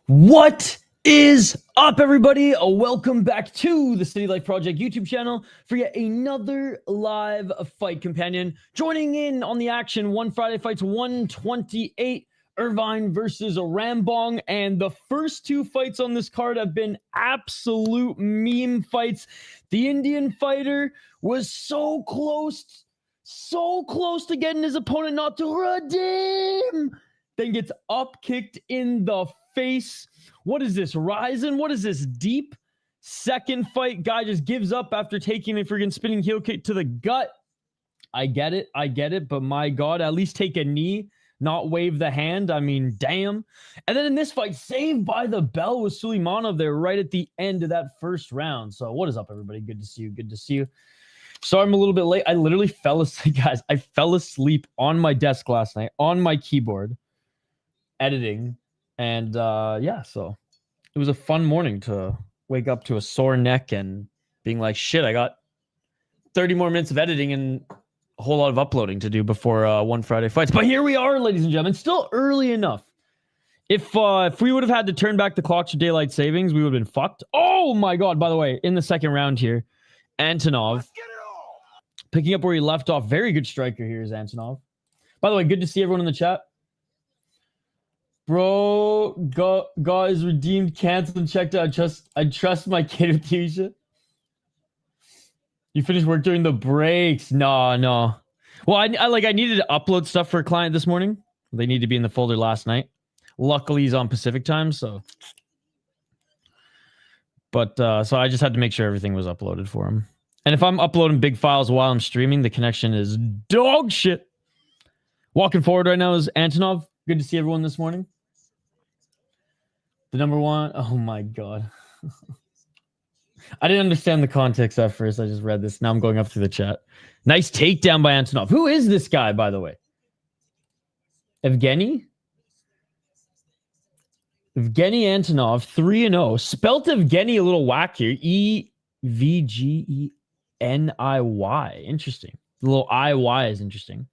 What is up, everybody? Welcome back to the City Life Project YouTube channel for yet another live fight companion. Joining in on the action, One Friday Fights 128, Irvine versus Rambong. And the first two fights on this card have been absolute meme fights. The Indian fighter was so close to getting his opponent not to redeem, then gets up kicked in the face. What is this, Ryzen? What is this, deep? Second fight, guy just gives up after taking a freaking spinning heel kick to the gut. I get it, but my God, at least take a knee, not wave the hand. I mean, damn. And then in this fight, saved by the bell with Suleimanov there right at the end of that first round. So what is up, everybody? Good to see you. Good to see you. Sorry I'm a little bit late. I literally fell asleep, guys. I fell asleep on my desk last night, on my keyboard, editing. And yeah, so it was a fun morning to wake up to a sore neck and being like, shit, I got 30 more minutes of editing and a whole lot of uploading to do before One Friday Fights. But here we are, ladies and gentlemen, still early enough. If we would have had to turn back the clocks to daylight savings, we would have been fucked. Oh my God, by the way, in the second round here, Antonov picking up where he left off. Very good striker here is Antonov. By the way, good to see everyone in the chat. Bro, got his redeemed, canceled, and checked out. I trust my kid with TV shit. You finished work during the breaks? No. Well, I needed to upload stuff for a client this morning. They need to be in the folder last night. Luckily, he's on Pacific time, so. But so I just had to make sure everything was uploaded for him. And if I'm uploading big files while I'm streaming, the connection is dog shit. Walking forward right now is Antonov. Good to see everyone this morning. The number one. Oh my God. I didn't understand the context at first. I just read this. Now I'm going up through the chat. Nice takedown by Antonov. Who is this guy, by the way? Evgeny Antonov, 3-0. Spelt Evgeny a little whack here. Evgeniy. Interesting. The little IY is interesting.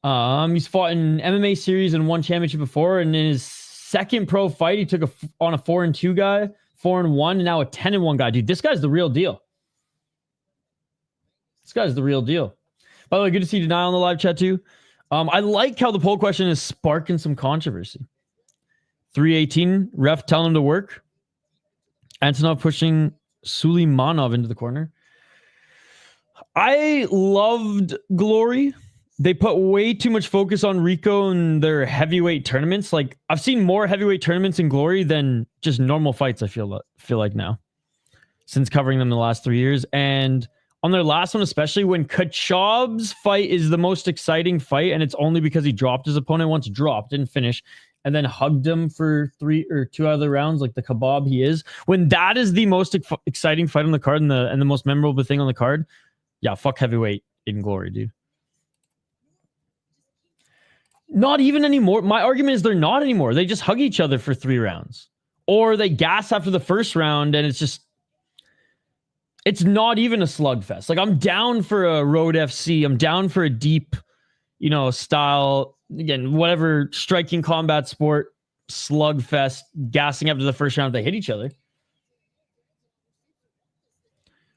He's fought in MMA series and won championship before, and in his second pro fight, he took on a 4-2 guy, 4-1, and now a 10-1 guy. Dude, this guy's the real deal. By the way, good to see Denial on the live chat too. I like how the poll question is sparking some controversy. 318, ref telling him to work. Antonov pushing Suleimanov into the corner. I loved Glory. They put way too much focus on Rico and their heavyweight tournaments. Like, I've seen more heavyweight tournaments in Glory than just normal fights, I feel like now, since covering them the last 3 years. And on their last one, especially when Kachab's fight is the most exciting fight, and it's only because he dropped his opponent once, didn't finish, and then hugged him for 3 or 2 other rounds, like the kebab he is. When that is the most exciting fight on the card and the most memorable thing on the card, yeah, fuck heavyweight in Glory, dude. Not even anymore. My argument is they're not anymore. They just hug each other for 3 rounds. Or they gas after the first round, and it's not even a slugfest. Like, I'm down for a road FC. I'm down for a deep, style, again, whatever, striking combat sport, slugfest, gassing after the first round if they hit each other.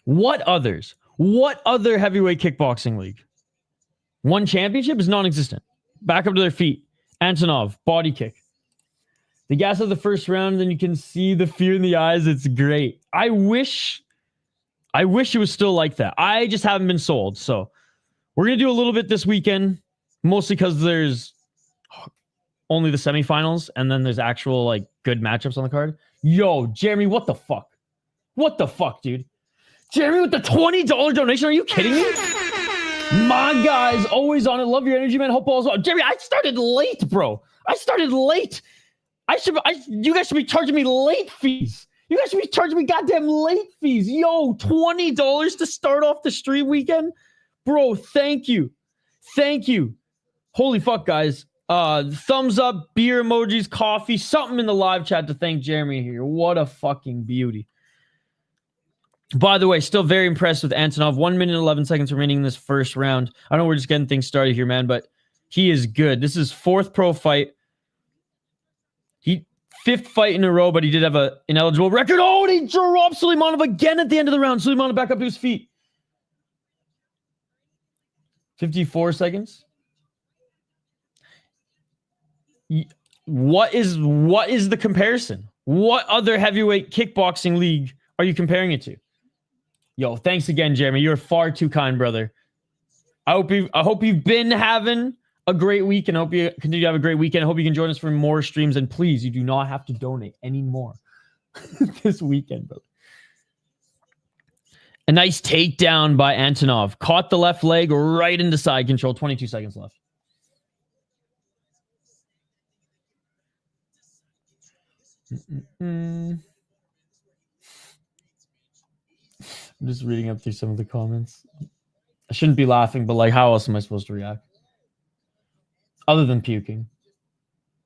What other heavyweight kickboxing league? One championship is non-existent. Back up to their feet. Antonov, body kick. The gas of the first round, then you can see the fear in the eyes. It's great. I wish it was still like that. I just haven't been sold. So we're going to do a little bit this weekend, mostly because there's only the semifinals, and then there's actual, good matchups on the card. Yo, Jeremy, what the fuck? What the fuck, dude? Jeremy with the $20 donation. Are you kidding me? My guy's always on it. Love your energy, man. Hope all's well. Jeremy, I started late, bro. You guys should be charging me late fees. You guys should be charging me goddamn late fees. Yo, $20 to start off the stream weekend? Bro, thank you. Holy fuck, guys. Thumbs up, beer emojis, coffee, something in the live chat to thank Jeremy here. What a fucking beauty. By the way, still very impressed with Antonov. 1 minute and 11 seconds remaining in this first round. I know we're just getting things started here, man, but he is good. This is 4th pro fight. He 5th fight in a row, but he did have an ineligible record. Oh, and he dropped Sulaimanov again at the end of the round. Sulaimanov back up to his feet. 54 seconds. What is the comparison? What other heavyweight kickboxing league are you comparing it to? Yo, thanks again, Jeremy. You're far too kind, brother. I hope you've been having a great week, and I hope you continue to have a great weekend. I hope you can join us for more streams, and please, you do not have to donate anymore this weekend, brother. A nice takedown by Antonov. Caught the left leg right into side control. 22 seconds left. I'm just reading up through some of the comments. I shouldn't be laughing, but like, how else am I supposed to react? Other than puking.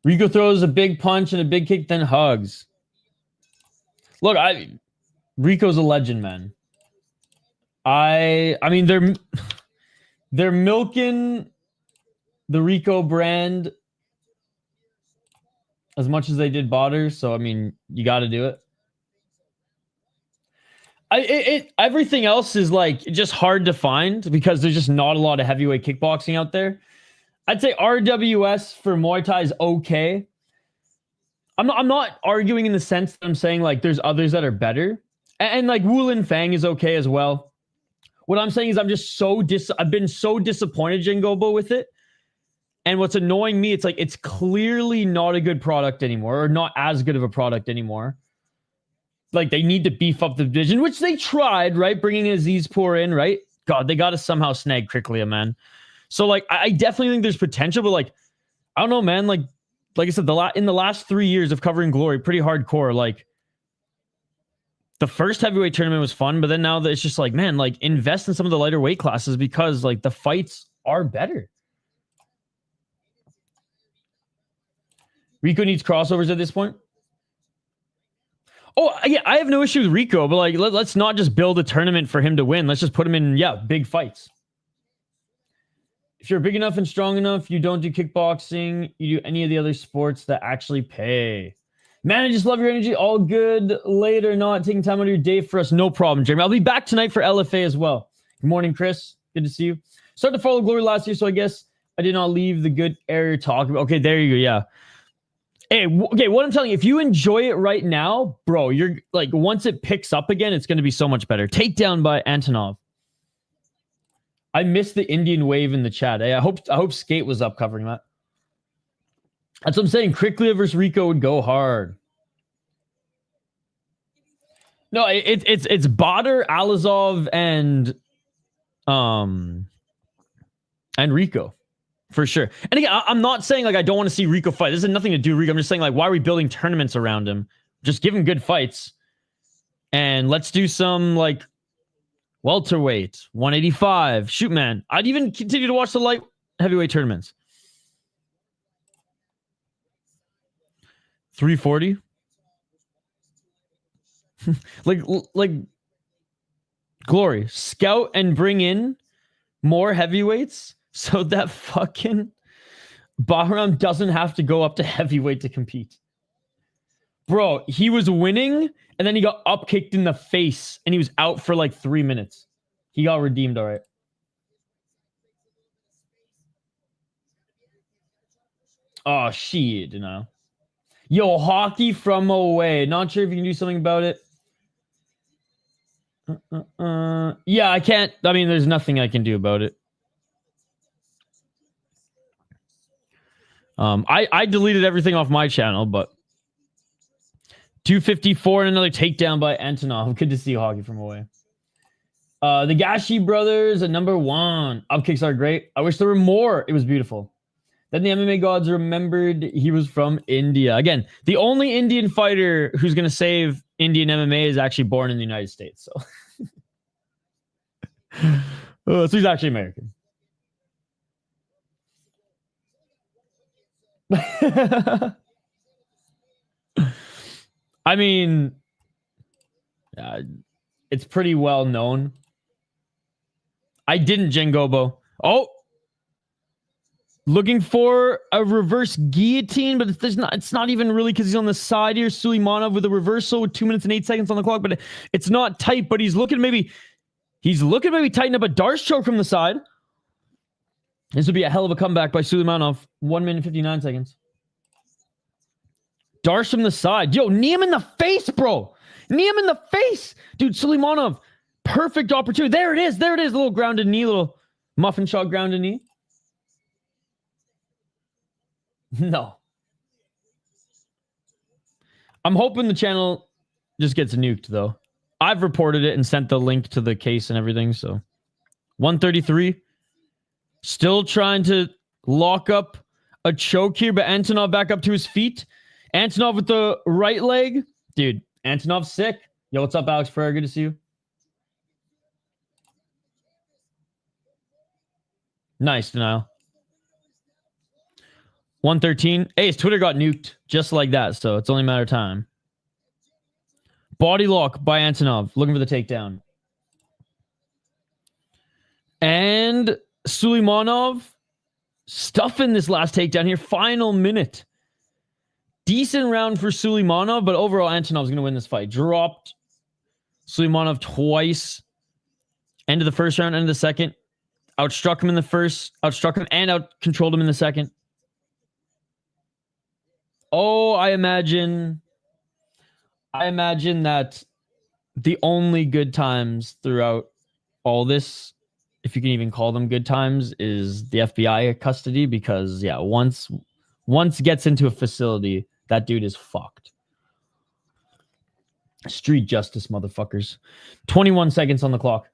Rico throws a big punch and a big kick, then hugs. Look, Rico's a legend, man. I mean, they're milking the Rico brand as much as they did Botter, so I mean, you got to do it. Everything else is like just hard to find because there's just not a lot of heavyweight kickboxing out there. I'd say RWS for Muay Thai is okay. I'm not arguing in the sense that I'm saying like there's others that are better, and like Wulin Fang is okay as well. What I'm saying is I'm just I've been so disappointed, Jingobo, with it. And what's annoying me, it's like it's clearly not a good product anymore, or not as good of a product anymore. Like, they need to beef up the division, which they tried, right? Bringing Azizpour in, right? God, they got to somehow snag Kriklia, man. So, like, I definitely think there's potential, but, like, I don't know, man. Like I said, in the last 3 years of covering Glory, pretty hardcore. Like, the first heavyweight tournament was fun, but then now that it's just like, man, like, invest in some of the lighter weight classes because, like, the fights are better. Rico needs crossovers at this point. Oh, yeah, I have no issue with Rico, but like, let's not just build a tournament for him to win. Let's just put him in, big fights. If you're big enough and strong enough, you don't do kickboxing, you do any of the other sports that actually pay. Man, I just love your energy. All good later, not taking time out of your day for us. No problem, Jeremy. I'll be back tonight for LFA as well. Good morning, Chris. Good to see you. Started to follow Glory last year, so I guess I did not leave the good area talking about. Okay, there you go, yeah. Hey, okay, what I'm telling you, if you enjoy it right now, bro, you're like, once it picks up again, it's going to be so much better. Takedown by Antonov. I missed the Indian wave in the chat. Hey, I hope Skate was up covering that. That's what I'm saying. Kriklia versus Rico would go hard. No, it's Badr, Alizov, and Rico. For sure. And again, I'm not saying like I don't want to see Rico fight. This has nothing to do with Rico. I'm just saying like, why are we building tournaments around him? Just give him good fights. And let's do some like welterweight, 185. Shoot, man. I'd even continue to watch the light heavyweight tournaments. 340. like Glory. Scout and bring in more heavyweights so that fucking Bahram doesn't have to go up to heavyweight to compete. Bro, he was winning, and then he got up kicked in the face, and he was out for like 3 minutes. He got redeemed, all right. Oh, shit, you know. Yo, hockey from away. Not sure if you can do something about it. Yeah, I can't. I mean, there's nothing I can do about it. I deleted everything off my channel, but 254 and another takedown by Antonov. Good to see hockey from away. The Gashi brothers at number 1. Up kicks are great. I wish there were more. It was beautiful. Then the MMA gods remembered he was from India. Again, the only Indian fighter who's going to save Indian MMA is actually born in the United States. So he's actually American. I mean, it's pretty well known. I didn't Jengobo. Oh, Looking for a reverse guillotine, but it's not even really because he's on the side here. Suleimanov with a reversal with 2 minutes and 8 seconds on the clock, but it's not tight, but he's looking maybe tighten up a Darce choke from the side. This would be a hell of a comeback by Suleimanov. 1 minute 59 seconds. Darce from the side. Yo, knee him in the face, bro. Knee him in the face. Dude, Suleimanov, perfect opportunity. There it is. A little grounded knee, little muffin shot grounded knee. No. I'm hoping the channel just gets nuked, though. I've reported it and sent the link to the case and everything, so. 133. Still trying to lock up a choke here, but Antonov back up to his feet. Antonov with the right leg. Dude, Antonov's sick. Yo, what's up, Alex Ferrer? Good to see you. Nice, denial. 113. Hey, his Twitter got nuked just like that, so it's only a matter of time. Body lock by Antonov. Looking for the takedown. And Suleimanov stuffing this last takedown here. Final minute. Decent round for Suleimanov, but overall Antonov's going to win this fight. Dropped Suleimanov twice. End of the first round, end of the second. Outstruck him in the first. Outstruck him and out-controlled him in the second. Oh, I imagine that the only good times throughout all this, if you can even call them good times, is the FBI custody, because yeah, once gets into a facility, that dude is fucked. Street justice, motherfuckers. 21 seconds on the clock.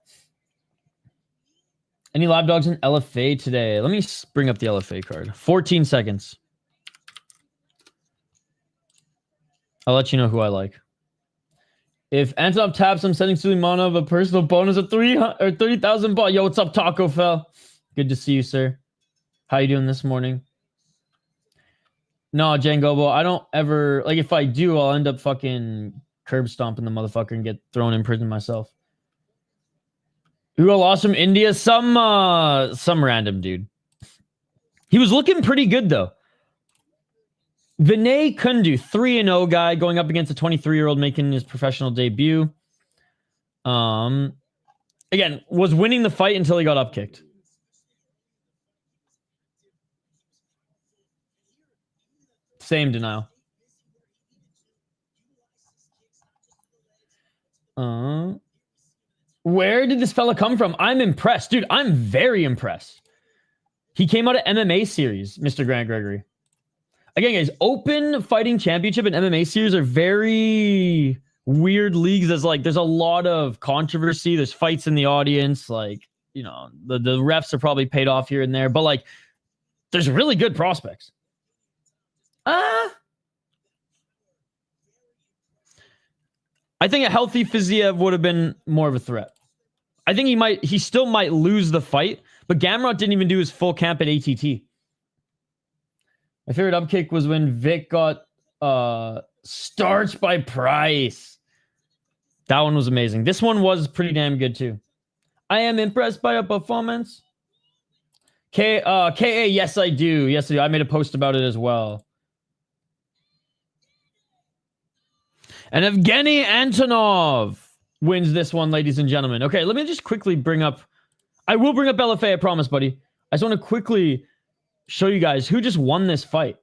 Any live dogs in LFA today? Let me bring up the LFA card. 14 seconds. I'll let you know who I like. If Antonov taps, I'm sending Suleimanov a personal bonus of 30,000 baht. Yo, what's up, Taco Fell? Good to see you, sir. How you doing this morning? No, Jangobo, I don't ever... Like, if I do, I'll end up fucking curb stomping the motherfucker and get thrown in prison myself. Who lost from India? Some random dude. He was looking pretty good, though. Vinay Kundu, 3-0 guy, going up against a 23-year-old making his professional debut. Again, was winning the fight until he got upkicked. Same denial. Where did this fella come from? I'm impressed. Dude, I'm very impressed. He came out of MMA series, Mr. Grant Gregory. Again, guys, open fighting championship and MMA series are very weird leagues. There's a lot of controversy. There's fights in the audience. Like, you know, the refs are probably paid off here and there, but like, there's really good prospects. I think a healthy Fiziev would have been more of a threat. I think he still might lose the fight, but Gamrot didn't even do his full camp at ATT. My favorite upkick was when Vic got starched by Price. That one was amazing. This one was pretty damn good too. I am impressed by a performance. KA, yes I do. Yes I do. I made a post about it as well. And Evgeny Antonov wins this one, ladies and gentlemen. Okay, let me just quickly bring up... I will bring up LFA, I promise, buddy. I just want to quickly show you guys who just won this fight.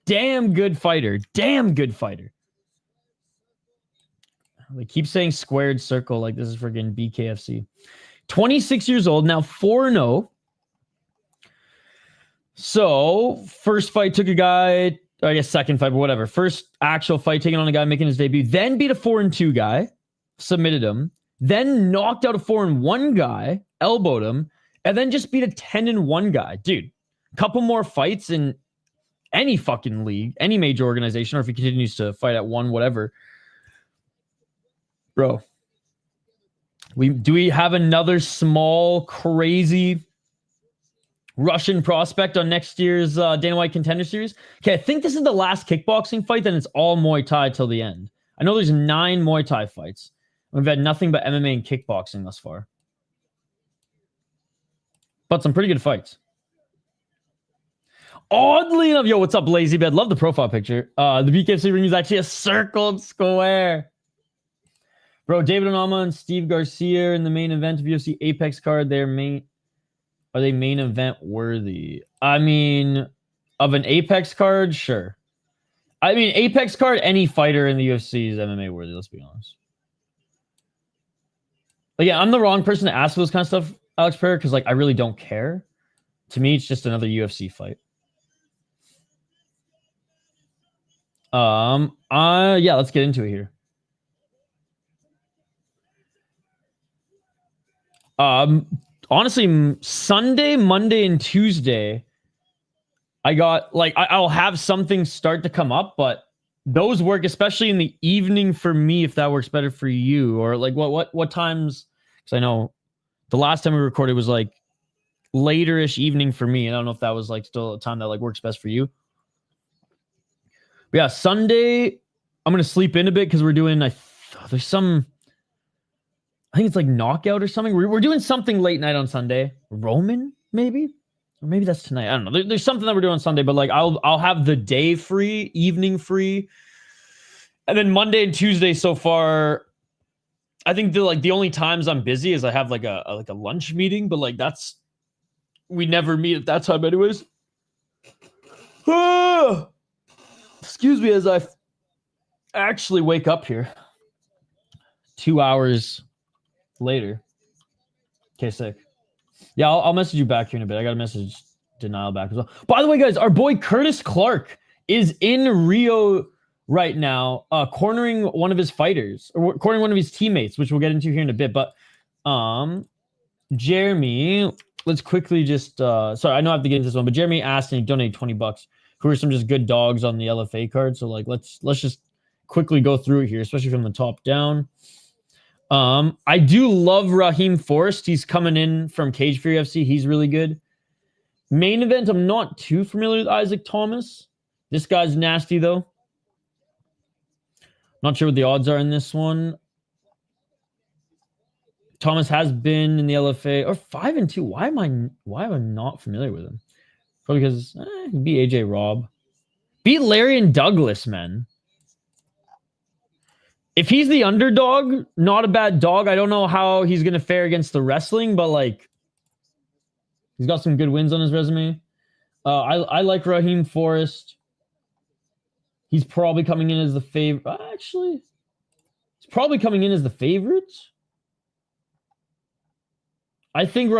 Damn good fighter. Damn good fighter. They keep saying squared circle like this is friggin' BKFC. 26 years old, now 4-0. So, first fight took a guy... I guess second fight, but whatever. First actual fight taking on a guy making his debut. Then beat a 4-2 guy. Submitted him. Then knocked out a 4-1 guy. Elbowed him. And then just beat a 10-1 guy. Dude, couple more fights in any fucking league. Any major organization. Or if he continues to fight at one, whatever. Bro. Do we have another small, crazy... Russian prospect on next year's Dana White Contender Series? Okay, I think this is the last kickboxing fight, then it's all Muay Thai till the end. I know there's 9 Muay Thai fights. We've had nothing but MMA and kickboxing thus far. But some pretty good fights. Oddly enough, yo, what's up, Lazy Bed? Love the profile picture. The BKFC ring is actually a circled square. Bro, David Onama and Steve Garcia in the main event of UFC Apex card. Are they main event worthy? I mean, of an Apex card, sure. I mean, Apex card, any fighter in the UFC is MMA worthy, let's be honest. But yeah, I'm the wrong person to ask for this kind of stuff, Alex Pereira, because like I really don't care. To me, it's just another UFC fight. Yeah, let's get into it here. Honestly, Sunday, Monday, and Tuesday, I got like I'll have something start to come up, but those work especially in the evening for me if that works better for you. Or like what times? Because I know the last time we recorded was like later-ish evening for me. I don't know if that was like still a time that like works best for you. But yeah, Sunday I'm gonna sleep in a bit because we're doing there's some. I think it's like knockout or something. We're doing something late night on Sunday. Roman, maybe? Or maybe that's tonight. I don't know. There's something that we're doing on Sunday, but like I'll have the day free, evening free. And then Monday and Tuesday so far, I think the only times I'm busy is I have like a lunch meeting, but like we never meet at that time anyways. Excuse me as I actually wake up here 2 hours later. Okay, sick. Yeah, I'll message you back here in a bit. I got a message denial back as well. By the way, guys, our boy Curtis Clark is in Rio right now, cornering one of his fighters, or cornering one of his teammates, which we'll get into here in a bit. But Jeremy, let's quickly just sorry, I know I have to get into this one, but Jeremy asked and he donated $20. Who are some just good dogs on the LFA card? So like let's just quickly go through it here, especially from the top down. I do love Raheem Forrest. He's coming in from Cage Fury FC. He's really good. Main event, I'm not too familiar with Isaac Thomas. This guy's nasty, though. Not sure what the odds are in this one. Thomas has been in the LFA, or 5-2. Why am I not familiar with him? Probably because he beat AJ Robb. Beat Larry and Douglas, man. If he's the underdog, not a bad dog. I don't know how he's going to fare against the wrestling, but like he's got some good wins on his resume. I like Raheem Forrest. He's probably coming in as the favorite. Actually, he's probably coming in as the favorite. I think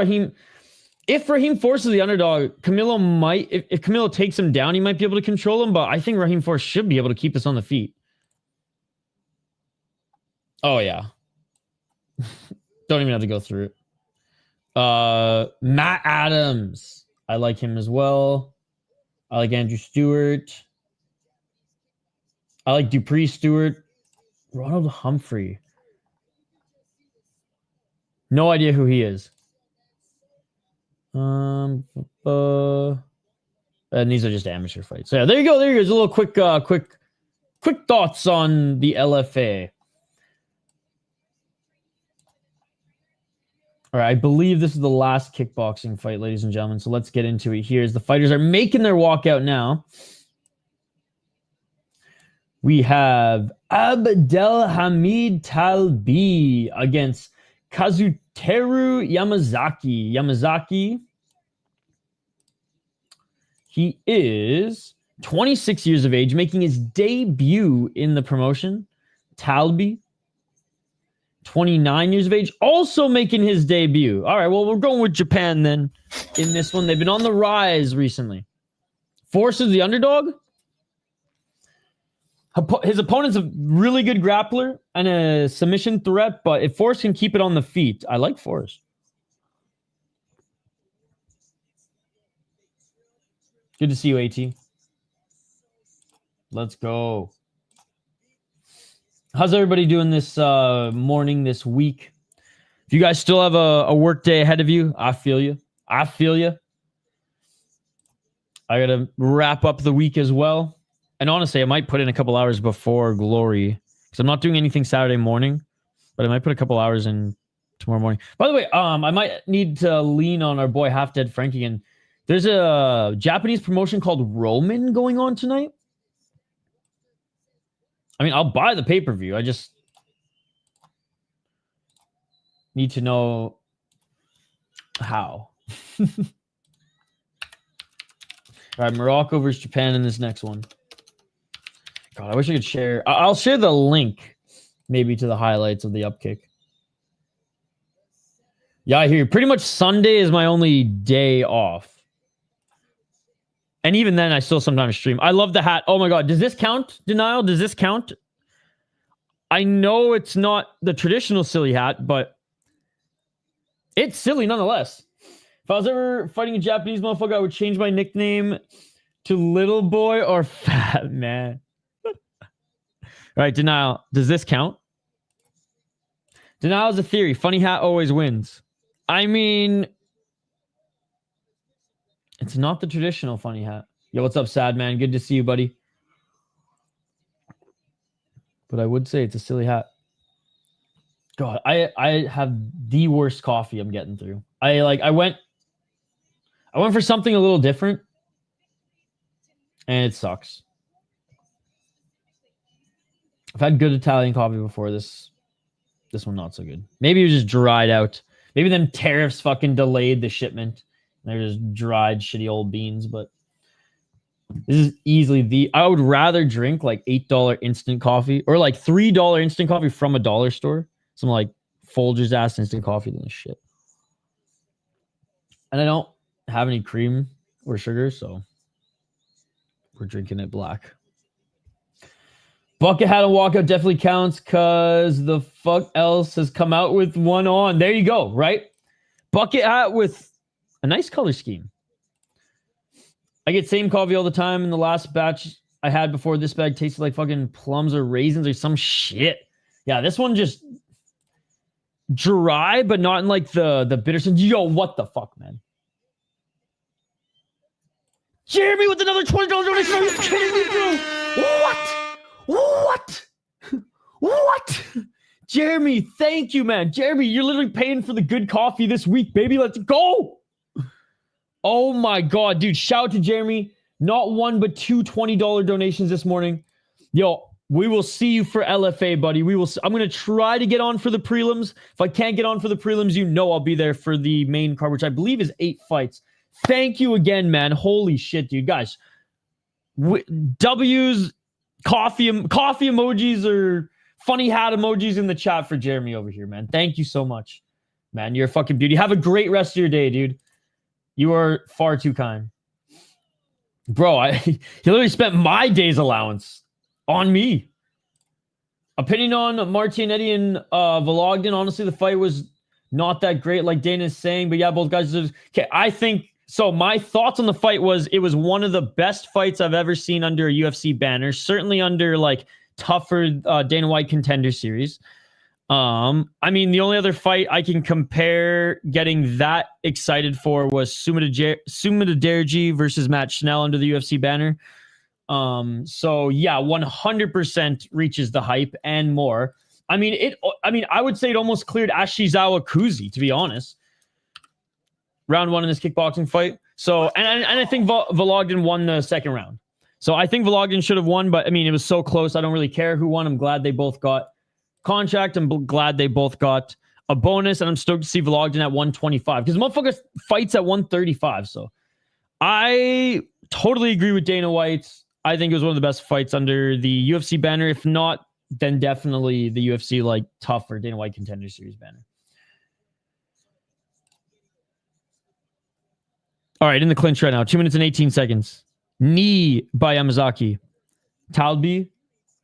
if Raheem Forrest is the underdog, Camilo might, if Camilo takes him down, he might be able to control him, but I think Raheem Forrest should be able to keep us on the feet. Oh, yeah. Don't even have to go through it. Matt Adams. I like him as well. I like Andrew Stewart. I like Dupree Stewart. Ronald Humphrey. No idea who he is. And these are just amateur fights. So yeah, there you go. There you go. There's a little quick thoughts on the LFA. All right, I believe this is the last kickboxing fight, ladies and gentlemen. So let's get into it here as the fighters are making their walkout now. We have Abdelhamid Talbi against Kazuteru Yamazaki. Yamazaki, he is 26 years of age, making his debut in the promotion. Talbi, 29 years of age, also making his debut. All right, well, we're going with Japan then in this one. They've been on the rise recently. Force is the underdog. His opponent's a really good grappler and a submission threat, but if Forrest can keep it on the feet, I like Forrest. Good to see you, AT. Let's go. How's everybody doing this morning, this week? If you guys still have a work day ahead of you, I feel you. I feel you. I got to wrap up the week as well. And honestly, I might put in a couple hours before Glory because I'm not doing anything Saturday morning, but I might put a couple hours in tomorrow morning. By the way, I might need to lean on our boy Half Dead Frank again. There's a Japanese promotion called Roman going on tonight. I mean, I'll buy the pay-per-view. I just need to know how. All right, Morocco versus Japan in this next one. God, I wish I could share. I'll share the link maybe to the highlights of the upkick. Yeah, I hear you. Pretty much Sunday is my only day off. And even then, I still sometimes stream. I love the hat. Oh my God. Does this count, Denial? Does this count? I know it's not the traditional silly hat, but it's silly nonetheless. If I was ever fighting a Japanese motherfucker, I would change my nickname to Little Boy or Fat Man. All right, Denial. Does this count? Denial is a theory. Funny hat always wins. I mean, it's not the traditional funny hat. Yo, what's up, Sad Man? Good to see you, buddy. But I would say it's a silly hat. God, I have the worst coffee I'm getting through. I went for something a little different, and it sucks. I've had good Italian coffee before. This one not so good. Maybe it was just dried out. Maybe them tariffs fucking delayed the shipment. They're just dried shitty old beans, but this is easily I would rather drink like $8 instant coffee or like $3 instant coffee from a dollar store. Some like Folgers ass instant coffee than this shit. And I don't have any cream or sugar, so we're drinking it black. Bucket hat and walkout definitely counts because the fuck else has come out with one on. There you go, right? Bucket hat with a nice color scheme. I get same coffee all the time. In the last batch I had before this bag tasted like fucking plums or raisins or some shit. Yeah, this one just dry, but not in like the bitter sense. Yo, what the fuck, man? Jeremy with another $20 donation. Are you kidding me, bro? What? What? Jeremy, thank you, man. Jeremy, you're literally paying for the good coffee this week, baby. Let's go. Oh my God, dude. Shout out to Jeremy. Not one, but two $20 donations this morning. Yo, we will see you for LFA, buddy. I'm going to try to get on for the prelims. If I can't get on for the prelims, you know I'll be there for the main card, which I believe is 8 fights. Thank you again, man. Holy shit, dude. Guys, W's, coffee emojis or funny hat emojis in the chat for Jeremy over here, man. Thank you so much, man. You're a fucking beauty. Have a great rest of your day, dude. You are far too kind. Bro, he literally spent my day's allowance on me. Opinion on Martinetti and Vologden. Honestly, the fight was not that great, like Dana is saying. But yeah, both guys. Okay, I think so. My thoughts on the fight was it was one of the best fights I've ever seen under a UFC banner. Certainly under like tougher Dana White Contender Series. I mean, the only other fight I can compare getting that excited for was Sumida Derji versus Matt Schnell under the UFC banner. So yeah, 100% reaches the hype and more. I mean, I would say it almost cleared Ashizawa Kuzi, to be honest. Round 1 in this kickboxing fight. So, and I think Vologden won the second round. So I think Vologden should have won, but I mean, it was so close. I don't really care who won. I'm glad they both got contract. I'm glad they both got a bonus, and I'm stoked to see Vologden at 125 because motherfucker fights at 135. So I totally agree with Dana White. I think it was one of the best fights under the UFC banner. If not, then definitely the UFC like tougher Dana White Contender Series banner. All right, in the clinch right now, 2 minutes and 18 seconds. Knee by Yamazaki. Talbi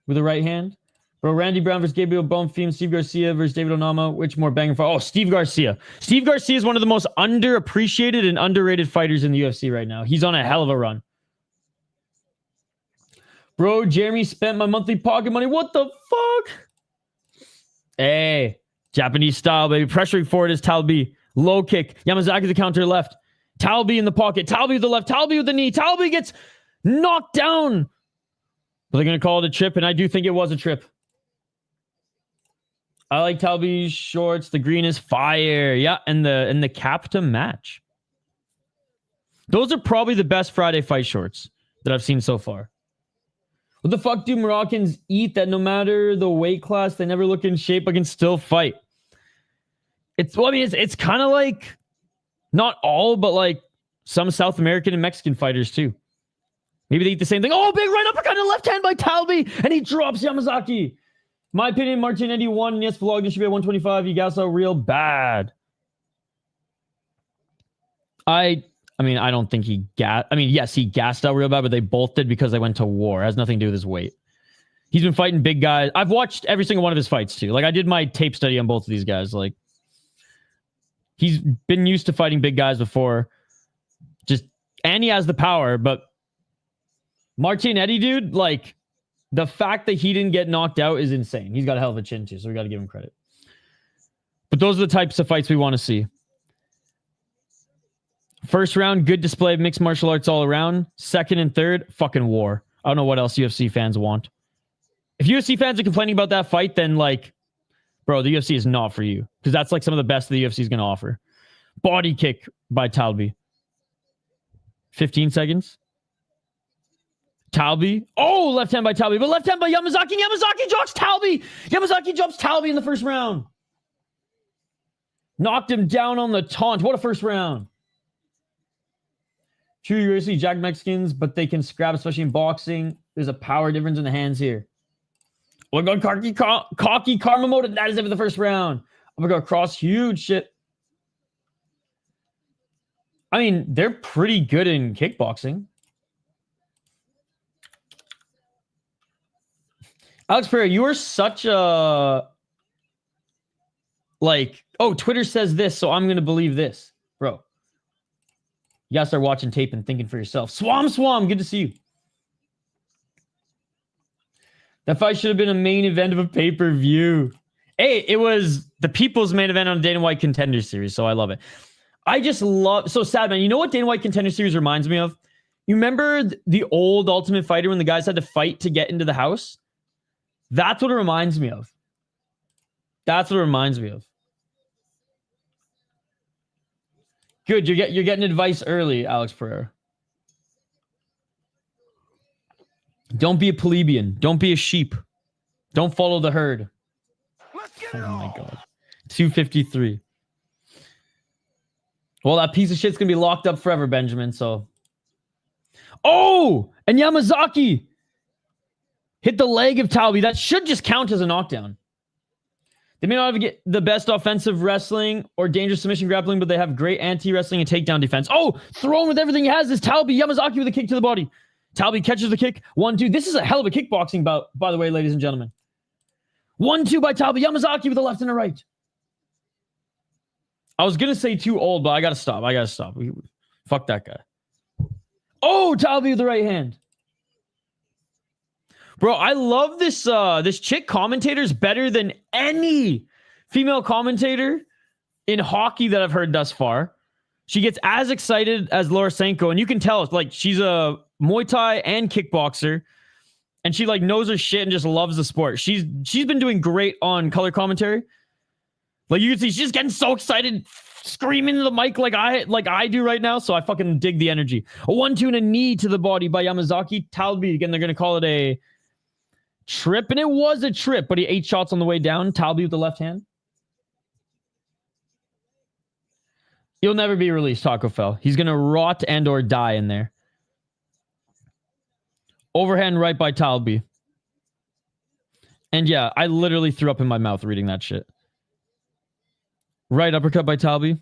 with the right hand. Bro, Randy Brown versus Gabriel Bonfim, Steve Garcia versus David Onama. Which more banging for? Oh, Steve Garcia. Steve Garcia is one of the most underappreciated and underrated fighters in the UFC right now. He's on a hell of a run. Bro, Jeremy spent my monthly pocket money. What the fuck? Hey, Japanese style, baby. Pressuring forward is Talbi. Low kick. Yamazaki the counter left. Talbi in the pocket. Talbi with the left. Talbi with the knee. Talbi gets knocked down. But they're going to call it a trip, and I do think it was a trip. I like Talbi's shorts. The green is fire. Yeah, and the cap to match. Those are probably the best Friday fight shorts that I've seen so far. What the fuck do Moroccans eat that no matter the weight class, they never look in shape but can still fight? It's kind of like, not all, but like some South American and Mexican fighters too. Maybe they eat the same thing. Oh, big right uppercut and left hand by Talbi, and he drops Yamazaki. My opinion, Martinetti won. Yes, Vlog should be at 125. He gassed out real bad. I don't think he yes, he gassed out real bad, but they both did because they went to war. It has nothing to do with his weight. He's been fighting big guys. I've watched every single one of his fights too. Like, I did my tape study on both of these guys. Like, he's been used to fighting big guys before. And he has the power, but Martinetti, dude, like, the fact that he didn't get knocked out is insane. He's got a hell of a chin too, so we got to give him credit. But those are the types of fights we want to see. First round, good display of mixed martial arts all around. Second and third, fucking war. I don't know what else UFC fans want. If UFC fans are complaining about that fight, then, like, bro, the UFC is not for you. Because that's like some of the best the UFC is going to offer. Body kick by Talbi. 15 seconds. Talbi. Oh, left hand by Talbi. But left hand by Yamazaki. Yamazaki drops Talbi. Yamazaki drops Talbi in the first round. Knocked him down on the taunt. What a first round. True, you usually jack Mexicans, but they can scrap, especially in boxing. There's a power difference in the hands here. Oh my god, cocky karma mode, and that is it for the first round. Oh my god, cross, huge shit. I mean, they're pretty good in kickboxing. Alex Pereira, you are such a... Like, oh, Twitter says this, so I'm going to believe this. Bro. You gotta start watching tape and thinking for yourself. Swam, good to see you. That fight should have been a main event of a pay-per-view. Hey, it was the people's main event on Dana White Contender Series, so I love it. I just love... So sad, man. You know what Dana White Contender Series reminds me of? You remember the old Ultimate Fighter when the guys had to fight to get into the house? That's what it reminds me of. That's what it reminds me of. Good, you're getting advice early, Alex Pereira. Don't be a plebeian. Don't be a sheep. Don't follow the herd. Oh my god. 253. Well, that piece of shit's gonna be locked up forever, Benjamin, so. Oh! And Yamazaki hit the leg of Talbi. That should just count as a knockdown. They may not have get the best offensive wrestling or dangerous submission grappling, but they have great anti-wrestling and takedown defense. Oh, thrown with everything he has is Talbi. Yamazaki with a kick to the body. Talbi catches the kick. 1-2. This is a hell of a kickboxing bout, by the way, ladies and gentlemen. 1-2 by Talbi. Yamazaki with a left and a right. I was going to say too old, but I got to stop. Fuck that guy. Oh, Talbi with the right hand. Bro, I love this this chick commentator's better than any female commentator in hockey that I've heard thus far. She gets as excited as Lorosenko, and you can tell, like, she's a Muay Thai and kickboxer, and she, like, knows her shit and just loves the sport. She's been doing great on color commentary. Like, you can see she's just getting so excited, screaming into the mic like I do right now, so I fucking dig the energy. A 1-2 and a knee to the body by Yamazaki. Talbi, again, they're going to call it a trip, and it was a trip, but he 8 shots on the way down. Talbi with the left hand. He'll never be released, Taco Fell. He's going to rot and or die in there. Overhand right by Talbi. And yeah, I literally threw up in my mouth reading that shit. Right uppercut by Talbi.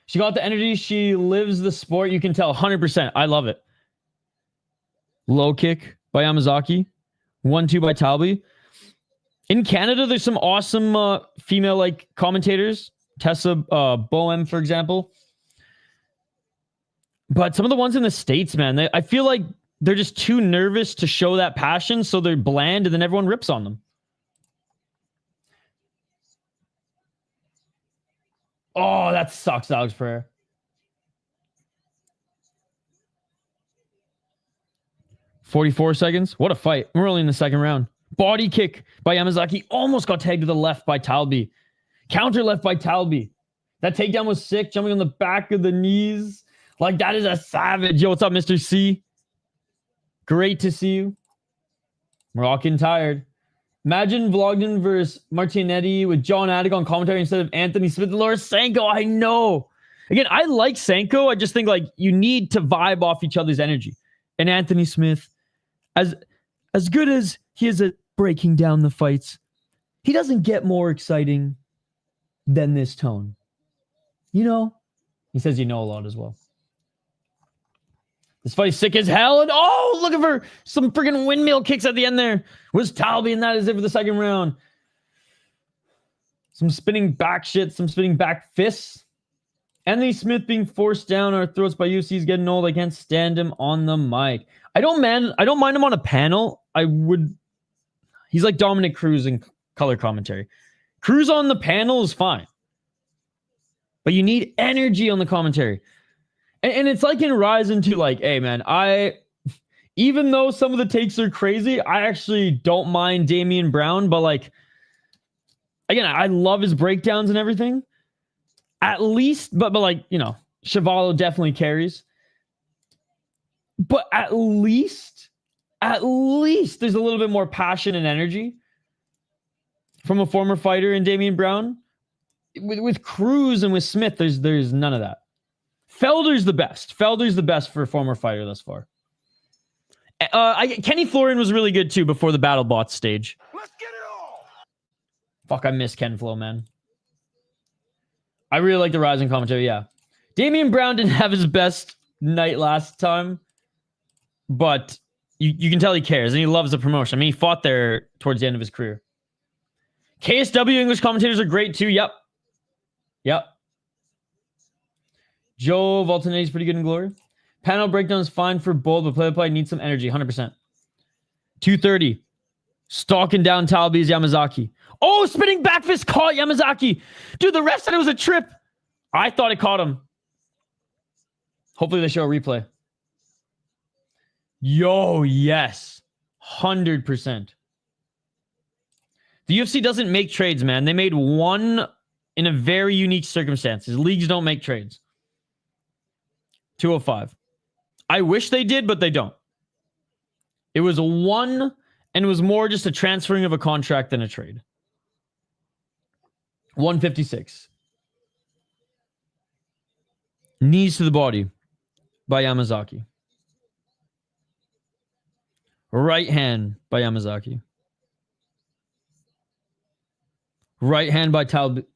She got the energy. She lives the sport. You can tell 100%. I love it. Low kick by Yamazaki. 1-2 by Talbi. In Canada, there's some awesome female like commentators. Tessa Boehm, for example. But some of the ones in the States, man, I feel like they're just too nervous to show that passion, so they're bland, and then everyone rips on them. Oh, that sucks, Alex Pereira. .44 seconds. What a fight. We're only in the second round. Body kick by Yamazaki. Almost got tagged to the left by Talbi. Counter left by Talbi. That takedown was sick. Jumping on the back of the knees. Like, that is a savage. Yo, what's up, Mr. C? Great to see you. Moroccan tired. Imagine Vlogden versus Martinetti with John Attic on commentary instead of Anthony Smith and Laura Sanko. I know. Again, I like Sanko. I just think, like, you need to vibe off each other's energy. And Anthony Smith, as good as he is at breaking down the fights, he doesn't get more exciting than this tone. You know? He says you know a lot as well. This fight is sick as hell. And oh, look at her. Some freaking windmill kicks at the end there. Was Talbi, and that is it for the second round. Some spinning back shit. Some spinning back fists. Anthony Smith being forced down our throats by UFC. He's getting old. I can't stand him on the mic. I don't mind him on a panel. He's like Dominic Cruz in color commentary. Cruz on the panel is fine. But you need energy on the commentary. And it's like in Ryzen 2, like, hey, man, even though some of the takes are crazy, I actually don't mind Damian Brown. But, like, again, I love his breakdowns and everything. At least, but like, you know, Chevalo definitely carries. But at least there's a little bit more passion and energy from a former fighter in Damian Brown. With Cruz and with Smith, there's none of that. Felder's the best. Felder's the best for a former fighter thus far. Kenny Florian was really good too before the BattleBots stage. Let's get it all. Fuck, I miss Ken Flo, man. I really like the Rising commentary, yeah. Damian Brown didn't have his best night last time, but you can tell he cares and he loves the promotion. I mean, he fought there towards the end of his career. KSW English commentators are great too. Yep. Joe Valtinetti's pretty good in Glory. Panel breakdown is fine for bold, but play-by-play needs some energy. 100%. 230. Stalking down Talbi's Yamazaki. Oh, spinning back fist caught Yamazaki. Dude, the ref said it was a trip. I thought it caught him. Hopefully they show a replay. Yo, yes. 100%. The UFC doesn't make trades, man. They made one in a very unique circumstances. Leagues don't make trades. 205. I wish they did, but they don't. It was a one, and it was more just a transferring of a contract than a trade. 156. Knees to the body by Yamazaki. Right hand by Yamazaki. Right hand by Talib.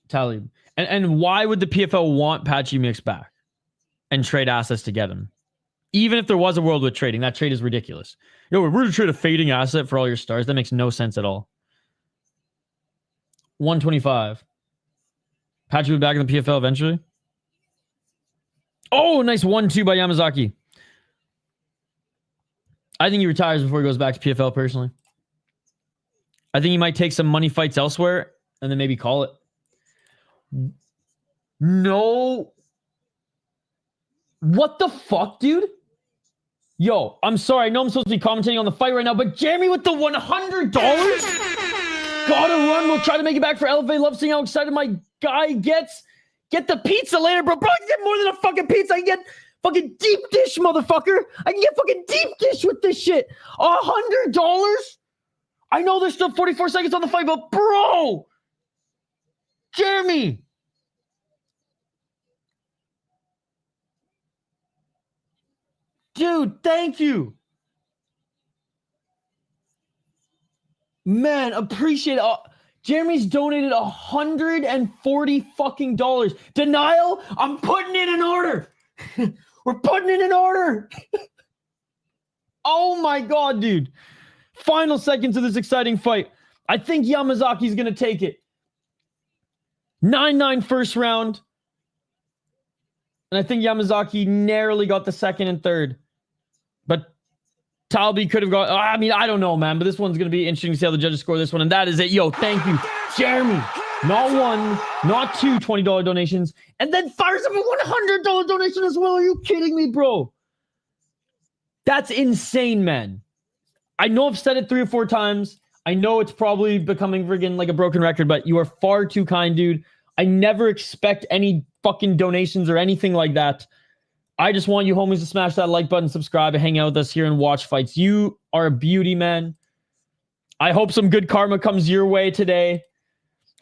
And why would the PFL want Patchy Mix back and trade assets to get him? Even if there was a world with trading, that trade is ridiculous. Yo, we're going to trade a fading asset for all your stars. That makes no sense at all. 125. Patchy will be back in the PFL eventually. Oh, nice 1-2 by Yamazaki. I think he retires before he goes back to PFL personally. I think he might take some money fights elsewhere and then maybe call it. No. What the fuck, dude? Yo, I'm sorry. I know I'm supposed to be commentating on the fight right now, but Jeremy with the $100? Gotta run. We'll try to make it back for LFA. Love seeing how excited my guy gets. Get the pizza later, bro. Bro, I can get more than a fucking pizza. I can get fucking deep dish, motherfucker. I can get fucking deep dish with this shit. $100? I know there's still 44 seconds on the fight, but bro, Jeremy. Dude, thank you. Man, appreciate it. Jeremy's donated $140 fucking dollars. Denial? I'm putting it in order. We're putting it in order. Oh my God, dude. Final seconds of this exciting fight. I think Yamazaki's going to take it. 9-9 first round. And I think Yamazaki narrowly got the second and third. But Talbi could have got... I mean, I don't know, man. But this one's going to be interesting to see how the judges score this one. And that is it. Yo, thank you, Jeremy. Not one, not two $20 donations. And then fires up a $100 donation as well. Are you kidding me, bro? That's insane, man. I know I've said it 3 or 4 times. I know it's probably becoming friggin' like a broken record, but you are far too kind, dude. I never expect any fucking donations or anything like that. I just want you homies to smash that like button, subscribe, and hang out with us here and watch fights. You are a beauty, man. I hope some good karma comes your way today,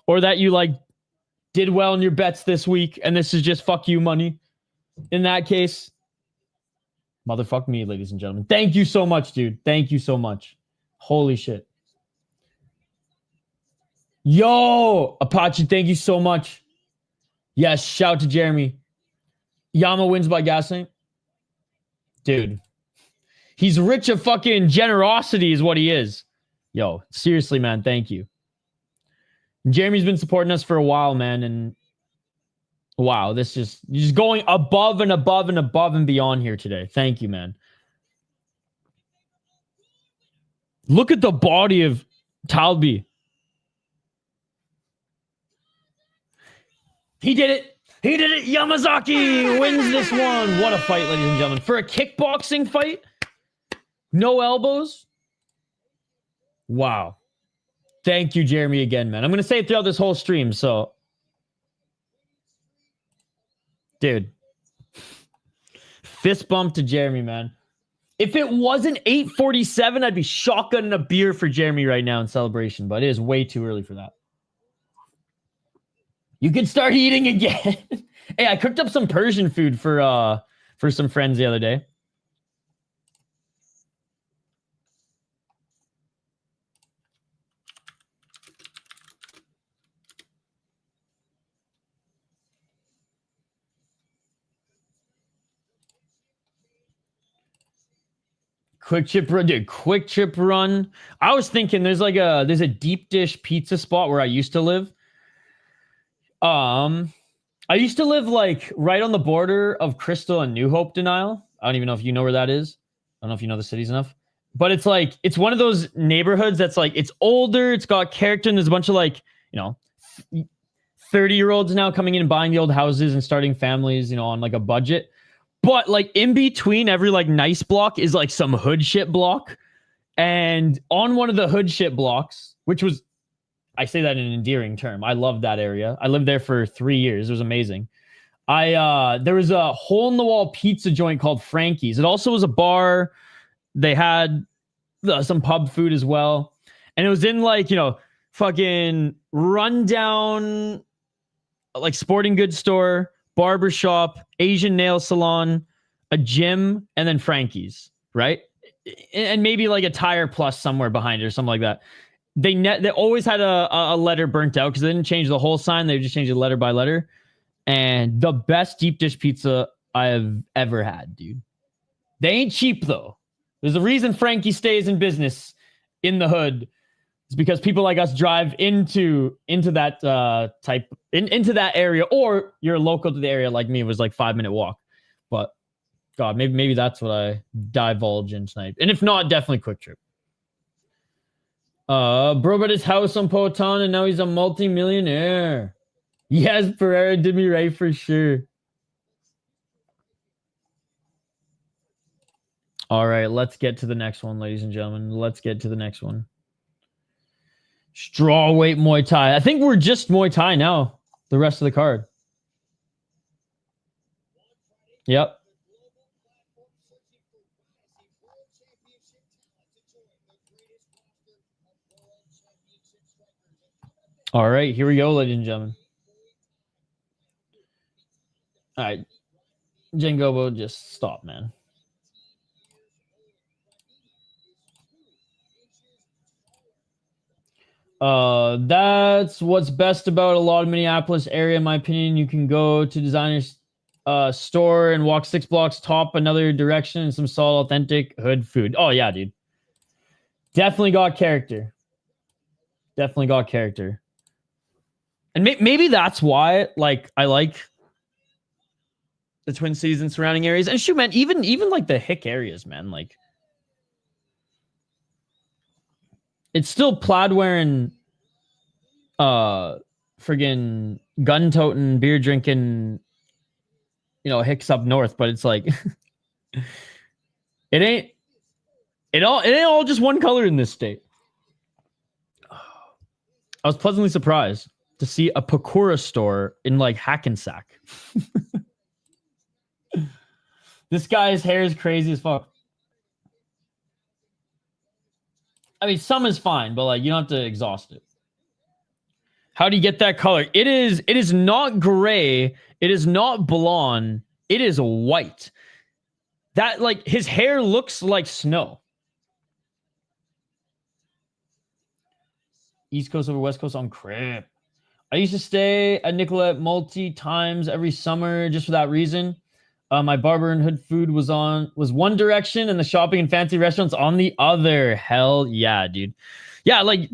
or that you like did well in your bets this week, and this is just fuck you money. In that case, motherfuck me, ladies and gentlemen. Thank you so much, dude. Thank you so much. Holy shit. Yo, Apache, thank you so much. Yes, shout to Jeremy. Yama wins by gassing. Dude, he's rich of fucking generosity is what he is. Yo, seriously, man, thank you. Jeremy's been supporting us for a while, man, and wow, this just going above and above and above and beyond here today. Thank you, man. Look at the body of Talbi. He did it. He did it. Yamazaki wins this one. What a fight, ladies and gentlemen. For a kickboxing fight, no elbows. Wow. Thank you, Jeremy, again, man. I'm going to say it throughout this whole stream, so. Dude. Fist bump to Jeremy, man. If it wasn't 8:47, I'd be shotgunning a beer for Jeremy right now in celebration, but it is way too early for that. You can start eating again. Hey, I cooked up some Persian food for some friends the other day. Quick chip run, dude. Quick chip run. I was thinking there's a deep dish pizza spot where I used to live. I used to live like right on the border of Crystal and New Hope Denial. I don't even know if you know where that is. I don't know if you know the cities enough. But it's like, it's one of those neighborhoods that's like, it's older, it's got character, and there's a bunch of like, 30-year-olds now coming in and buying the old houses and starting families, on like a budget. But like in between every like nice block is like some hood shit block. And on one of the hood shit blocks, which was, I say that in an endearing term, I love that area. I lived there for 3 years. It was amazing. There was a hole-in-the-wall pizza joint called Frankie's. It also was a bar. They had some pub food as well. And it was in like, fucking rundown, like sporting goods store, barbershop, Asian nail salon, a gym, and then Frankie's, right? And maybe like a Tire Plus somewhere behind it or something like that. They always had a letter burnt out because they didn't change the whole sign. They just changed it letter by letter. And the best deep dish pizza I have ever had, dude. They ain't cheap, though. There's a reason Frankie stays in business in the hood. It's because people like us drive into that into that area, or you're local to the area like me. It was like 5-minute walk. But God, maybe that's what I divulge in tonight. And if not, definitely Quick Trip. Bro got his house on Poton and now he's a multi-millionaire. Yes, Pereira did me right for sure. All right, let's get to the next one, ladies and gentlemen. Let's get to the next one. Strawweight Muay Thai. I think we're just Muay Thai now. The rest of the card. Yep. All right, here we go, ladies and gentlemen. All right. Jengobo, just stop, man. That's what's best about a lot of Minneapolis area, in my opinion. You can go to designer's store and walk 6 blocks top another direction and some solid, authentic hood food. Oh, yeah, dude. Definitely got character. Definitely got character. And maybe that's why, like, I like the Twin Cities and surrounding areas. And shoot, man, even like the hick areas, man, like, it's still plaid wearing, friggin' gun toting, beer drinking, hicks up north, but it's like, it ain't all just one color in this state. I was pleasantly surprised to see a Pakura store in like Hackensack. This guy's hair is crazy as fuck. I mean, some is fine, but like you don't have to exhaust it. How do you get that color? It is not gray. It is not blonde. It is white. That, like, his hair looks like snow. East Coast over West Coast on crib. I used to stay at Nicolette multi times every summer just for that reason. My barber and hood food was one direction and the shopping and fancy restaurants on the other. Hell yeah, dude. Yeah, like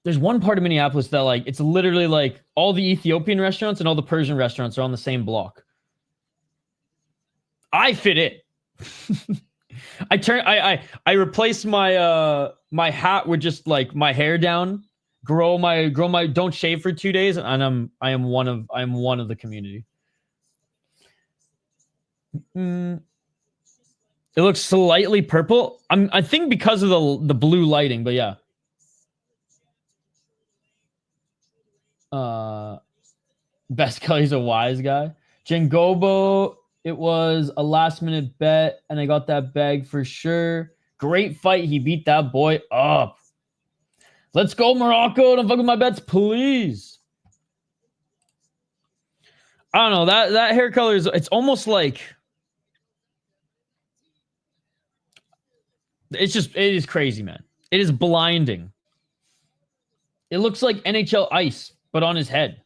there's one part of Minneapolis that, like, it's literally like all the Ethiopian restaurants and all the Persian restaurants are on the same block. I fit it. I replaced my my hat with just like my hair down, grow my don't shave for 2 days, and I am one of the community. It looks slightly purple. I think because of the blue lighting, but yeah. Best color, he's a wise guy. Jengobo, it was a last minute bet, and I got that bag for sure. Great fight. He beat that boy up. Let's go, Morocco. Don't fuck with my bets, please. I don't know. That hair color is, it's almost like, it is crazy, man. It is blinding. It looks like NHL ice, but on his head.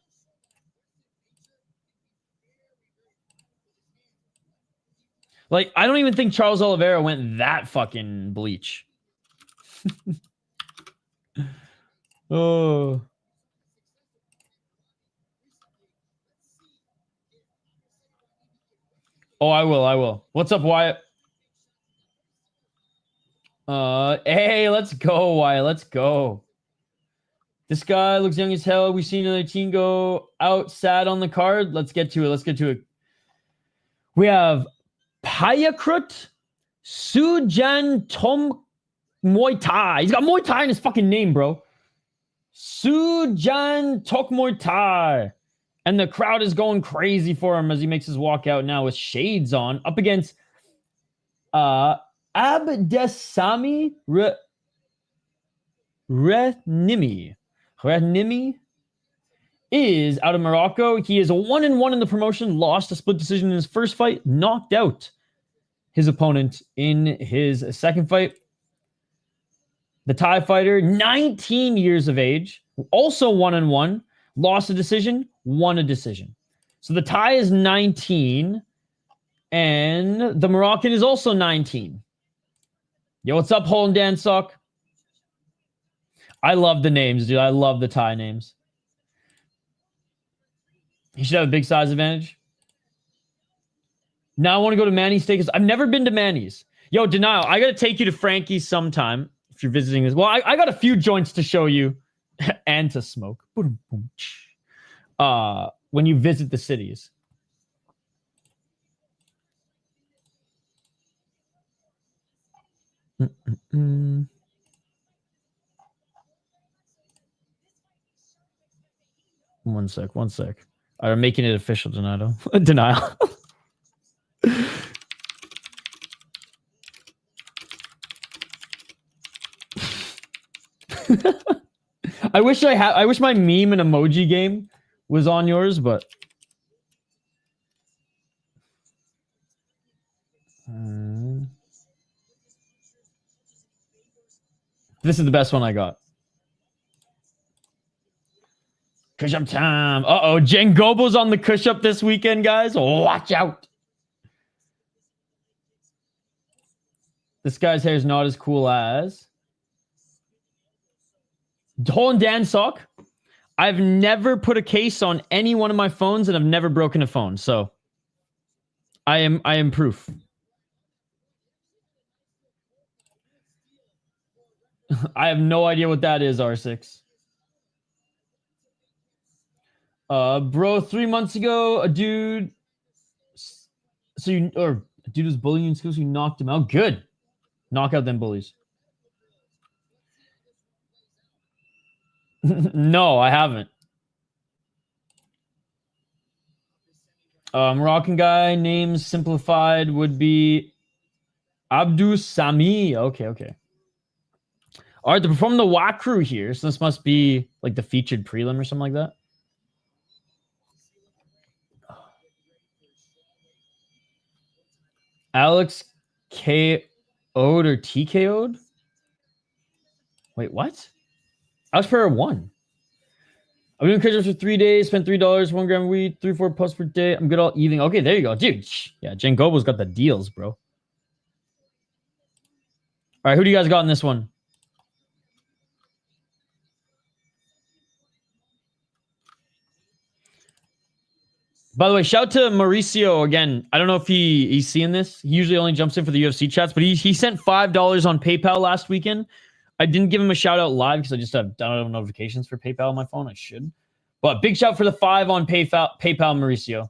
Like, I don't even think Charles Oliveira went that fucking bleach. Oh. Oh, I will. What's up, Wyatt? Hey, let's go, Wyatt. Let's go. This guy looks young as hell. We've seen another team go out sad on the card. Let's get to it. We have Payakrut Singdomthong Muay Thai. He's got Muay Thai in his fucking name, bro. Singdomthong Muay Thai. And the crowd is going crazy for him as he makes his walkout now with shades on, up against Abdessamie Rhenimi. Rhenimi is out of Morocco. He is a 1-1 in the promotion, lost a split decision in his first fight, knocked out his opponent in his second fight. The Thai fighter, 19 years of age, also 1-1, lost a decision, won a decision. So the Thai is 19, and the Moroccan is also 19. Yo, what's up, Hole and Dan Sock? I love the names, dude. I love the Thai names. He should have a big size advantage. Now I want to go to Manny's Steakhouse. I've never been to Manny's. Yo, Denial, I got to take you to Frankie's sometime if you're visiting this. Well, I got a few joints to show you and to smoke. When you visit the cities. One sec. I'm making it official, Denial. Denial. I wish my meme and emoji game was on yours, but this is the best one I got. Kush-up time. Uh-oh, Jengobo's on the kush-up this weekend, guys. Watch out. This guy's hair is not as cool as Hole and Dan Sock. I've never put a case on any one of my phones, and I've never broken a phone, so I am proof. I have no idea what that is, R6. Bro, 3 months ago, a dude was bullying you in school, so you knocked him out. Good. Knock out them bullies. No, I haven't. Moroccan guy, name simplified would be Abdessamie. Okay, okay. All right, they're performing the WAC crew here, so this must be like the featured prelim or something like that. Alex KO'd or TKO'd? Wait, what? Alex Pereira won. I've been in Christmas for 3 days, spent $3, 1 gram of weed, 3-4 puffs per day. I'm good all evening. Okay, there you go. Dude, yeah, Jangobo's got the deals, bro. All right, who do you guys got in this one? By the way, shout out to Mauricio again. I don't know if he's seeing this. He usually only jumps in for the UFC chats, but he sent $5 on PayPal last weekend. I didn't give him a shout out live because I just have downloaded notifications for PayPal on my phone. I should. But big shout for the 5 on PayPal, Mauricio.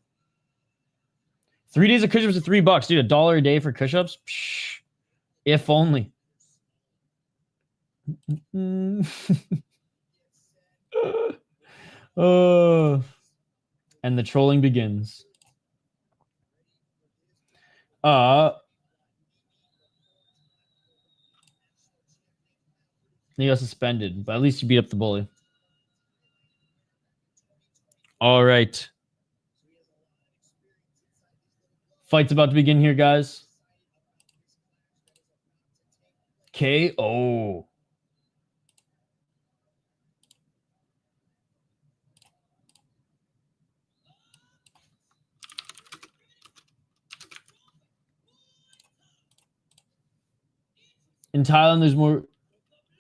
3 days of push-ups are $3, dude. $1 a day for push-ups? If only. And the trolling begins. He got suspended, but at least you beat up the bully. All right. Fight's about to begin here, guys. KO. In Thailand, there's more.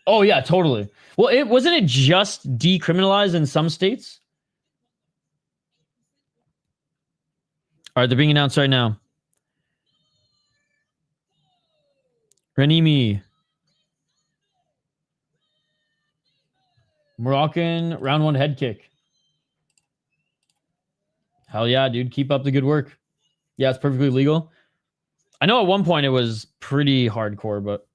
Oh, yeah, totally. Well, wasn't it just decriminalized in some states? All right, they're being announced right now. Rhenimi. Moroccan round 1 head kick. Hell yeah, dude. Keep up the good work. Yeah, it's perfectly legal. I know at one point it was pretty hardcore, but...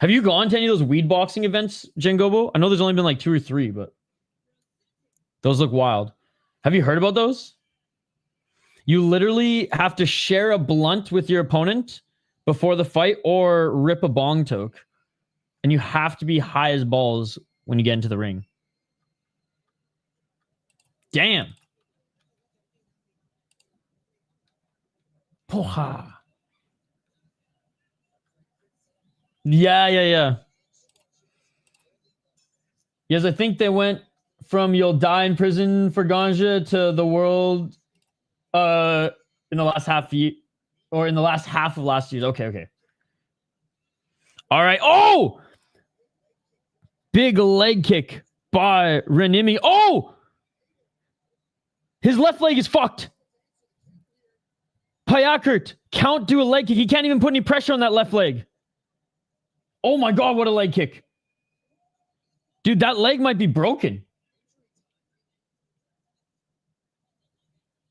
Have you gone to any of those weed boxing events, Jangobo? I know there's only been like 2 or 3, but... Those look wild. Have you heard about those? You literally have to share a blunt with your opponent before the fight or rip a bong toke. And you have to be high as balls when you get into the ring. Damn. Poha. Yeah. Yes, I think they went from you'll die in prison for ganja to the world in the last half year, or in the last half of last year. Okay. All right. Oh! Big leg kick by Rhenimi. Oh! His left leg is fucked. Payakrut can't do a leg kick. He can't even put any pressure on that left leg. Oh my God, what a leg kick. Dude, that leg might be broken.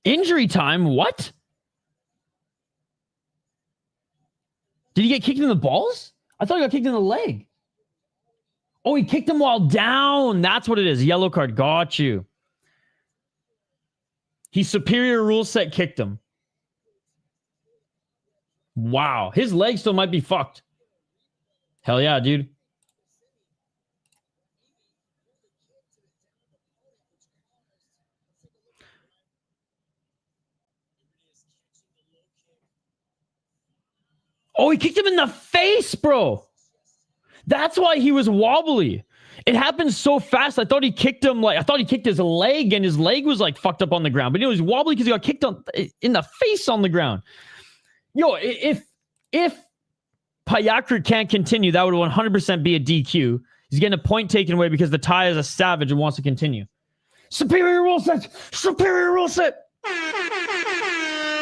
Injury time? What? Did he get kicked in the balls? I thought he got kicked in the leg. Oh, he kicked him while down. That's what it is. Yellow card. Got you. His superior rule set kicked him. Wow. His leg still might be fucked. Hell yeah, dude. Oh, he kicked him in the face, bro. That's why he was wobbly. It happened so fast. I thought he kicked him I thought he kicked his leg, and his leg was like fucked up on the ground. But he was wobbly because he got kicked in the face on the ground. Yo, if Payakrut can't continue, that would 100% be a DQ. He's getting a point taken away because the Thai is a savage and wants to continue. Superior rule set. Superior rule set.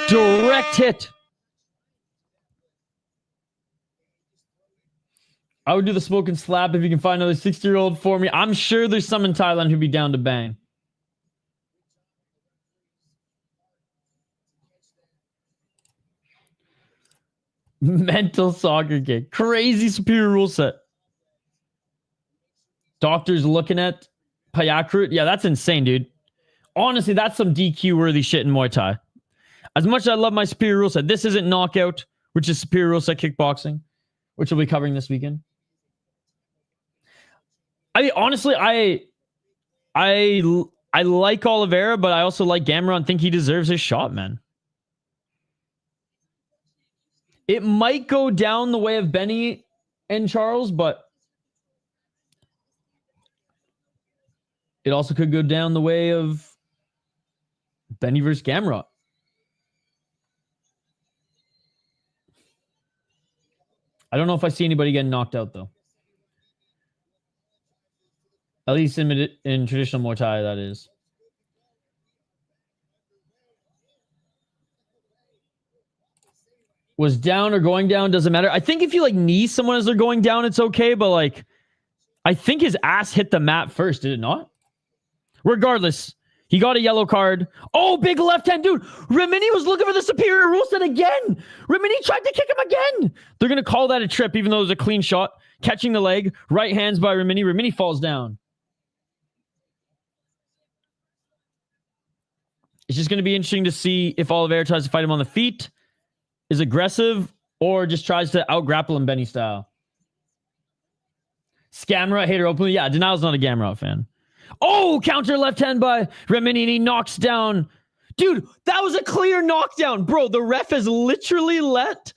Direct hit. I would do the smoke and slap if you can find another 60-year-old for me. I'm sure there's some in Thailand who'd be down to bang. Mental soccer kick. Crazy superior rule set. Doctors looking at Payakrut. Yeah, that's insane, dude. Honestly, that's some DQ-worthy shit in Muay Thai. As much as I love my superior rule set, this isn't knockout, which is superior rule set kickboxing, which we'll be covering this weekend. Honestly, I like Oliveira, but I also like Gamrot and think he deserves his shot, man. It might go down the way of Benny and Charles, but it also could go down the way of Benny versus Gamrot. I don't know if I see anybody getting knocked out, though. At least in traditional Muay Thai, that is. Was down or going down, doesn't matter. I think if you, like, knee someone as they're going down, it's okay, but, like, I think his ass hit the mat first, did it not? Regardless, he got a yellow card. Oh, big left hand, dude. Rhenimi was looking for the superior rule set again. Rhenimi tried to kick him again. They're going to call that a trip, even though it was a clean shot. Catching the leg. Right hands by Rhenimi. Rhenimi falls down. It's just going to be interesting to see if Oliveira tries to fight him on the feet, is aggressive, or just tries to out-grapple him Benny style. Scamrot hater openly. Yeah, Denial's not a Gamrot fan. Oh, counter left hand by Rhenimi, and he knocks down. Dude, that was a clear knockdown. Bro, the ref has literally let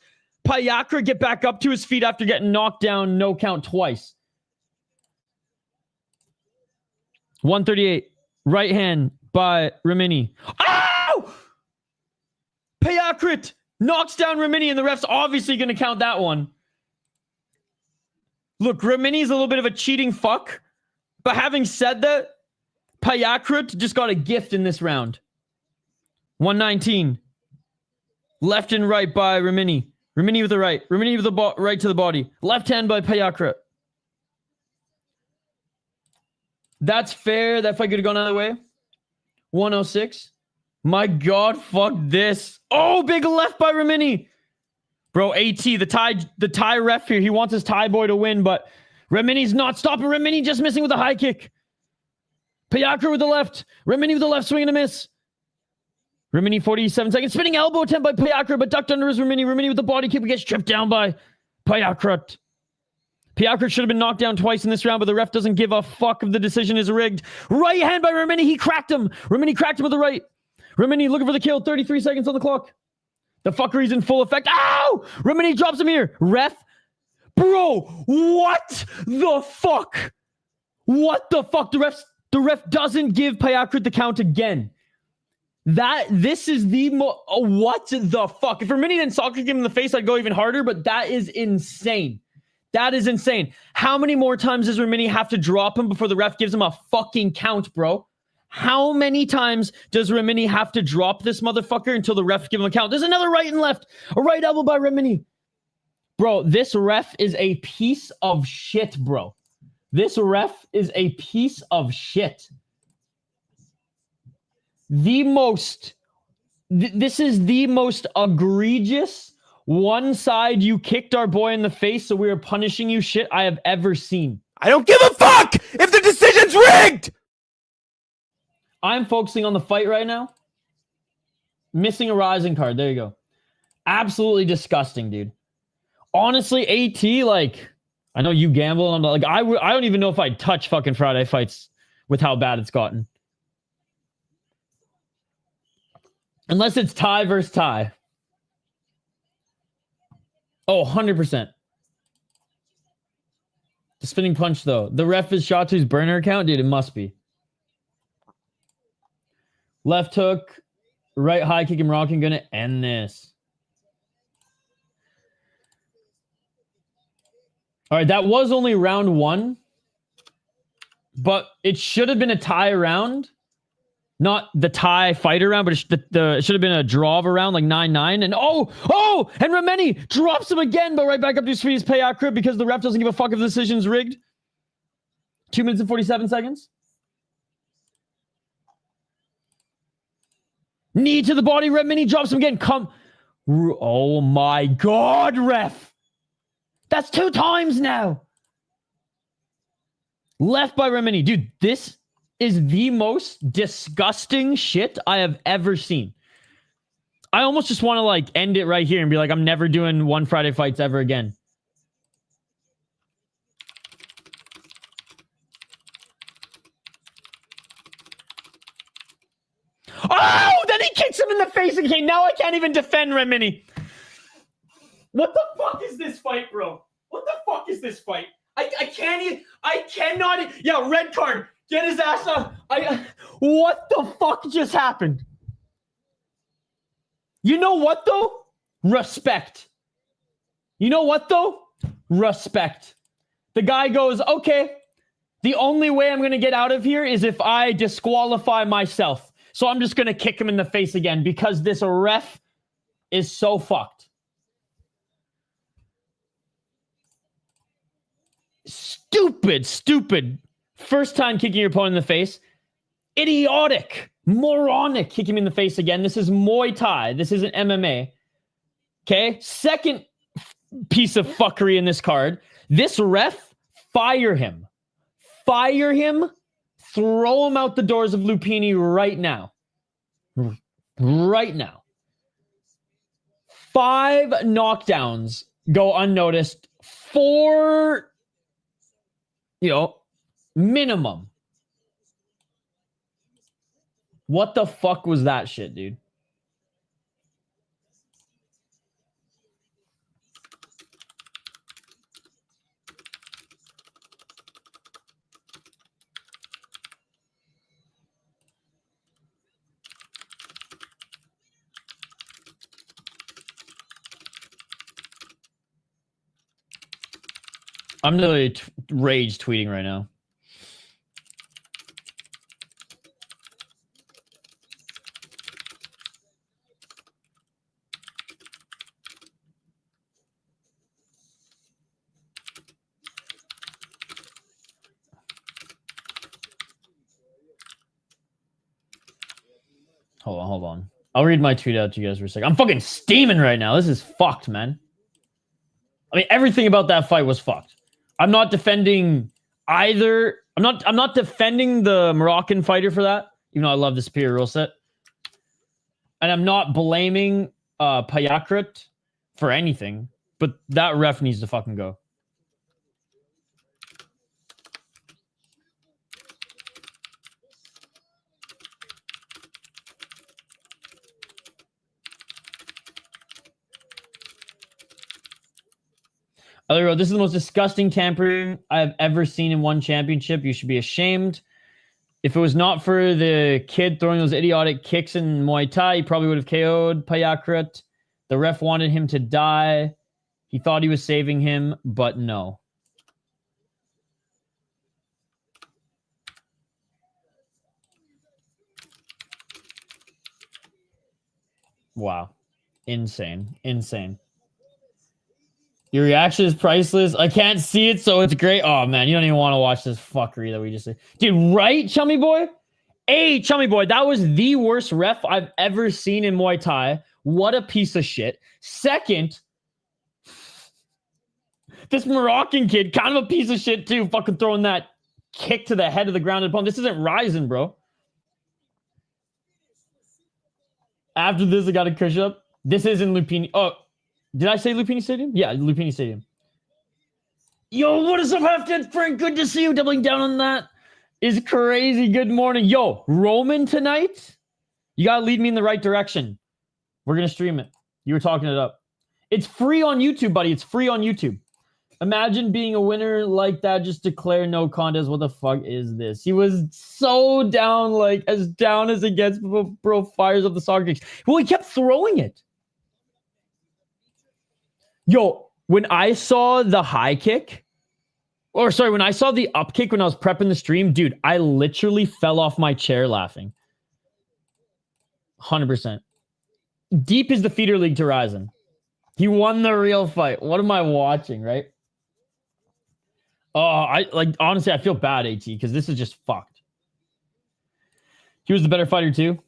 Payakrut get back up to his feet after getting knocked down, no count twice. 138. Right hand by Rhenimi. Ow! Payakrut knocks down Rhenimi, and the ref's obviously going to count that one. Look, Rhenimi's a little bit of a cheating fuck. But having said that, Payakrut just got a gift in this round. 119. Left and right by Rhenimi. Rhenimi with the right. Rhenimi with the right to the body. Left hand by Payakrut. That's fair. That fight could have gone either way. 106. My God, fuck this. Oh, big left by Rhenimi. Bro, AT, the Thai ref here. He wants his Thai boy to win, but Rhenimi's not stopping. Rhenimi just missing with a high kick. Payakrut with the left. Rhenimi with the left, swing and a miss. Rhenimi 47 seconds. Spinning elbow attempt by Payakrut, but ducked under his Rhenimi. Rhenimi with the body kick, but gets stripped down by Payakrut. Payakrut should have been knocked down twice in this round, but the ref doesn't give a fuck if the decision is rigged. Right hand by Rhenimi. He cracked him. Rhenimi cracked him with the right. Rhenimi looking for the kill. 33 seconds on the clock. The fucker's in full effect. Ow! Rhenimi drops him here. Ref. Bro, what the fuck? What the fuck? The ref doesn't give Payakrut the count again. This is the what the fuck? If Rhenimi didn't soccer kick him in the face, I'd go even harder, but that is insane. That is insane. How many more times does Rhenimi have to drop him before the ref gives him a fucking count, bro? How many times does Rhenimi have to drop this motherfucker until the ref gives him a count? There's another right and left. A right elbow by Rhenimi. Bro, this ref is a piece of shit, bro. This ref is a piece of shit. This is the most egregious one side you kicked our boy in the face, so we are punishing you shit I have ever seen. I don't give a fuck if the decision's rigged! I'm focusing on the fight right now. Missing a rising card. There you go. Absolutely disgusting, dude. Honestly, AT, like, I know you gamble, and I'm like, I don't even know if I'd touch fucking Friday fights with how bad it's gotten. Unless it's Thai versus Thai. Oh, 100%. The spinning punch, though. The ref is shot to his burner account? Dude, it must be. Left hook. Right high kick and rocking. Gonna end this. All right, that was only round one. But it should have been a tie round. Not the Thai fighter round, but it should have been a draw of a round, like 9-9. And and Rhenimi drops him again, but right back up to his feet is Payakrut because the ref doesn't give a fuck if the decision's rigged. 2 minutes and 47 seconds. Knee to the body, Rhenimi drops him again. Oh my God, ref. That's 2 times now. Left by Rhenimi. Dude, this is the most disgusting shit I have ever seen. I almost just want to like end it right here and be like, I'm never doing One Friday Fights ever again. Oh, then he kicks him in the face again. Now I can't even defend Rhenimi. What the fuck is this fight, bro? What the fuck is this fight? I can't even, I cannot, yeah, red card. Get his ass up. What the fuck just happened? You know what, though? Respect. You know what, though? Respect. The guy goes, okay, the only way I'm going to get out of here is if I disqualify myself. So I'm just going to kick him in the face again because this ref is so fucked. Stupid. First time kicking your opponent in the face. Idiotic. Moronic. Kick him in the face again. This is Muay Thai. This isn't MMA. Okay? Second piece of fuckery in this card. This ref, fire him. Fire him. Throw him out the doors of Lumpinee right now. Right now. 5 knockdowns go unnoticed. 4, minimum. What the fuck was that shit, dude? I'm literally rage tweeting right now. Hold on. I'll read my tweet out to you guys for a second. I'm fucking steaming right now. This is fucked, man. I mean, everything about that fight was fucked. I'm not defending either. I'm not defending the Moroccan fighter for that, even though I love the superior rule set. And I'm not blaming Payakrut for anything, but that ref needs to fucking go. This is the most disgusting tampering I've ever seen in one championship. You should be ashamed. If it was not for the kid throwing those idiotic kicks in Muay Thai, he probably would have KO'd Payakrut. The ref wanted him to die. He thought he was saving him, but no. Wow. Insane. Your reaction is priceless. I can't see it, so it's great. Oh, man, you don't even want to watch this fuckery that we just did. Dude, right, Chummy Boy? Hey, Chummy Boy, that was the worst ref I've ever seen in Muay Thai. What a piece of shit. Second, this Moroccan kid, kind of a piece of shit, too, fucking throwing that kick to the head of the grounded opponent. This isn't Ryzen, bro. After this, I got a push up. This isn't Lumpinee. Oh, did I say Lumpinee Stadium? Yeah, Lumpinee Stadium. Yo, what is up, Half-Dead Frank? Good to see you. Doubling down on that is crazy. Good morning. Yo, Roman tonight? You got to lead me in the right direction. We're going to stream it. You were talking it up. It's free on YouTube, buddy. It's free on YouTube. Imagine being a winner like that. Just declare no contest. What the fuck is this? He was so down, like as down as it gets. Bro fires up the soccer kicks. Well, he kept throwing it. Yo, when I saw the high kick, when I saw the up kick when I was prepping the stream, dude, I literally fell off my chair laughing. 100%. Deep is the feeder league to Ryzen. He won the real fight. What am I watching, right? Oh, honestly, I feel bad, AT, because this is just fucked. He was the better fighter, too.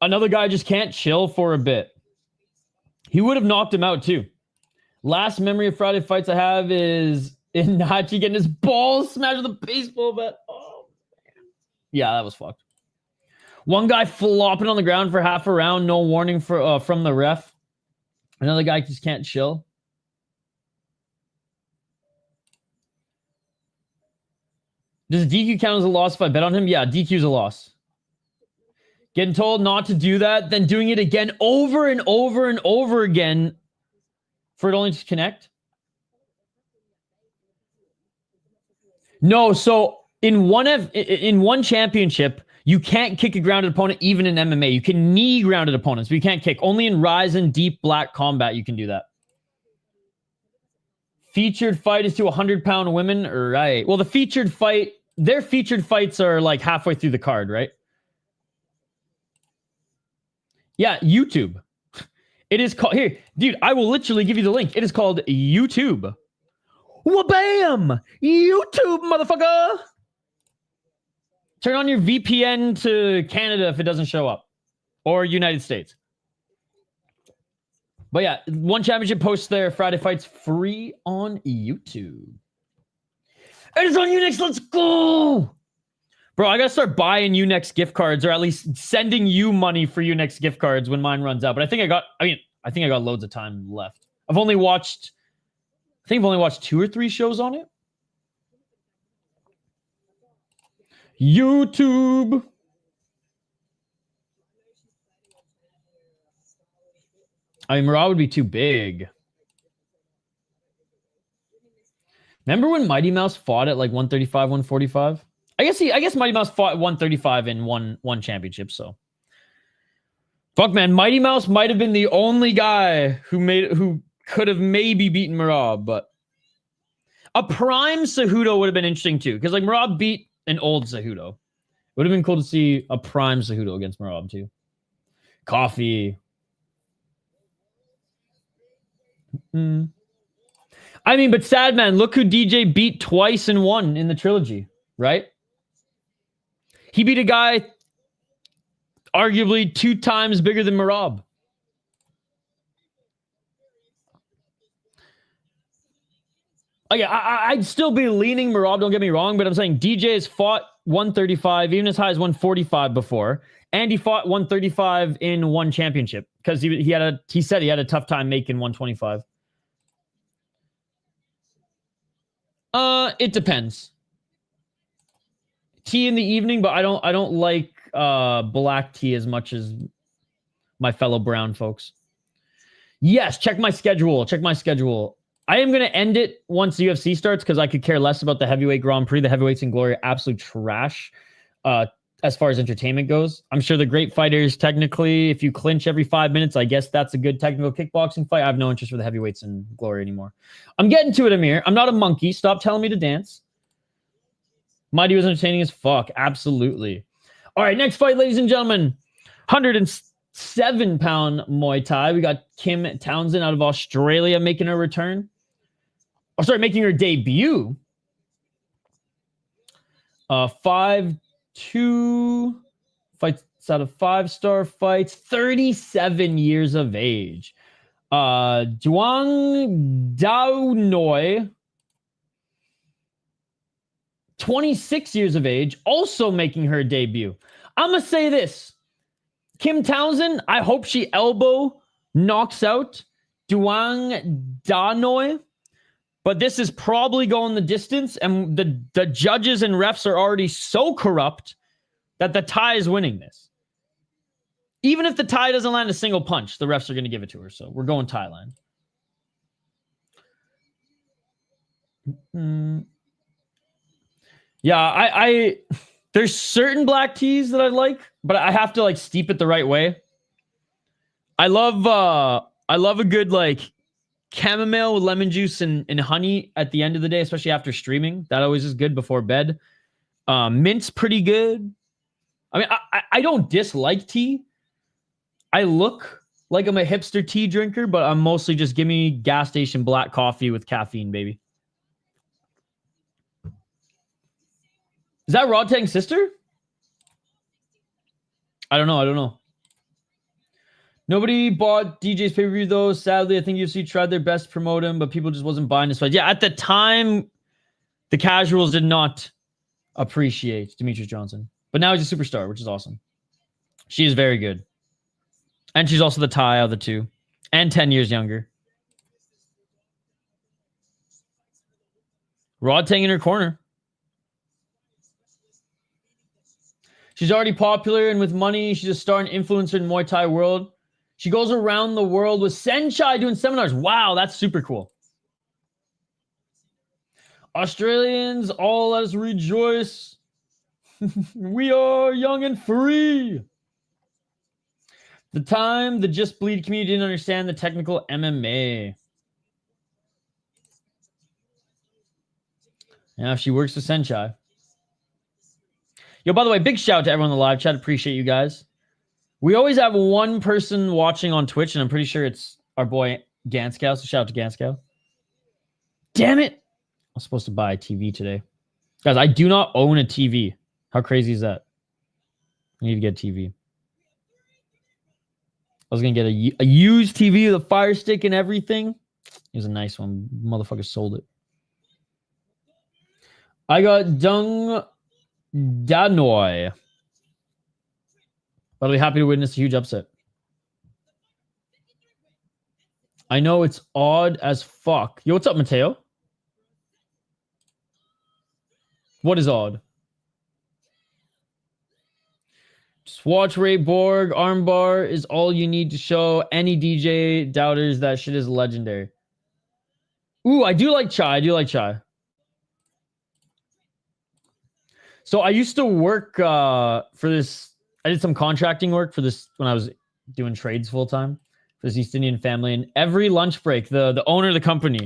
Another guy just can't chill for a bit. He would have knocked him out, too. Last memory of Friday fights I have is And Hachi getting his balls smashed with a baseball bat. Oh, man. Yeah, that was fucked. One guy flopping on the ground for half a round, no warning from the ref. Another guy just can't chill. Does DQ count as a loss if I bet on him? Yeah, DQ's a loss. Getting told not to do that, then doing it again over and over and over again for it only to connect. No, so in one championship, you can't kick a grounded opponent even in MMA. You can knee grounded opponents, but you can't kick. Only in Rise and Deep Black Combat you can do that. Featured fight is to 100-pound women, right? Well, the featured fight, their featured fights are like halfway through the card, right? Yeah, YouTube. It is called, here, dude, I will literally give you the link. It is called YouTube. Wha-bam! YouTube, motherfucker! Turn on your VPN to Canada if it doesn't show up. Or United States. But yeah, One Championship posts their Friday fights free on YouTube. It is on Unix, let's go! Bro, I gotta start buying Unix gift cards, or at least sending you money for Unix gift cards when mine runs out. But I think I got loads of time left. I've only watched 2 or 3 shows on it. YouTube. I mean, Murad would be too big. Remember when Mighty Mouse fought at like 135, 145? I guess Mighty Mouse fought 135 and won one championship, so. Fuck, man. Mighty Mouse might have been the only guy who could have maybe beaten Murad, but a prime Cejudo would have been interesting too, because like Murad beat an old Cejudo. It would have been cool to see a prime Cejudo against Murad too. Coffee. I mean, but sad man, look who DJ beat twice and won in the trilogy, right? He beat a guy arguably 2 times bigger than Murad. Okay, I'd still be leaning Murad, don't get me wrong, but I'm saying DJ has fought 135, even as high as 145 before, and he fought 135 in one championship because he said he had a tough time making 125. It depends. Tea in the evening, but I don't like black tea as much as my fellow brown folks. Yes, check my schedule. I am going to end it once the UFC starts because I could care less about the heavyweight Grand Prix. The heavyweights in Glory are absolute trash as far as entertainment goes. I'm sure the great fighters, technically, if you clinch every 5 minutes, I guess that's a good technical kickboxing fight. I have no interest for the heavyweights in Glory anymore. I'm getting to it, Amir. I'm not a monkey. Stop telling me to dance. Mighty was entertaining as fuck. Absolutely. All right, next fight, ladies and gentlemen. 107-pound Muay Thai. We got Kim Townsend out of Australia making her return. Oh, sorry, making her debut. 5-2 fights out of 5-star fights. 37 years of age. Duangdawnoi, 26 years of age, also making her debut. I'm going to say this. Kim Townsend, I hope she elbow knocks out Duangdawnoi. But this is probably going the distance, and the judges and refs are already so corrupt that the Thai is winning this. Even if the Thai doesn't land a single punch, the refs are going to give it to her. So we're going Thailand. Yeah, I there's certain black teas that I like, but I have to like steep it the right way. I love a good like chamomile with lemon juice and honey at the end of the day, especially after streaming. That always is good before bed. Mint's pretty good. I mean, I don't dislike tea. I look like I'm a hipster tea drinker, but I'm mostly just give me gas station black coffee with caffeine, baby. Is that Rodtang's sister? I don't know. Nobody bought DJ's pay-per-view, though. Sadly, I think UFC tried their best to promote him, but people just wasn't buying this fight. Yeah, at the time, The casuals did not appreciate Demetrius Johnson. But now he's a superstar, which is awesome. She is very good. And she's also the Thai of the two. And 10 years younger. Rodtang in her corner. She's already popular and with money. She's a star and influencer in Muay Thai world. She goes around the world with Senchai doing seminars. Wow, that's super cool. Australians, all let us rejoice. We are young and free. The time the Just Bleed community didn't understand the technical MMA. Now she works with Senchai. Yo, by the way, big shout out to everyone in the live chat. Appreciate you guys. We always have one person watching on Twitch, and I'm pretty sure it's our boy Ganskow. So shout out to Ganskow. Damn it. I was supposed to buy a TV today. Guys, I do not own a TV. How crazy is that? I need to get a TV. I was going to get a used TV with a Fire Stick and everything. It was a nice one. Motherfucker sold it. I got Duangdawnoi. But I'll be happy to witness a huge upset. I know it's odd as fuck. Yo, what's up, Mateo? What is odd? Just watch Ray Borg. Armbar is all you need to show any DJ doubters that shit is legendary. Ooh, I do like Chai. I do like Chai. So I used to work for this. I did some contracting work for this when I was doing trades full time for this East Indian family. And every lunch break, the owner of the company,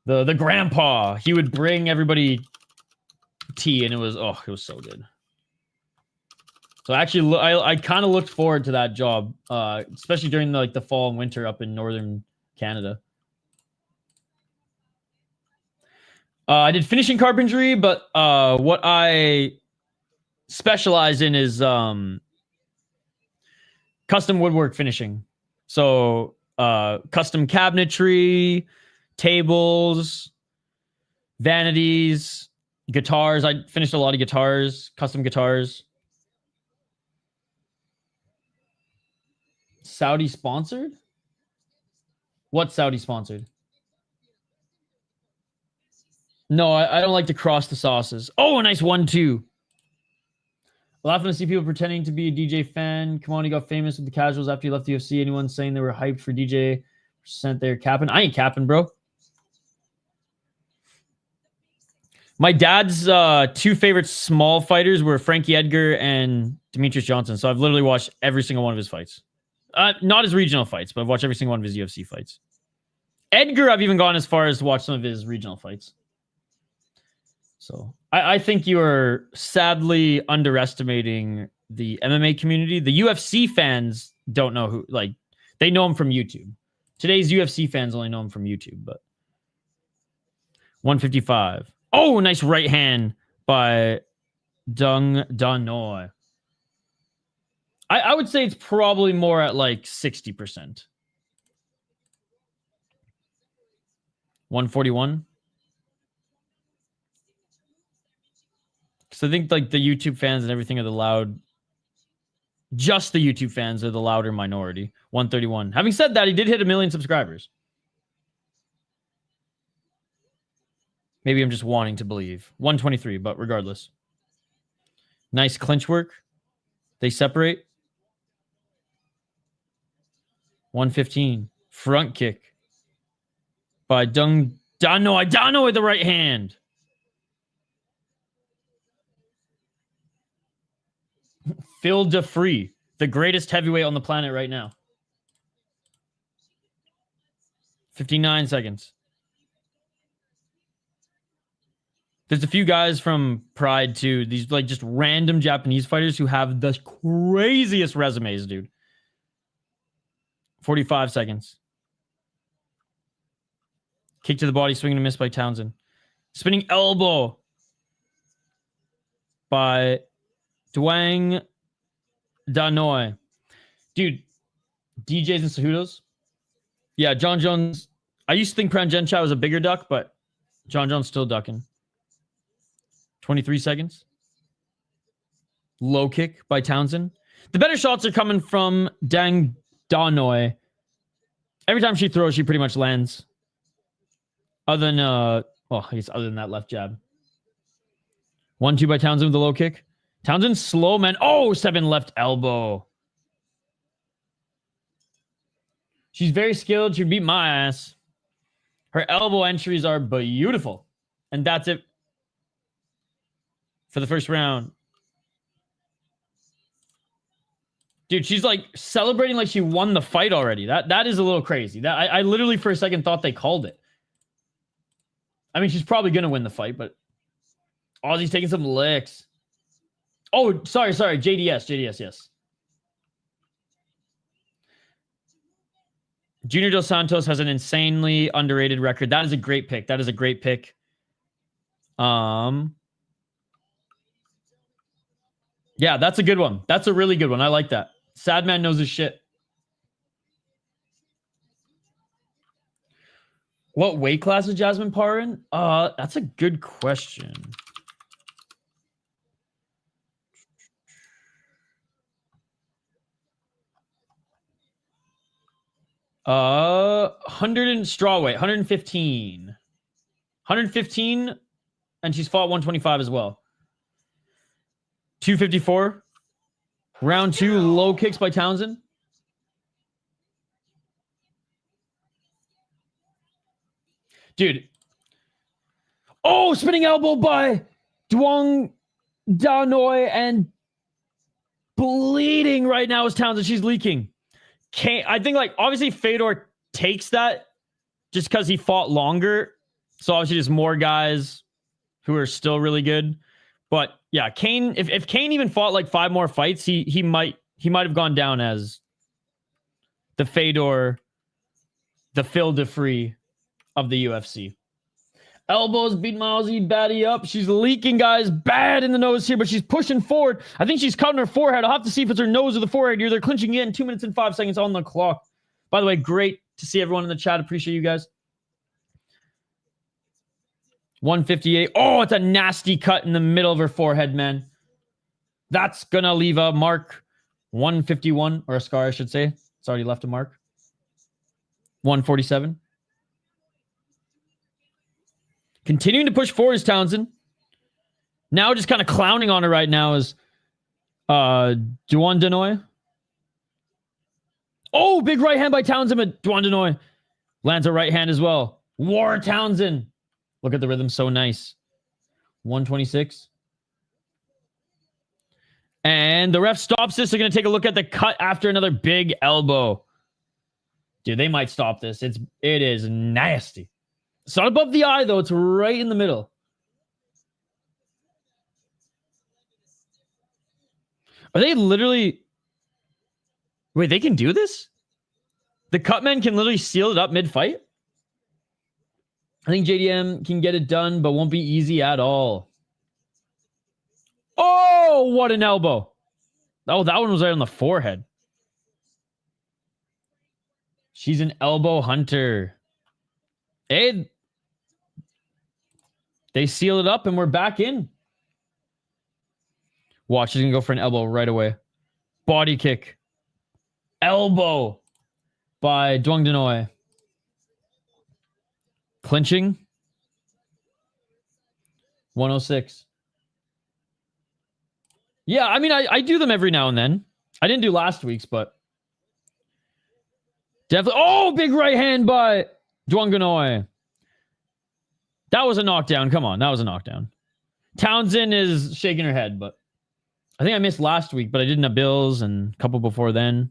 the grandpa, he would bring everybody tea, and it was so good. So actually, I kind of looked forward to that job, especially during the fall and winter up in northern Canada. I did finishing carpentry, but what I specialize in is custom woodwork finishing. So custom cabinetry, tables, vanities, guitars. I finished a lot of guitars, custom guitars. Saudi sponsored? What Saudi sponsored? No, I don't like to cross the sauces. Oh, a nice 1-2. Laughing to see people pretending to be a DJ fan. Come on, he got famous with the casuals after he left the UFC. Anyone saying they were hyped for DJ % they're capping? I ain't capping, bro. My dad's two favorite small fighters were Frankie Edgar and Demetrius Johnson. So I've literally watched every single one of his fights. Not his regional fights, but I've watched every single one of his UFC fights. Edgar, I've even gone as far as to watch some of his regional fights. So I think you are sadly underestimating the MMA community. The UFC fans don't know who, they know him from YouTube. Today's UFC fans only know him from YouTube, but 155. Oh, nice right hand by Duangdawnoi. I would say it's probably more at 60%. 141. So I think the YouTube fans and everything are the loud. Just the YouTube fans are the louder minority. 131. Having said that, he did hit 1 million subscribers. Maybe I'm just wanting to believe. 123, but regardless. Nice clinch work. They separate. 115. Front kick by Duangdawnoi. Duangdawnoi with the right hand. Phil DeFree, the greatest heavyweight on the planet right now. 59 seconds. There's a few guys from Pride too. These just random Japanese fighters who have the craziest resumes, dude. 45 seconds. Kick to the body, swing and a miss by Townsend. Spinning elbow by Duangdawnoi. Dude, DJs and Cejudos. Yeah, John Jones. I used to think Pran Genchai was a bigger duck, but John Jones still ducking. 23 seconds. Low kick by Townsend. The better shots are coming from Duangdawnoi. Every time she throws, she pretty much lands. Other than, I guess other than that left jab. 1-2 by Townsend with the low kick. Townsend slow, man. Oh, 7 left elbow. She's very skilled. She beat my ass. Her elbow entries are beautiful. And that's it for the first round. Dude, she's like celebrating like she won the fight already. That is a little crazy. I literally for a second thought they called it. I mean, she's probably going to win the fight, but Aussie's taking some licks. Oh, sorry. JDS, yes. Junior Dos Santos has an insanely underrated record. That is a great pick. Yeah, that's a good one. That's a really good one. I like that. Sad man knows his shit. What weight class is Jasmine Parr in? That's a good question. $100 in strawweight, 115. 115, and she's fought 125 as well. 254. Round 2, low kicks by Townsend. Dude. Oh, spinning elbow by Duangdawnoi, and bleeding right now is Townsend. She's leaking. I think, like, obviously Fedor takes that just because he fought longer. So obviously there's more guys who are still really good. But yeah, Kane, if Kane even fought like 5 more fights, he might have gone down as the Fedor, the Phil DeFree of the UFC. Elbows beat Aussie baddie up. She's leaking, guys. Bad in the nose here, but she's pushing forward. I think she's cutting her forehead. I'll have to see if it's her nose or the forehead here. They're clinching in. 2 minutes and 5 seconds on the clock. By the way, great to see everyone in the chat. Appreciate you guys. 158. Oh, it's a nasty cut in the middle of her forehead, man. That's going to leave a mark. 151, or a scar, I should say. It's already left a mark. 147. Continuing to push forward is Townsend. Now just kind of clowning on her right now is Duangdawnoi. Oh, big right hand by Townsend, but Duangdawnoi lands a right hand as well. War Townsend. Look at the rhythm, so nice. 126. And the ref stops this. They're going to take a look at the cut after another big elbow. Dude, they might stop this. It is nasty. It's not above the eye, though. It's right in the middle. Are they literally... Wait, they can do this? The cutman can literally seal it up mid-fight? I think JDM can get it done, but won't be easy at all. Oh, what an elbow. Oh, that one was right on the forehead. She's an elbow hunter. Hey, they seal it up and we're back in. Watch, she's going to go for an elbow right away. Body kick. Elbow by Duangdawnoi. Clinching. 106. Yeah, I mean, I do them every now and then. I didn't do last week's, but definitely. Oh, big right hand by Duangdawnoi. That was a knockdown. Come on, that was a knockdown. Townsend is shaking her head, but I think I missed last week, but I did Nabil's and a couple before then.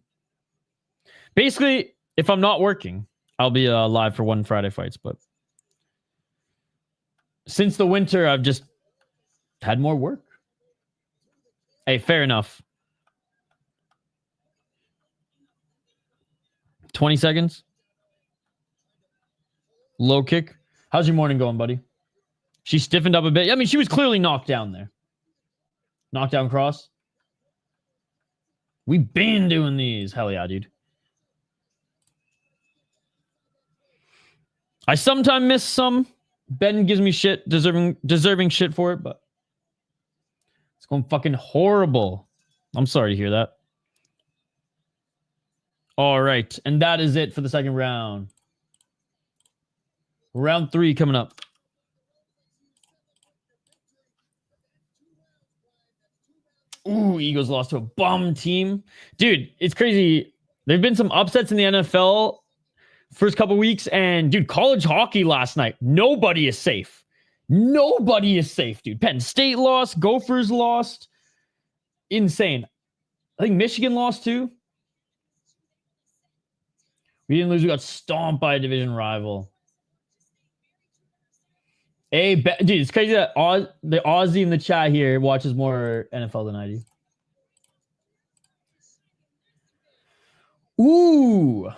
Basically, if I'm not working, I'll be live for one Friday fights, but since the winter, I've just had more work. Hey, fair enough. 20 seconds. Low kick. How's your morning going, buddy? She stiffened up a bit. I mean, she was clearly knocked down there. Knockdown cross. We've been doing these. Hell yeah, dude. I sometimes miss some. Ben gives me shit, deserving shit for it, but It's going fucking horrible. I'm sorry to hear that. All right. And that is it for the second round. Round 3 coming up. Ooh, Eagles lost to a bum team. Dude, it's crazy. There have been some upsets in the NFL first couple weeks. And, dude, college hockey last night. Nobody is safe. Nobody is safe, dude. Penn State lost. Gophers lost. Insane. I think Michigan lost too. We didn't lose. We got stomped by a division rival. Hey, dude, it's crazy that the Aussie in the chat here watches more NFL than I do. Ooh.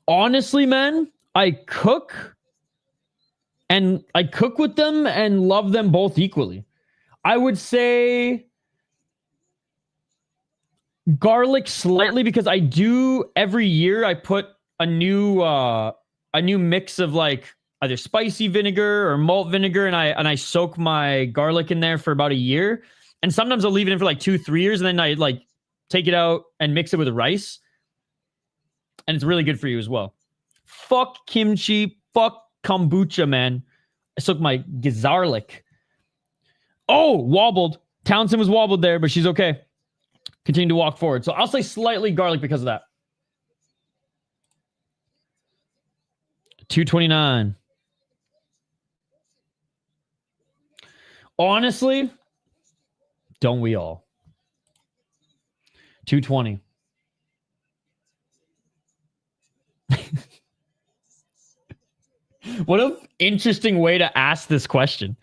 Honestly, man, I cook with them and love them both equally. I would say garlic slightly because I do every year I put a new mix of like either spicy vinegar or malt vinegar and I soak my garlic in there for about a year. And sometimes I'll leave it in for like 2-3 years and then I like take it out and mix it with rice. And it's really good for you as well. Fuck kimchi, fuck kombucha, man. I soak my garlic. Oh, wobbled. Townsend was wobbled there, but she's okay. Continue to walk forward. So I'll say slightly garlic because of that. 229. Honestly, don't we all? 220. What an interesting way to ask this question.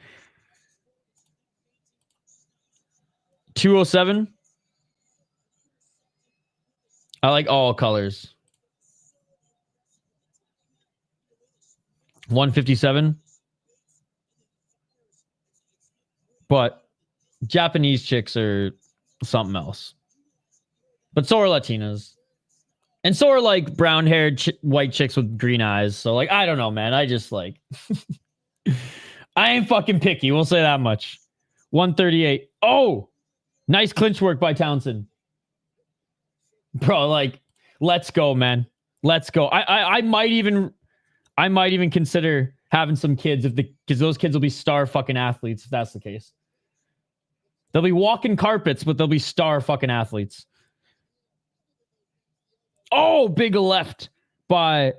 207. I like all colors. 157. But Japanese chicks are something else. But so are Latinas. And so are like brown-haired white chicks with green eyes. So like, I don't know, man. I just like... I ain't fucking picky. We'll say that much. 138. Oh! Nice clinch work by Townsend. Bro, like, let's go, man. Let's go. I might even consider having some kids because those kids will be star fucking athletes if that's the case. They'll be walking carpets, but they'll be star fucking athletes. Oh, big left by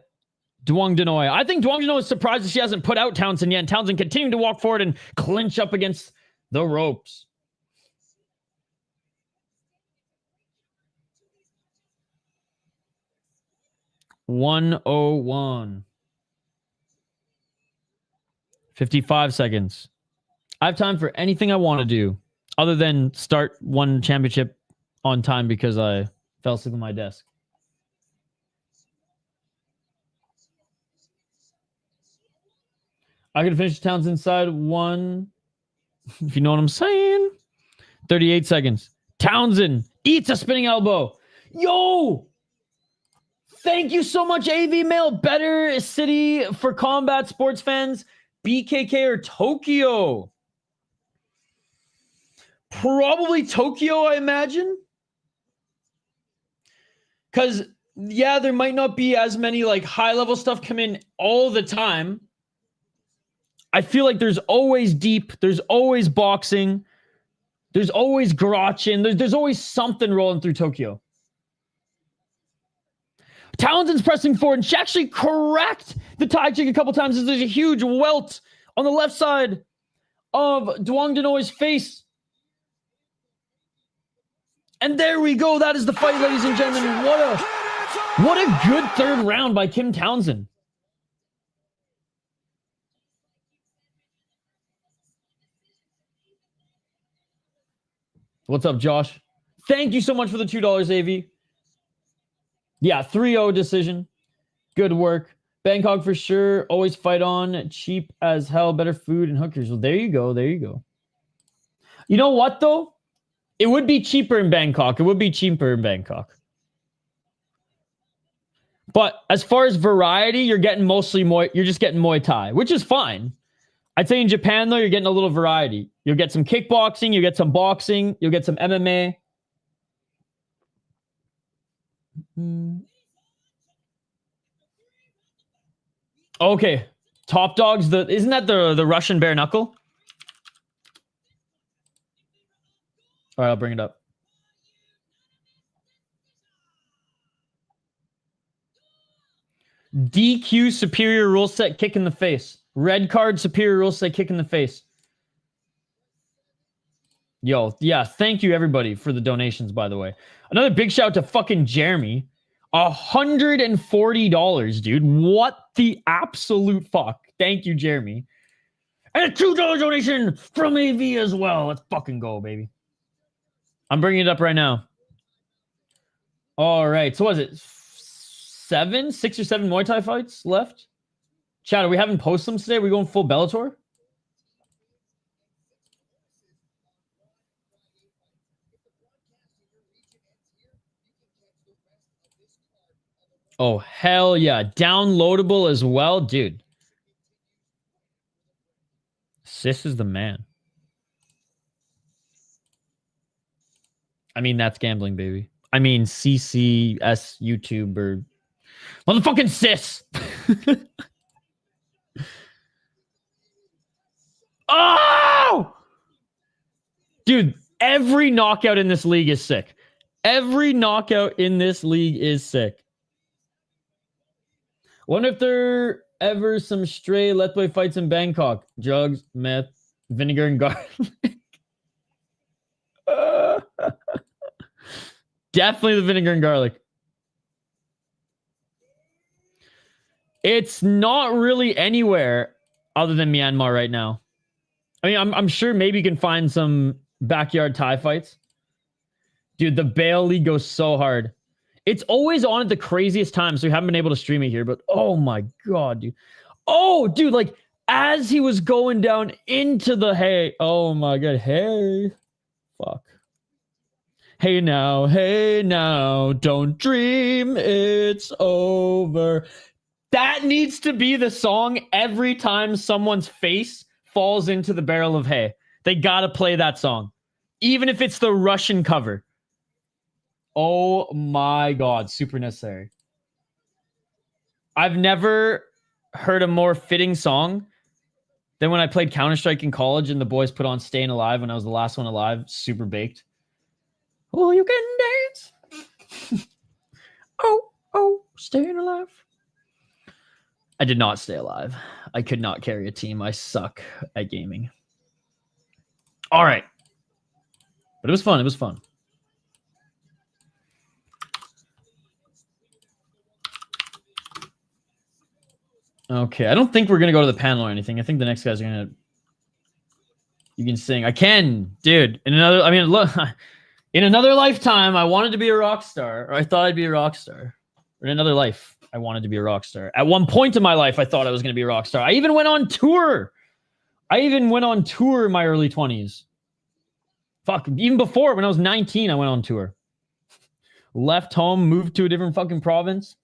Duangdawnoi. I think Duangdawnoi is surprised that she hasn't put out Townsend yet, and Townsend continuing to walk forward and clinch up against the ropes. $101. 55 seconds. I have time for anything I want to do other than start one championship on time because I fell asleep on my desk. I could finish Townsend side one, if you know what I'm saying. 38 seconds. Townsend eats a spinning elbow. Yo! Thank you so much, AV Mail. Better city for combat sports fans, BKK or Tokyo? Probably Tokyo, I imagine. Because, yeah, there might not be as many like high-level stuff come in all the time. I feel like there's always deep. There's always boxing. There's always garachin. There's always something rolling through Tokyo. Townsend's pressing forward, and she actually correct the Thai chick a couple times as there's a huge welt on the left side of Duangdawnhoi's face. And there we go. That is the fight, ladies and gentlemen. What a good third round by Kim Townsend. What's up, Josh? Thank you so much for the $2, AV. Yeah, 3-0 decision. Good work. Bangkok for sure. Always fight on. Cheap as hell. Better food and hookers. Well, there you go. There you go. You know what, though? It would be cheaper in Bangkok. It would be cheaper in Bangkok. But as far as variety, you're getting mostly you're just getting Muay Thai, which is fine. I'd say in Japan, though, you're getting a little variety. You'll get some kickboxing. You'll get some boxing. You'll get some MMA. Okay. Top Dogs. Isn't that the Russian bare knuckle? All right, I'll bring it up. DQ superior rule set kick in the face. Red card superior rule set kick in the face. Yo, yeah, thank you everybody for the donations, by the way. Another big shout out to fucking Jeremy. $140, dude. What the absolute fuck? Thank you, Jeremy. And a $2 donation from AV as well. Let's fucking go, baby. I'm bringing it up right now. All right. So what is it? 6 or 7 Muay Thai fights left? Chat, are we having post-ums today? Are we going full Bellator? Oh, hell yeah. Downloadable as well? Dude. Sis is the man. I mean, that's gambling, baby. I mean, CCS YouTuber. Motherfucking sis. Oh! Dude, every knockout in this league is sick. Every knockout in this league is sick. Wonder if there ever some stray Let's Play fights in Bangkok. Drugs, meth, vinegar, and garlic. Definitely the vinegar and garlic. It's not really anywhere other than Myanmar right now. I mean, I'm sure maybe you can find some backyard Thai fights. Dude, the Bale League goes so hard. It's always on at the craziest time, so we haven't been able to stream it here, but oh my god, dude. Oh, dude, like, as he was going down into the hay. Oh my god, hey. Fuck. Hey now, don't dream it's over. That needs to be the song every time someone's face falls into the barrel of hay. They gotta play that song. Even if it's the Russian cover. Oh my god, super necessary. I've never heard a more fitting song than when I played Counter-Strike in college and the boys put on Staying Alive when I was the last one alive. Super baked. Oh, you can dance. oh, staying alive. I did not stay alive. I could not carry a team. I suck at gaming. All right. But it was fun. It was fun. Okay. I don't think we're going to go to the panel or anything. I think the next guys are going to... You can sing. I can. Dude. Look... In another lifetime, I wanted to be a rock star. Or I thought I'd be a rock star. Or in another life, I wanted to be a rock star. At one point in my life, I thought I was going to be a rock star. I even went on tour. In my early 20s. Fuck, even before, when I was 19, I went on tour. Left home, moved to a different fucking province.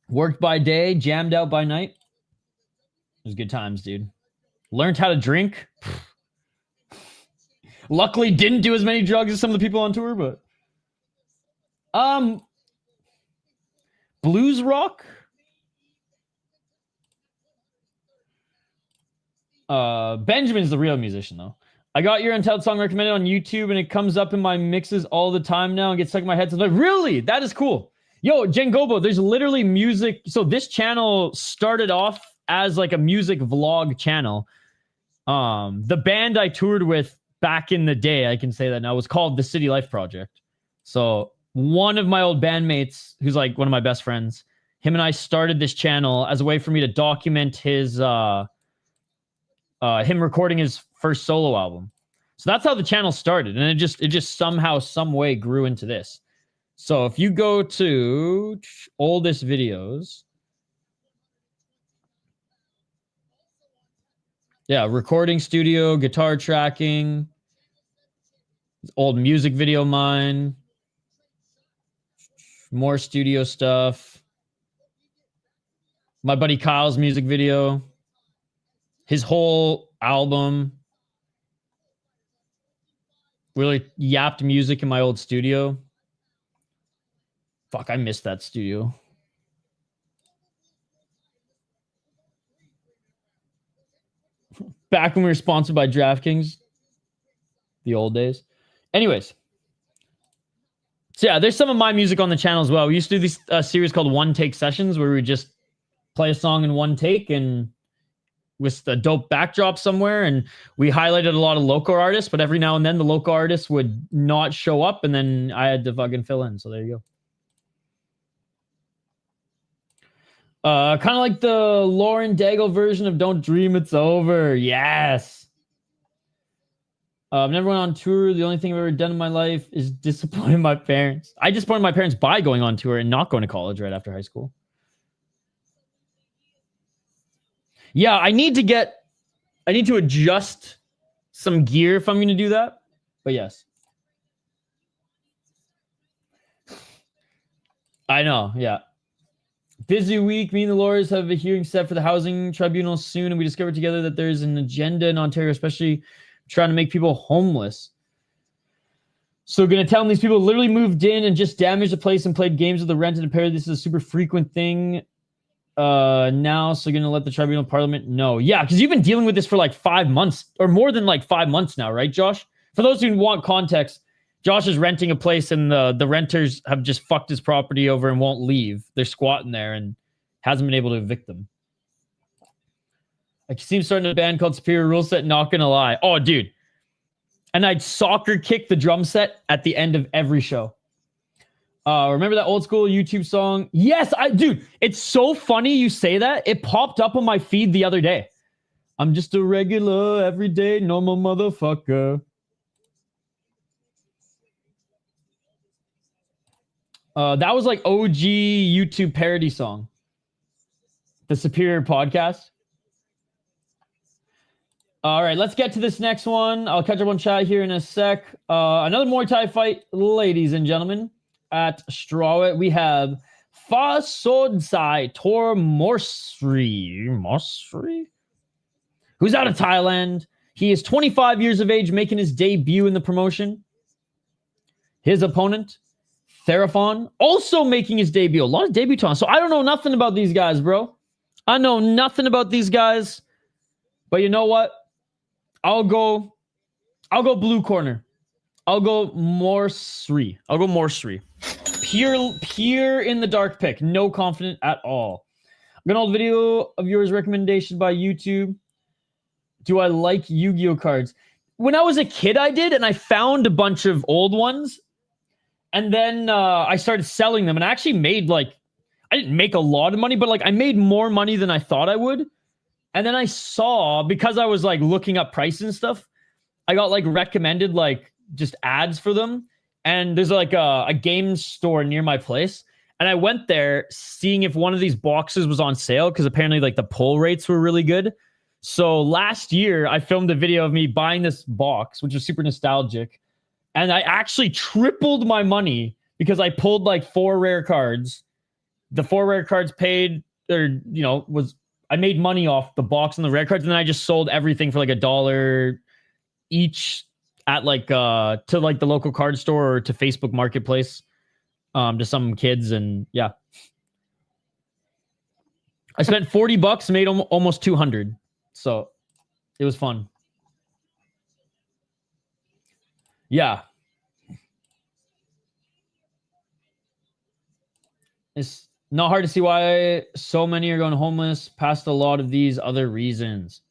Worked by day, jammed out by night. It was good times, dude. Learned how to drink. Luckily, didn't do as many drugs as some of the people on tour, but... Blues rock? Benjamin's the real musician, though. I got your Untitled song recommended on YouTube, and it comes up in my mixes all the time now and gets stuck in my head. So I'm like, really? That is cool. Yo, Jengobo, there's literally music. So this channel started off as like a music vlog channel. The band I toured with back in the day, I can say that now, was called the City Life Project. So one of my old bandmates, who's like one of my best friends, him and I started this channel as a way for me to document his him recording his first solo album. So that's how the channel started, and it just somehow, some way grew into this. So if you go to oldest videos, yeah, recording studio, guitar tracking, old music video mine, more studio stuff, my buddy Kyle's music video, his whole album, really yapped music in my old studio. Fuck, I missed that studio. Back when we were sponsored by DraftKings. The old days. Anyways. So yeah, there's some of my music on the channel as well. We used to do this series called One Take Sessions where we would just play a song in one take and with a dope backdrop somewhere. And we highlighted a lot of local artists, but every now and then the local artists would not show up and then I had to fucking fill in. So there you go. Kind of like the Lauren Daigle version of Don't Dream It's Over. Yes. I've never went on tour. The only thing I've ever done in my life is disappointed my parents. I disappointed my parents by going on tour and not going to college right after high school. Yeah, I need to adjust some gear if I'm going to do that. But yes. I know, yeah. Busy week. Me and the lawyers have a hearing set for the housing tribunal soon, and we discovered together that there's an agenda in Ontario, especially trying to make people homeless. So going to tell them these people literally moved in and just damaged the place and played games with the rent, and apparently this is a super frequent thing now. So going to let the tribunal parliament know. Yeah, because you've been dealing with this for like 5 months or more than like 5 months now, right, Josh? For those who want context, Josh is renting a place and the renters have just fucked his property over and won't leave. They're squatting there and hasn't been able to evict them. I see him starting a band called Superior Rule Set, not gonna lie. Oh, dude. And I'd soccer kick the drum set at the end of every show. Remember that old school YouTube song? Yes, dude, it's so funny you say that. It popped up on my feed the other day. I'm just a regular, everyday, normal motherfucker. That was like OG YouTube parody song. The Superior Podcast. All right, let's get to this next one. I'll catch up on chat here in a sec. Another Muay Thai fight, ladies and gentlemen. At Strawweight, we have Fahsodsai Tor Morsri, who's out of Thailand. He is 25 years of age, making his debut in the promotion. His opponent, Theraphon, also making his debut. A lot of debutants. So I don't know nothing about these guys, bro. I know nothing about these guys. But you know what? I'll go blue corner. I'll go Morsri. Pure in the dark pick. No confident at all. I'm gonna hold a video of yours recommendation by YouTube. Do I like Yu-Gi-Oh cards? When I was a kid, I did, and I found a bunch of old ones. And then I started selling them, and I actually made I didn't make a lot of money, but I made more money than I thought I would. And then I saw, because I was looking up prices and stuff, I got recommended just ads for them. And there's a game store near my place. And I went there seeing if one of these boxes was on sale because apparently the pull rates were really good. So last year I filmed a video of me buying this box, which was super nostalgic. And I actually tripled my money because I pulled 4 rare cards. The 4 rare cards paid, I made money off the box and the rare cards, and then I just sold everything for $1 each at to the local card store or to Facebook Marketplace to some kids, and yeah. I spent $40, made almost 200. So it was fun. Yeah. It's not hard to see why so many are going homeless past a lot of these other reasons.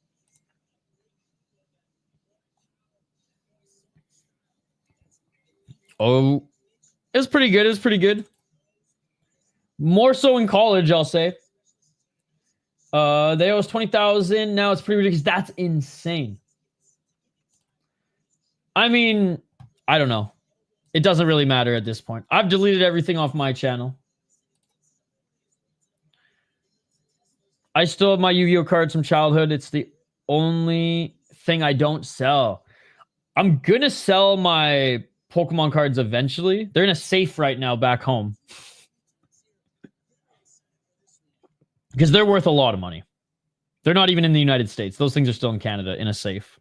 Oh, it was pretty good. It was pretty good. More so in college, I'll say. They owe us $20,000. Now it's pretty ridiculous. That's insane. I mean, I don't know. It doesn't really matter at this point. I've deleted everything off my channel. I still have my Yu-Gi-Oh cards from childhood. It's the only thing I don't sell. I'm gonna sell my Pokemon cards eventually. They're in a safe right now back home. Because they're worth a lot of money. They're not even in the United States. Those things are still in Canada in a safe.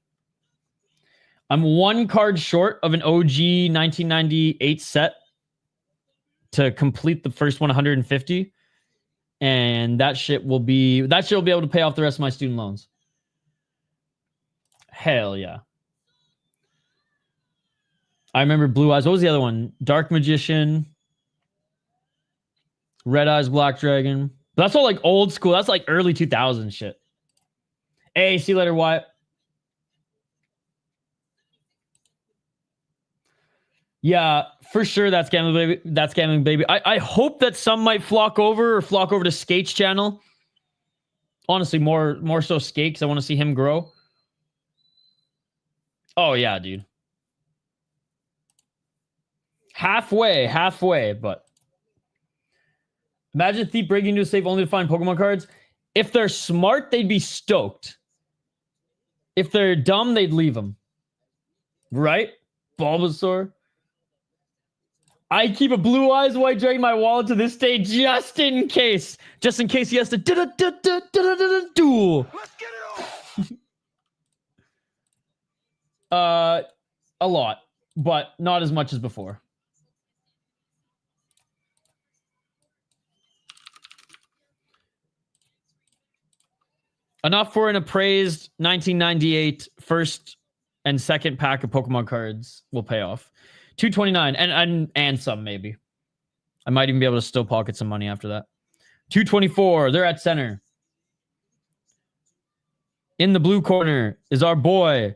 I'm one card short of an OG 1998 set to complete the first 150. And that shit will be able to pay off the rest of my student loans. Hell yeah. I remember Blue Eyes. What was the other one? Dark Magician. Red Eyes Black Dragon. But that's all like old school. That's like early 2000s shit. Hey, see you later, Wyatt. Yeah, for sure. That's gambling, baby. That's gambling, baby. I hope that some might flock over to Skate's channel. Honestly, more so Skate, because I want to see him grow. Oh yeah, dude. Halfway, but imagine Thief breaking into a safe only to find Pokemon cards. If they're smart, they'd be stoked. If they're dumb, they'd leave them. Right? Bulbasaur. I keep a Blue Eyes White Dragon in my wallet to this day just in case. Just in case he has to duel. Let's get it on! A lot, but not as much as before. Enough for an appraised 1998 first and second pack of Pokemon cards will pay off. 229 and some maybe. I might even be able to still pocket some money after that. 224. They're at center. In the blue corner is our boy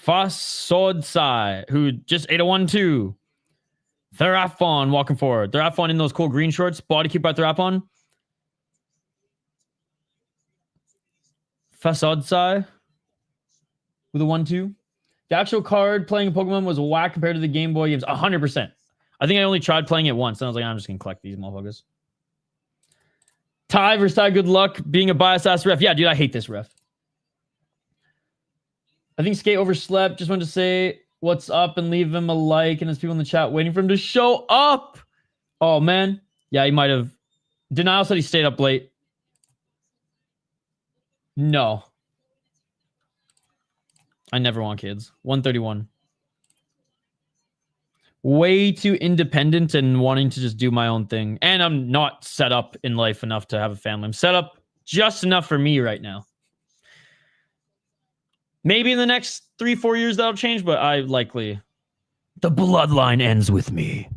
Fahsodsai, who just ate a 1-2. Theraphon walking forward. Theraphon in those cool green shorts. Body keep by Theraphon. Fahsodsai with a 1-2. The actual card playing Pokemon was whack compared to the Game Boy games. 100%. I think I only tried playing it once. And I was like, I'm just going to collect these motherfuckers. Ty versus Ty, good luck being a biased-ass ref. Yeah, dude, I hate this ref. I think Skate overslept. Just wanted to say what's up and leave him a like. And there's people in the chat waiting for him to show up. Oh, man. Yeah, he might have. Denial said he stayed up late. No. I never want kids. 131. Way too independent and wanting to just do my own thing. And I'm not set up in life enough to have a family. I'm set up just enough for me right now. Maybe in the next 3-4 years that'll change, but I likely... The bloodline ends with me.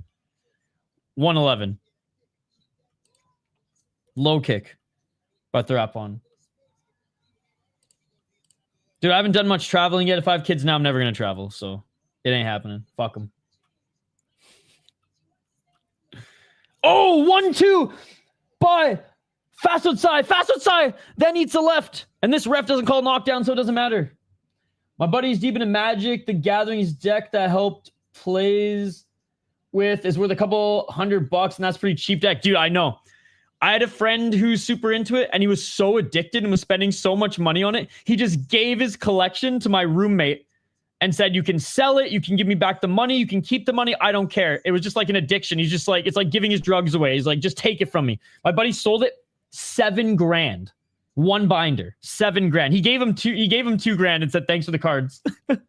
111. Low kick by Theraphon. Dude, I haven't done much traveling yet. If I have kids now, I'm never going to travel. So it ain't happening. Fuck them. Oh, 1-2 by Fahsodsai. Fahsodsai then eats the left. And this ref doesn't call knockdown, so it doesn't matter. My buddy's deep into Magic. The Gatherings deck that helped plays with is worth a couple $100, and that's pretty cheap deck. Dude, I know. I had a friend who's super into it, and he was so addicted and was spending so much money on it. He just gave his collection to my roommate and said, you can sell it. You can give me back the money. You can keep the money. I don't care. It was just like an addiction. He's just like, it's like giving his drugs away. He's like, just take it from me. My buddy sold it $7,000. One binder, $7,000. He gave him $2,000 and said, thanks for the cards. And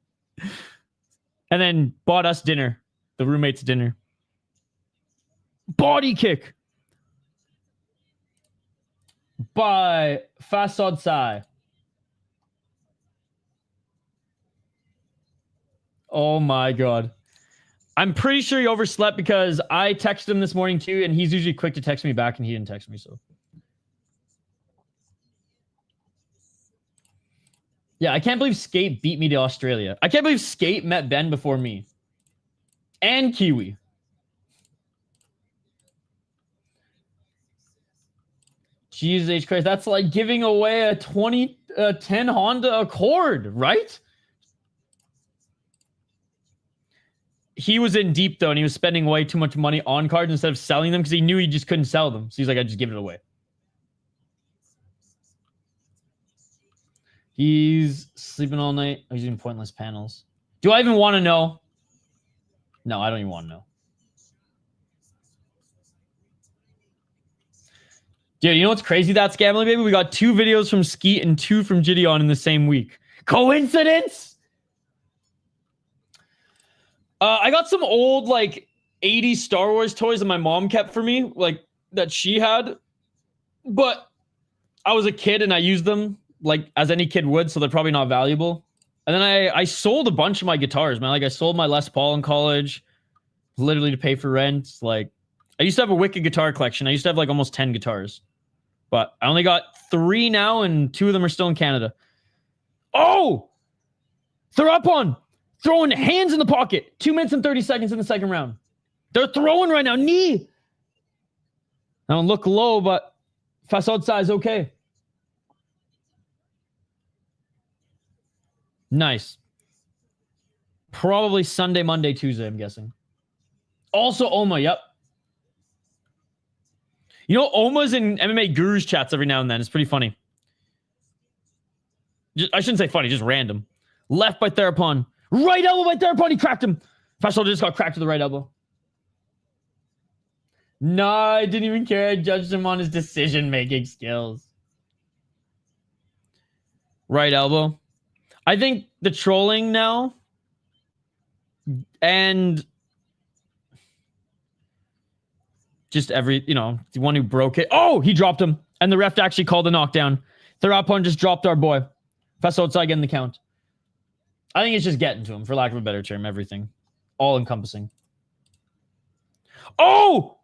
then bought us dinner, the roommate's dinner. Body kick by Fahsodsai. Oh my God. I'm pretty sure he overslept because I texted him this morning too, and he's usually quick to text me back, and he didn't text me, so. Yeah, I can't believe Skate beat me to Australia. I can't believe Skate met Ben before me. And Kiwi. Jesus H. Christ, that's like giving away a 2010 Honda Accord, right? He was in deep, though, and he was spending way too much money on cards instead of selling them because he knew he just couldn't sell them. So he's like, I just give it away. He's sleeping all night. Oh, he's doing pointless panels. Do I even want to know? No, I don't even want to know. Dude, you know what's crazy? That's gambling, baby. We got 2 videos from Skeet and 2 from Gideon in the same week. Coincidence? I got some old like 80s Star Wars toys that my mom kept for me, like that she had. But I was a kid and I used them like as any kid would, so they're probably not valuable. And then I sold a bunch of my guitars, man. Like I sold my Les Paul in college, literally to pay for rent. Like I used to have a wicked guitar collection. I used to have like almost 10 guitars. But I only got 3 now, and 2 of them are still in Canada. Oh! Theraphon! Throwing hands in the pocket. 2 minutes and 30 seconds in the second round. They're throwing right now. Knee! I don't look low, but Fahsodsai is okay. Nice. Probably Sunday, Monday, Tuesday, I'm guessing. Also, Oma, yep. You know, Oma's in MMA Gurus chats every now and then. It's pretty funny. I shouldn't say funny, just random. Left by Theraphon. Right elbow by Theraphon. He cracked him. Fahsodsai just got cracked to the right elbow. No, I didn't even care. I judged him on his decision-making skills. Right elbow. I think the trolling now and just every, you know, the one who broke it. Oh, he dropped him. And the ref actually called a knockdown. Theraphon just dropped our boy. Fahsodsai getting the count. I think it's just getting to him, for lack of a better term, everything. All encompassing. Oh!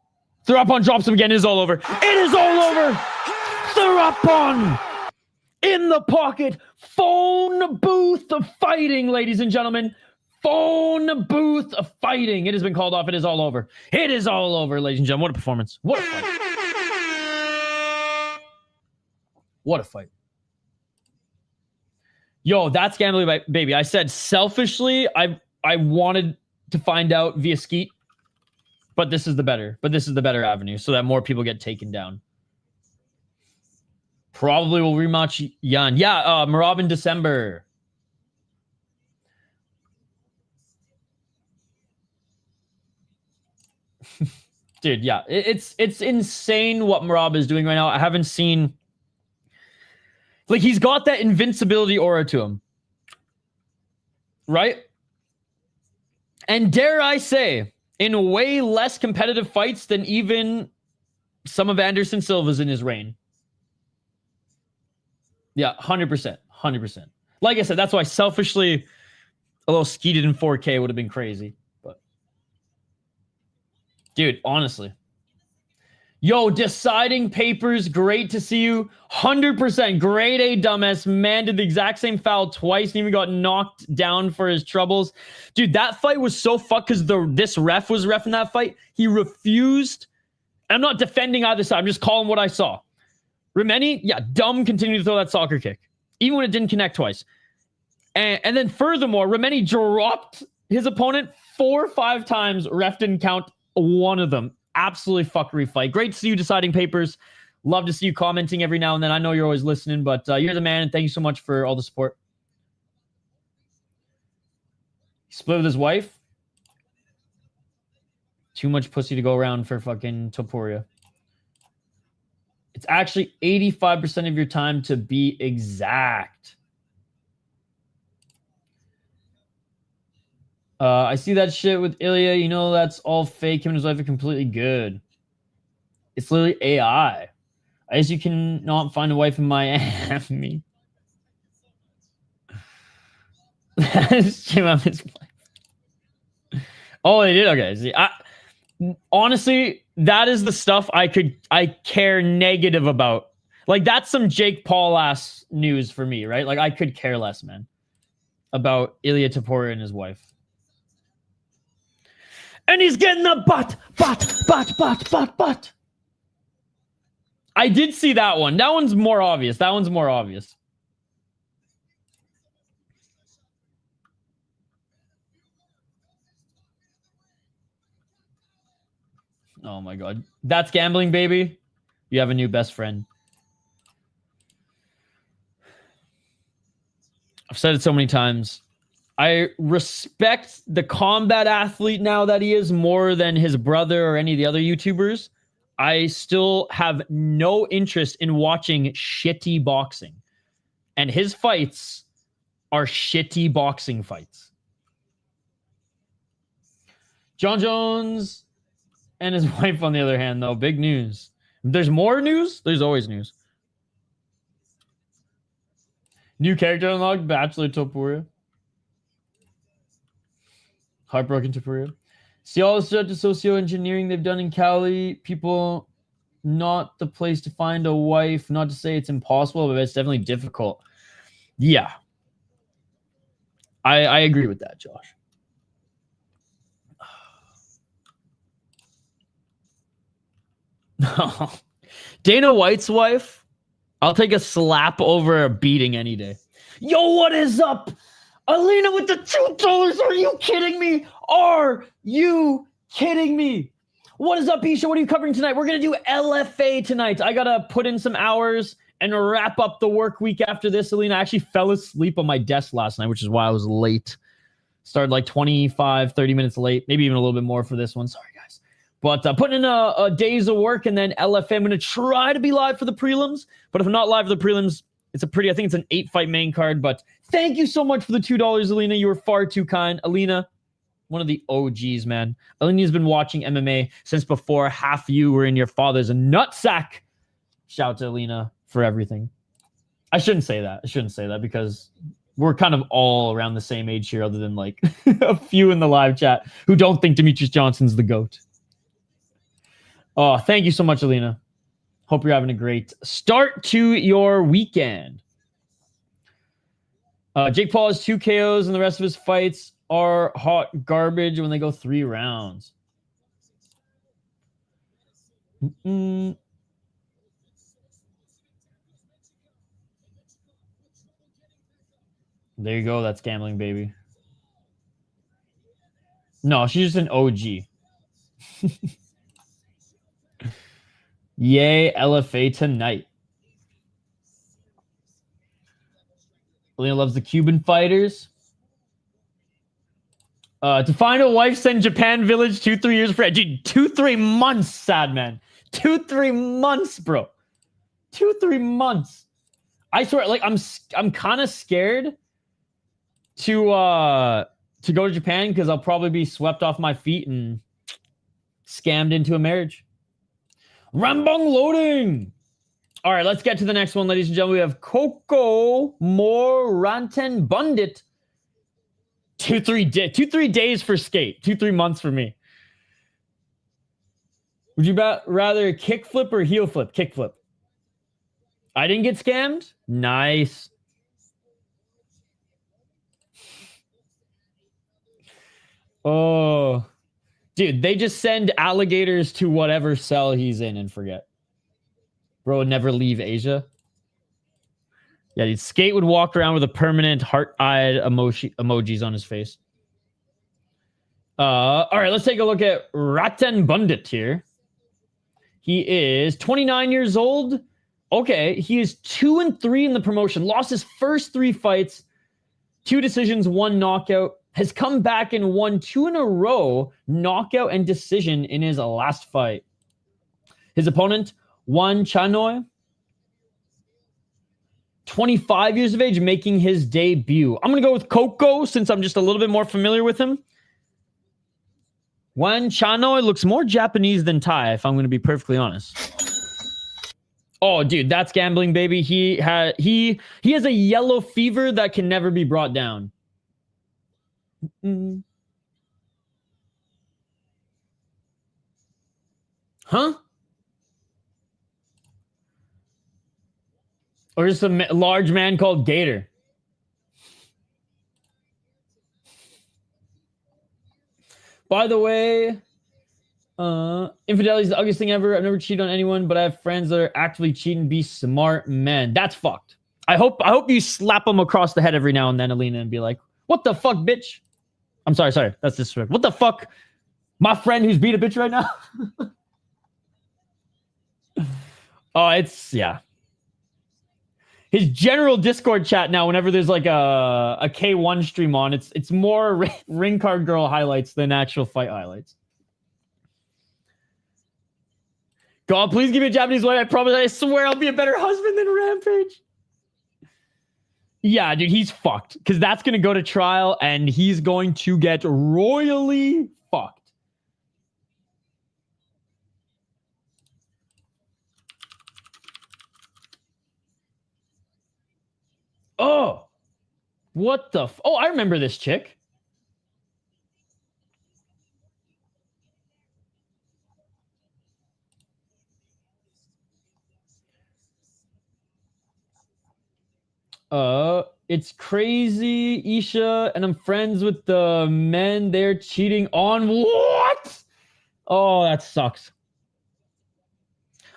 Theraphon drops him again. It is all over. It is all over! Theraphon! In the pocket. Phone booth of fighting, ladies and gentlemen. Phone booth of fighting. It has been called off. It is all over. It is all over, ladies and gentlemen. What a performance. What a fight. What a fight. Yo, that's gambling, baby. I said selfishly, I wanted to find out via Skeet, but this is the better avenue so that more people get taken down. Probably will rematch Yan. Yeah, Marab in December. Dude, yeah. It's insane what Marab is doing right now. I haven't seen... Like, he's got that invincibility aura to him. Right? And dare I say, in way less competitive fights than even some of Anderson Silva's in his reign. Yeah, 100%. 100%. Like I said, that's why selfishly, a little skeeted in 4K would have been crazy. But, dude, honestly. Yo, deciding papers, great to see you. 100% grade A dumbass. Man did the exact same foul twice and even got knocked down for his troubles. Dude, that fight was so fucked because this ref was ref in that fight. He refused. I'm not defending either side. I'm just calling what I saw. Rhenimi, yeah, dumb, continued to throw that soccer kick. Even when it didn't connect twice. And then furthermore, Rhenimi dropped his opponent 4 or 5 times. Ref didn't count one of them. Absolutely fuckery fight. Great to see you deciding papers. Love to see you commenting every now and then. I know you're always listening, but you're the man, and thank you so much for all the support. He split with his wife. Too much pussy to go around for fucking Topuria. It's actually 85% of your time to be exact. I see that shit with Ilya. You know that's all fake. Him and his wife are completely good. It's literally AI. I guess you cannot find a wife in Miami. His wife. Oh, they did? Okay. See, honestly, that is the stuff I care negative about. Like, that's some Jake Paul ass news for me, right? Like, I could care less, man, about Ilya Topuria and his wife. And he's getting the butt. I did see that one. That one's more obvious. Oh my God. That's gambling, baby. You have a new best friend. I've said it so many times. I respect the combat athlete now that he is more than his brother or any of the other YouTubers. I still have no interest in watching shitty boxing. And his fights are shitty boxing fights. John Jones and his wife, on the other hand, though, big news. If there's more news, there's always news. New character unlocked, Bachelor Topuria. Heartbroken Topuria. See all the stuff to socio-engineering they've done in Cali. People, not the place to find a wife. Not to say it's impossible, but it's definitely difficult. Yeah. I agree with that, Josh. Dana White's wife, I'll take a slap over a beating any day. Yo, what is up? Alina with the $2. Are you kidding me? Are you kidding me? What is up, Isha? What are you covering tonight? We're going to do LFA tonight. I got to put in some hours and wrap up the work week after this, Alina. I actually fell asleep on my desk last night, which is why I was late. Started like 25, 30 minutes late, maybe even a little bit more for this one. Sorry, guys. But putting in a days of work and then LFA. I'm going to try to be live for the prelims. But if I'm not live for the prelims, it's a pretty, I think it's an 8-fight main card. But thank you so much for the $2, Alina. You were far too kind. Alina, one of the OGs, man. Alina's been watching MMA since before half you were in your father's nutsack. Shout out to Alina for everything. I shouldn't say that. I shouldn't say that because we're kind of all around the same age here, other than like a few in the live chat who don't think Demetrius Johnson's the GOAT. Oh, thank you so much, Alina. Hope you're having a great start to your weekend. Jake Paul has 2 KOs, and the rest of his fights are hot garbage when they go 3 rounds. There you go. That's gambling, baby. No, she's just an OG. Yay, LFA tonight. Alina loves the Cuban fighters. To find a wife, send Japan Village 2-3 years for dude, 2-3 months, sad man. 2-3 months, bro. 2-3 months. I swear, like I'm kind of scared to go to Japan because I'll probably be swept off my feet and scammed into a marriage. Rambong loading. All right, let's get to the next one, ladies and gentlemen. We have Koko Moranten Bundit. 2-3 days for skate. 2-3 months for me. Would you rather kick flip or heel flip? Kick flip. I didn't get scammed. Nice. Oh, dude, they just send alligators to whatever cell he's in and forget. Bro would never leave Asia. Yeah, dude, Skate would walk around with a permanent heart-eyed emojis on his face. All right, let's take a look at Raten Bundit here. He is 29 years old. Okay, he is 2-3 in the promotion. Lost his first 3 fights. 2 decisions, 1 knockout. Has come back and won 2 in a row, knockout and decision in his last fight. His opponent, Wanchainoi, 25 years of age, making his debut. I'm going to go with Koko since I'm just a little bit more familiar with him. Wanchainoi looks more Japanese than Thai, if I'm going to be perfectly honest. Oh, dude, that's gambling, baby. He has a yellow fever that can never be brought down. Huh? Or just a large man called Gator. By the way, infidelity is the ugliest thing ever. I've never cheated on anyone, but I have friends that are actively cheating. Be smart, men. That's fucked. I hope you slap them across the head every now and then, Alina, and be like, "What the fuck, bitch?" I'm sorry. That's disrespectful. What the fuck? My friend who's beat a bitch right now? Oh, yeah. His general Discord chat now, whenever there's like a K1 stream on, it's more ring card girl highlights than actual fight highlights. God, please give me a Japanese wife. I promise. I swear I'll be a better husband than Rampage. Yeah, dude, he's fucked because that's going to go to trial and he's going to get royally fucked. What the? Oh, I remember this chick. It's crazy, Isha, and I'm friends with the men they're cheating on. What? Oh, that sucks.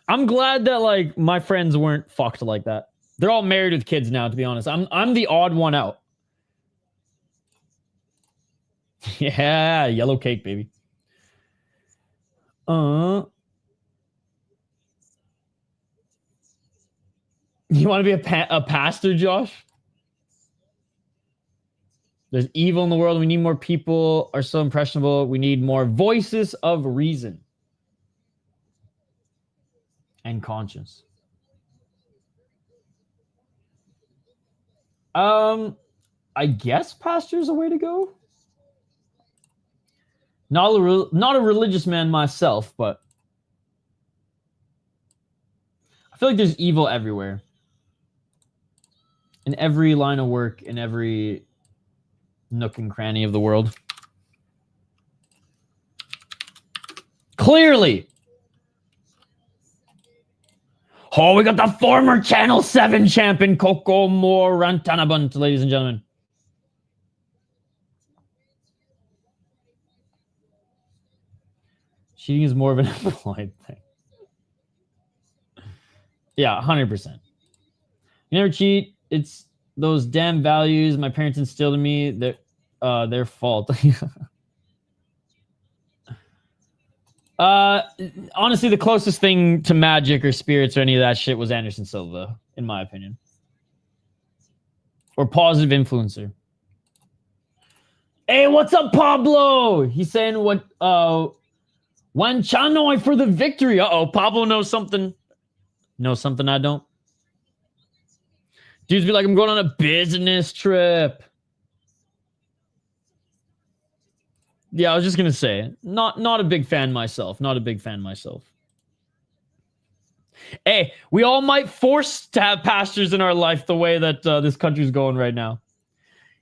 I'm glad that like my friends weren't fucked like that. They're all married with kids now, to be honest. I'm the odd one out. Yeah, yellow cake, baby. You want to be a pastor, Josh? There's evil in the world. We need more people are so impressionable. We need more voices of reason and conscience. I guess pastor's a way to go. Not a religious man myself, but I feel like there's evil everywhere. In every line of work, in every nook and cranny of the world. Clearly. Oh, we got the former Channel 7 champion, Koko Morantanabant, ladies and gentlemen. Cheating is more of an employed thing. Yeah, 100%. You never cheat. It's those damn values my parents instilled in me. Their fault. Honestly, the closest thing to magic or spirits or any of that shit was Anderson Silva, in my opinion. Or positive influencer. Hey, what's up, Pablo? He's saying what Wanchainoi for the victory. Uh-oh, Pablo knows something. Knows something I don't. Dudes be like, I'm going on a business trip. Yeah, I was just gonna say, not a big fan myself. Not a big fan myself. Hey, we all might force to have pastors in our life the way that this country's going right now.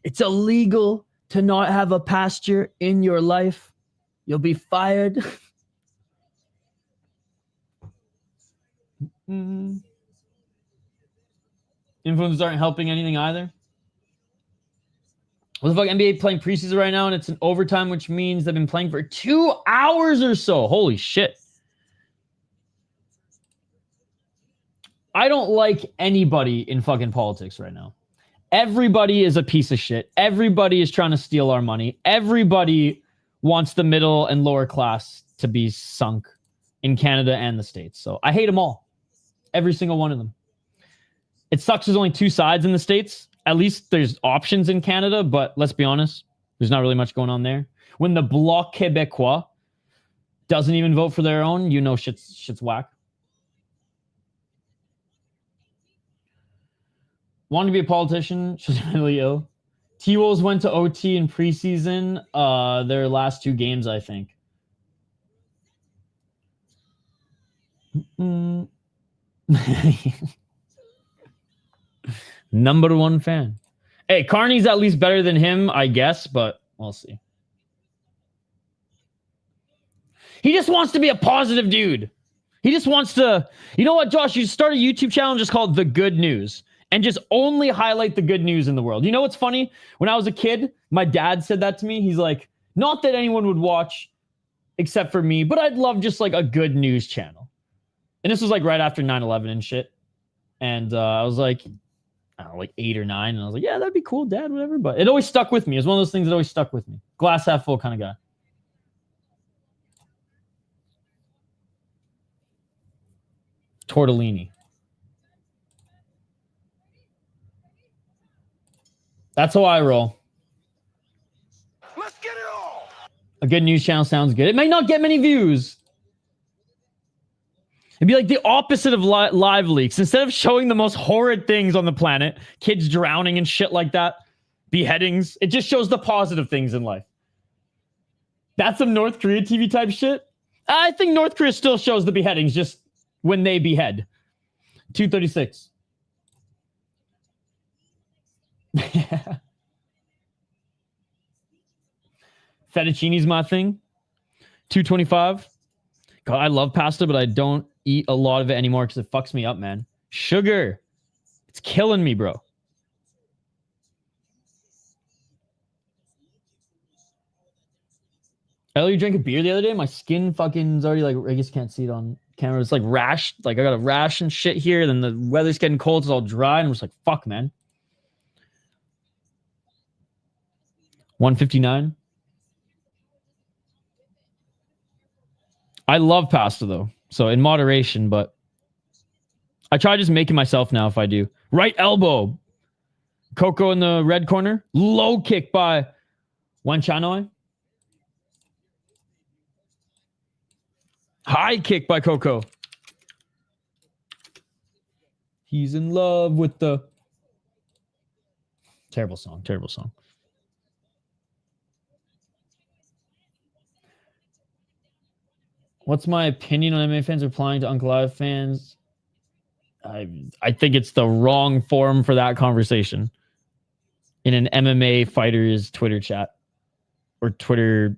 It's illegal to not have a pastor in your life. You'll be fired. Influencers aren't helping anything either. What the fuck? NBA playing preseason right now, and it's an overtime, which means they've been playing for 2 hours or so. Holy shit. I don't like anybody in fucking politics right now. Everybody is a piece of shit. Everybody is trying to steal our money. Everybody wants the middle and lower class to be sunk in Canada and the States. So I hate them all. Every single one of them. It sucks there's only two sides in the States. At least there's options in Canada, but let's be honest, there's not really much going on there. When the Bloc Québécois doesn't even vote for their own, you know shit's whack. Wanting to be a politician, she's really ill. T-Wolves went to OT in preseason, their last two games, I think. Number one fan. Hey, Carney's at least better than him, I guess, but we'll see. He just wants to be a positive dude. He just wants to... You know what, Josh? You start a YouTube channel just called The Good News and just only highlight the good news in the world. You know what's funny? When I was a kid, my dad said that to me. He's like, not that anyone would watch except for me, but I'd love just like a good news channel. And this was like right after 9/11 and shit. And I was like... I don't know, like 8 or 9, and I was like, yeah, that'd be cool, Dad, whatever. But it always stuck with me. It's one of those things that always stuck with me. Glass half full kind of guy. Tortellini. That's how I roll. Let's get it all. A good news channel sounds good. It may not get many views. It'd be like the opposite of live leaks. Instead of showing the most horrid things on the planet, kids drowning and shit like that, beheadings, it just shows the positive things in life. That's some North Korea TV type shit. I think North Korea still shows the beheadings just when they behead. 236. Fettuccine's my thing. 225. God, I love pasta, but I don't eat a lot of it anymore because it fucks me up, man. Sugar. It's killing me, bro. Ellie, you drank a beer the other day? My skin fucking is already like, I guess you can't see it on camera. It's like rash. Like I got a rash and shit here. Then the weather's getting cold. It's all dry. And I'm just like, fuck, man. 159. I love pasta though. So in moderation, but I try just making myself now if I do. Right elbow. Koko in the red corner. Low kick by Wanchainoi. High kick by Koko. He's in love with the... Terrible song. Terrible song. What's my opinion on MMA fans replying to Uncle Live fans? I think it's the wrong forum for that conversation. In an MMA fighter's Twitter chat. Or Twitter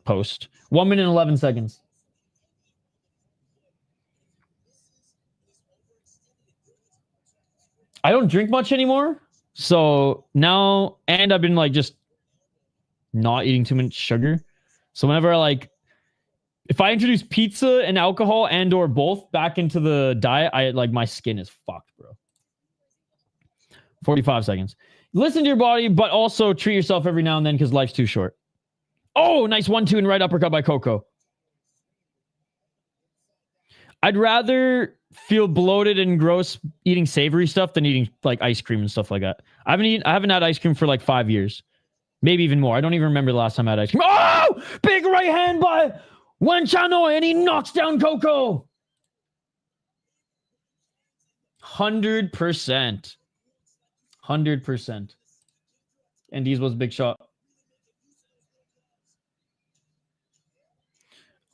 post. 1 minute and 11 seconds. I don't drink much anymore. So now, and I've been like just not eating too much sugar. So whenever I like, if I introduce pizza and alcohol and or both back into the diet, I like my skin is fucked, bro. 45 seconds. Listen to your body, but also treat yourself every now and then because life's too short. Oh, nice 1-2 and right uppercut by Koko. I'd rather feel bloated and gross eating savory stuff than eating like ice cream and stuff like that. I haven't had ice cream for like 5 years. Maybe even more. I don't even remember the last time I had ice cream. Oh! Big right hand by Wanchainoi and he knocks down Koko. 100%. 100%. And these was a big shot.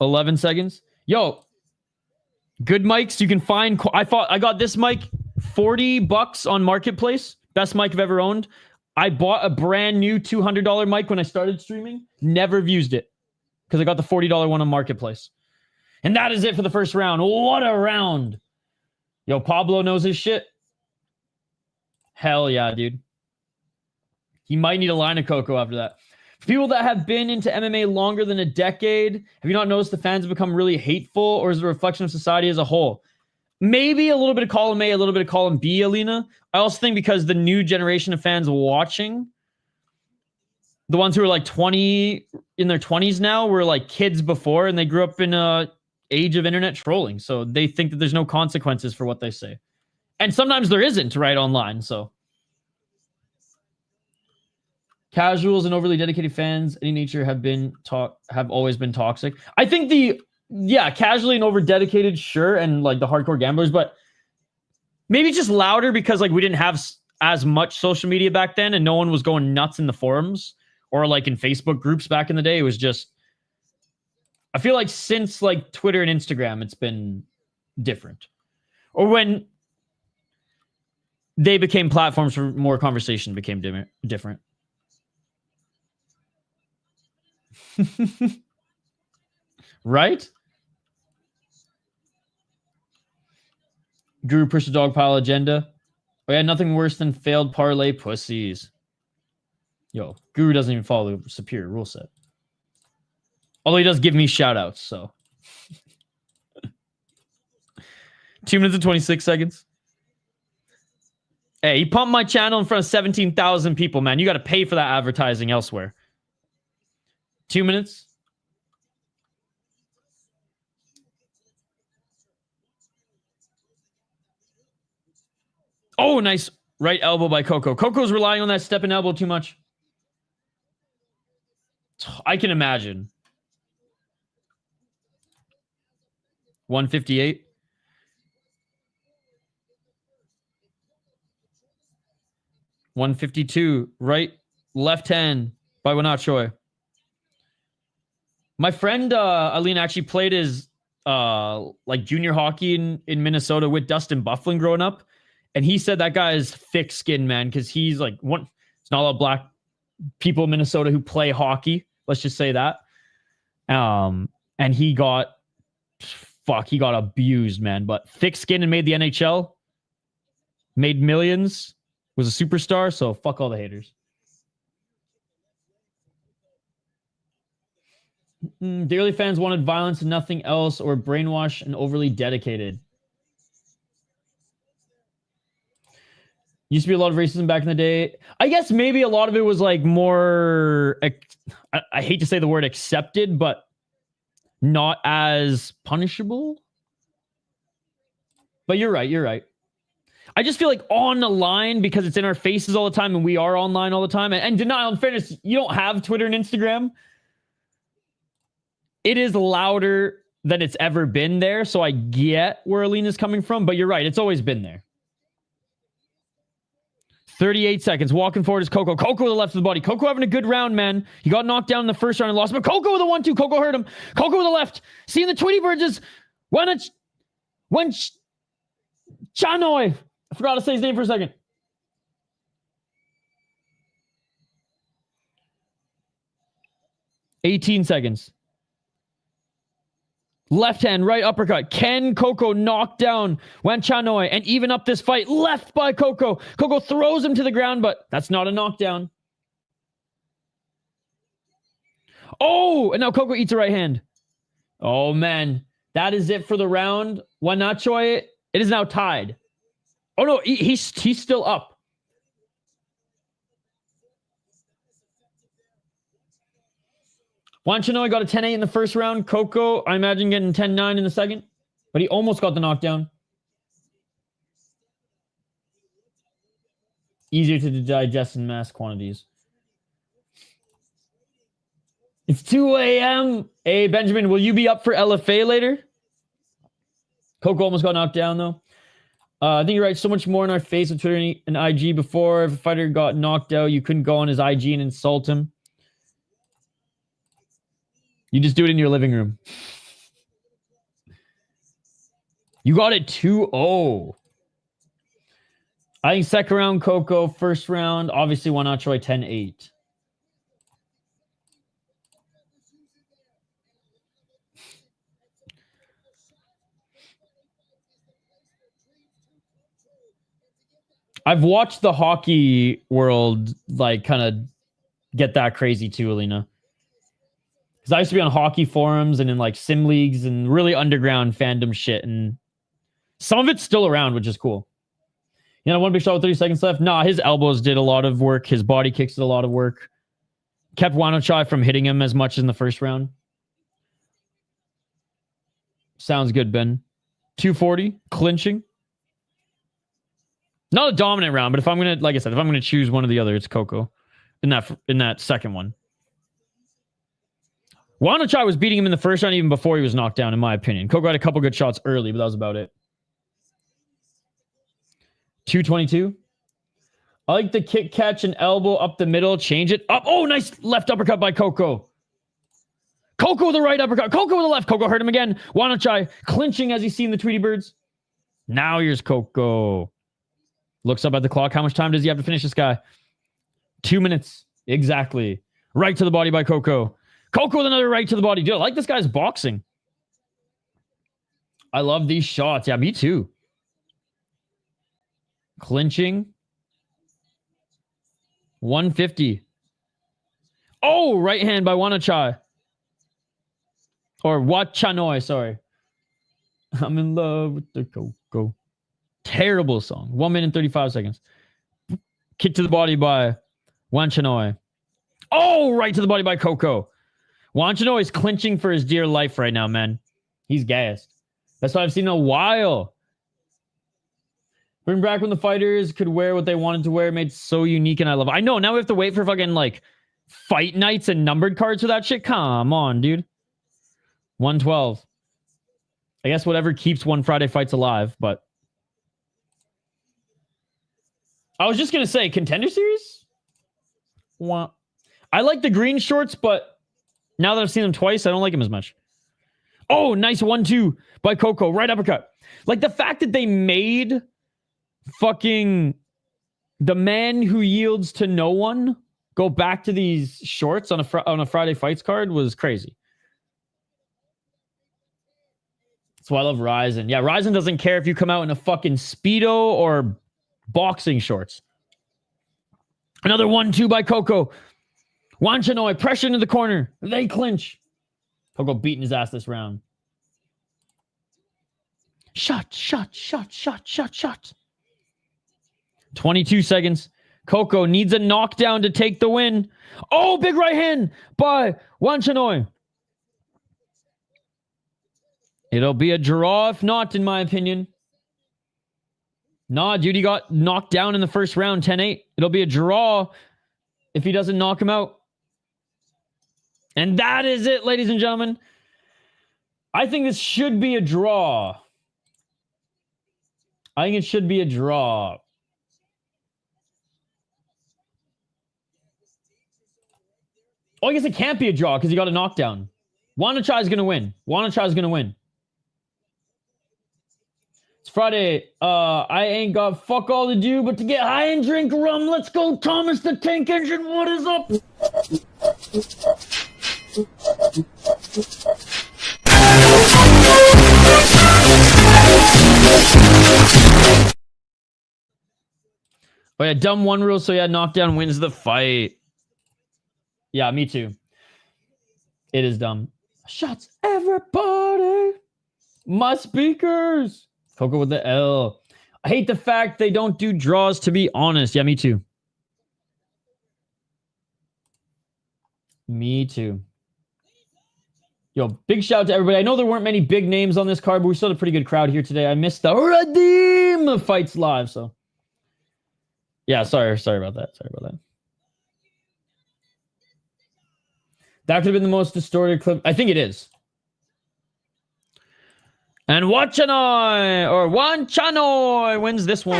11 seconds. Yo, good mics you can find. I got this mic $40 on Marketplace. Best mic I've ever owned. I bought a brand new $200 mic when I started streaming. Never used it because I got the $40 one on Marketplace. And that is it for the first round. What a round. Yo, Pablo knows his shit. Hell yeah, dude. He might need a line of Koko after that. For people that have been into MMA longer than a decade, have you not noticed the fans have become really hateful, or is it a reflection of society as a whole? Maybe a little bit of column A, a little bit of column B, Alina. I also think because the new generation of fans watching, the ones who are like 20, in their 20s now, were like kids before, and they grew up in a age of internet trolling. So they think that there's no consequences for what they say. And sometimes there isn't, right, online, so... Casuals and overly dedicated fans, any nature, have always been toxic. I think casually and over dedicated, sure, and like the hardcore gamblers, but maybe just louder because like we didn't have as much social media back then, and no one was going nuts in the forums or like in Facebook groups back in the day. It was just, I feel like since like Twitter and Instagram, it's been different. Or when they became platforms for more conversation, became different. Right? Guru push the dog pile agenda. Oh yeah, nothing worse than failed parlay pussies. Yo, Guru doesn't even follow the superior rule set. Although he does give me shout outs, so. 2 minutes and 26 seconds. Hey, he pumped my channel in front of 17,000 people, man. You got to pay for that advertising elsewhere. 2 minutes. Oh, nice right elbow by Koko. Koko's relying on that step and elbow too much. I can imagine. 158. $152. Right, left hand by Wanchainoi. My friend Aline actually played his like junior hockey in Minnesota with Dustin Bufflin growing up, and he said that guy is thick skin, man, because he's like it's not a lot of black people in Minnesota who play hockey, Let's just say that. And he got abused, man. But thick skin and made the NHL, made millions, was a superstar. So fuck all the haters. The early fans wanted violence and nothing else, or brainwashed and overly dedicated. Used to be a lot of racism back in the day. I guess maybe a lot of it was like more, I hate to say the word accepted, but not as punishable. But you're right. I just feel like on the line, because it's in our faces all the time and we are online all the time. And denial, in fairness, you don't have Twitter and Instagram. It is louder than it's ever been there. So I get where Alina's coming from, but you're right. It's always been there. 38 seconds. Walking forward is Koko. Koko with the left of the body. Koko having a good round, man. He got knocked down in the first round and lost. But Koko with a 1-2. Koko hurt him. Koko with the left. Seeing the Tweety Birds is Wanchainoi. I forgot to say his name for a second. $18 seconds. Left hand, right uppercut. Can Koko knock down Wanchainoi and even up this fight? Left by Koko. Koko throws him to the ground, but that's not a knockdown. Oh, and now Koko eats a right hand. Oh, man. That is it for the round. Wanchainoi, it is now tied. Oh, no, he's still up. Wanchainoi got a 10-8 in the first round. Koko, I imagine, getting 10-9 in the second. But he almost got the knockdown. Easier to digest in mass quantities. It's 2 a.m. Hey, Benjamin, will you be up for LFA later? Koko almost got knocked down, though. I think you're right. So much more in our face of Twitter and IG before. If a fighter got knocked out, you couldn't go on his IG and insult him. You just do it in your living room. You got it 2-0. I think second round, Koko. First round, obviously, Wanchainoi 10-8. I've watched the hockey world, like, kind of get that crazy too, Alina. Because I used to be on hockey forums and in like sim leagues and really underground fandom shit. And some of it's still around, which is cool. You know, one big shot with 30 seconds left. Nah, his elbows did a lot of work. His body kicks did a lot of work. Kept Wanchainoi from hitting him as much as in the first round. Sounds good, Ben. 240, clinching. Not a dominant round, but if I'm gonna, like I said, if I'm gonna choose one or the other, it's Koko in that second one. Wanchainoi was beating him in the first round even before he was knocked down, in my opinion. Koko had a couple good shots early, but that was about it. 222. I like the kick, catch, and elbow up the middle. Change it up. Oh, nice left uppercut by Koko. Koko with the right uppercut. Koko with the left. Koko hurt him again. Wanchainoi clinching as he's seen the Tweety Birds. Now here's Koko. Looks up at the clock. How much time does he have to finish this guy? 2 minutes. Exactly. Right to the body by Koko. Koko with another right to the body. Dude, I like this guy's boxing. I love these shots. Yeah, me too. Clinching. 150. Oh, right hand by Wanchainoi. Or Wanchainoi, sorry. I'm in love with the Koko. Terrible song. 1 minute and 35 seconds. Kick to the body by Wanchainoi. Oh, right to the body by Koko. Wanchainoi is clinching for his dear life right now, man. He's gassed. That's what I've seen in a while. Bring back when the fighters could wear what they wanted to wear. Made it so unique, and I love it. I know, now we have to wait for fucking, like, fight nights and numbered cards for that shit. Come on, dude. 112. I guess whatever keeps One Friday Fights alive, but... I was just going to say, Contender Series? Wah. I like the green shorts, but now that I've seen them twice, I don't like them as much. Oh, nice 1-2 by Koko. Right uppercut. Like, the fact that they made fucking the man who yields to no one go back to these shorts on a Friday fights card was crazy. That's why I love Ryzen. Yeah, Ryzen doesn't care if you come out in a fucking Speedo or boxing shorts. Another 1-2 by Koko. Wanchainoi, pressure into the corner. They clinch. Koko beating his ass this round. Shot. 22 seconds. Koko needs a knockdown to take the win. Oh, big right hand by Wanchainoi. It'll be a draw if not, in my opinion. Nah, dude, he got knocked down in the first round, 10-8. It'll be a draw if he doesn't knock him out. And that is it, ladies and gentlemen. I think this should be a draw. I think it should be a draw. Oh, I guess it can't be a draw because he got a knockdown. Wanchainoi is going to win. Wanchainoi is going to win. It's Friday. I ain't got fuck all to do but to get high and drink rum. Let's go, Thomas the Tank Engine. What is up? Oh yeah, dumb one rule, so yeah, knockdown wins the fight. Yeah, me too. It is dumb. Shots, everybody. My speakers. Koko with the L. I hate the fact they don't do draws, to be honest. Yeah, me too. Me too. Yo, big shout out to everybody. I know there weren't many big names on this card, but we still had a pretty good crowd here today. I missed the Redeem fights live, so. Yeah, sorry about that. That could have been the most distorted clip. I think it is. And Wanchainoi wins this one.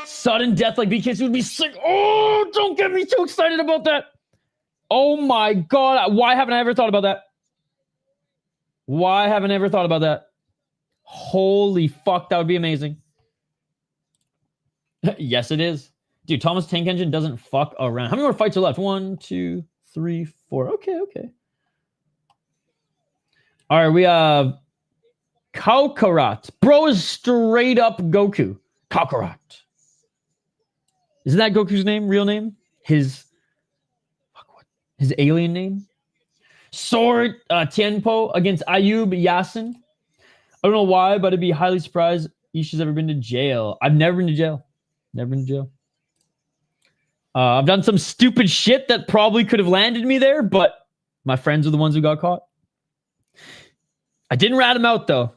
Sudden death like BKC would be sick. Oh, don't get me too excited about that. Oh my God. Why haven't I ever thought about that? Holy fuck, that would be amazing. Yes, it is. Dude, Thomas Tank Engine doesn't fuck around. How many more fights are left? 1, 2, 3, 4. Okay. All right, we have Kaokarat. Bro is straight up Goku. Kaokarat. Isn't that Goku's name? Real name? His alien name? Sword Tianpo against Ayoub Yassine. I don't know why, but I'd be highly surprised Isha's ever been to jail. I've never been to jail. I've done some stupid shit that probably could have landed me there, but my friends are the ones who got caught. I didn't rat them out, though.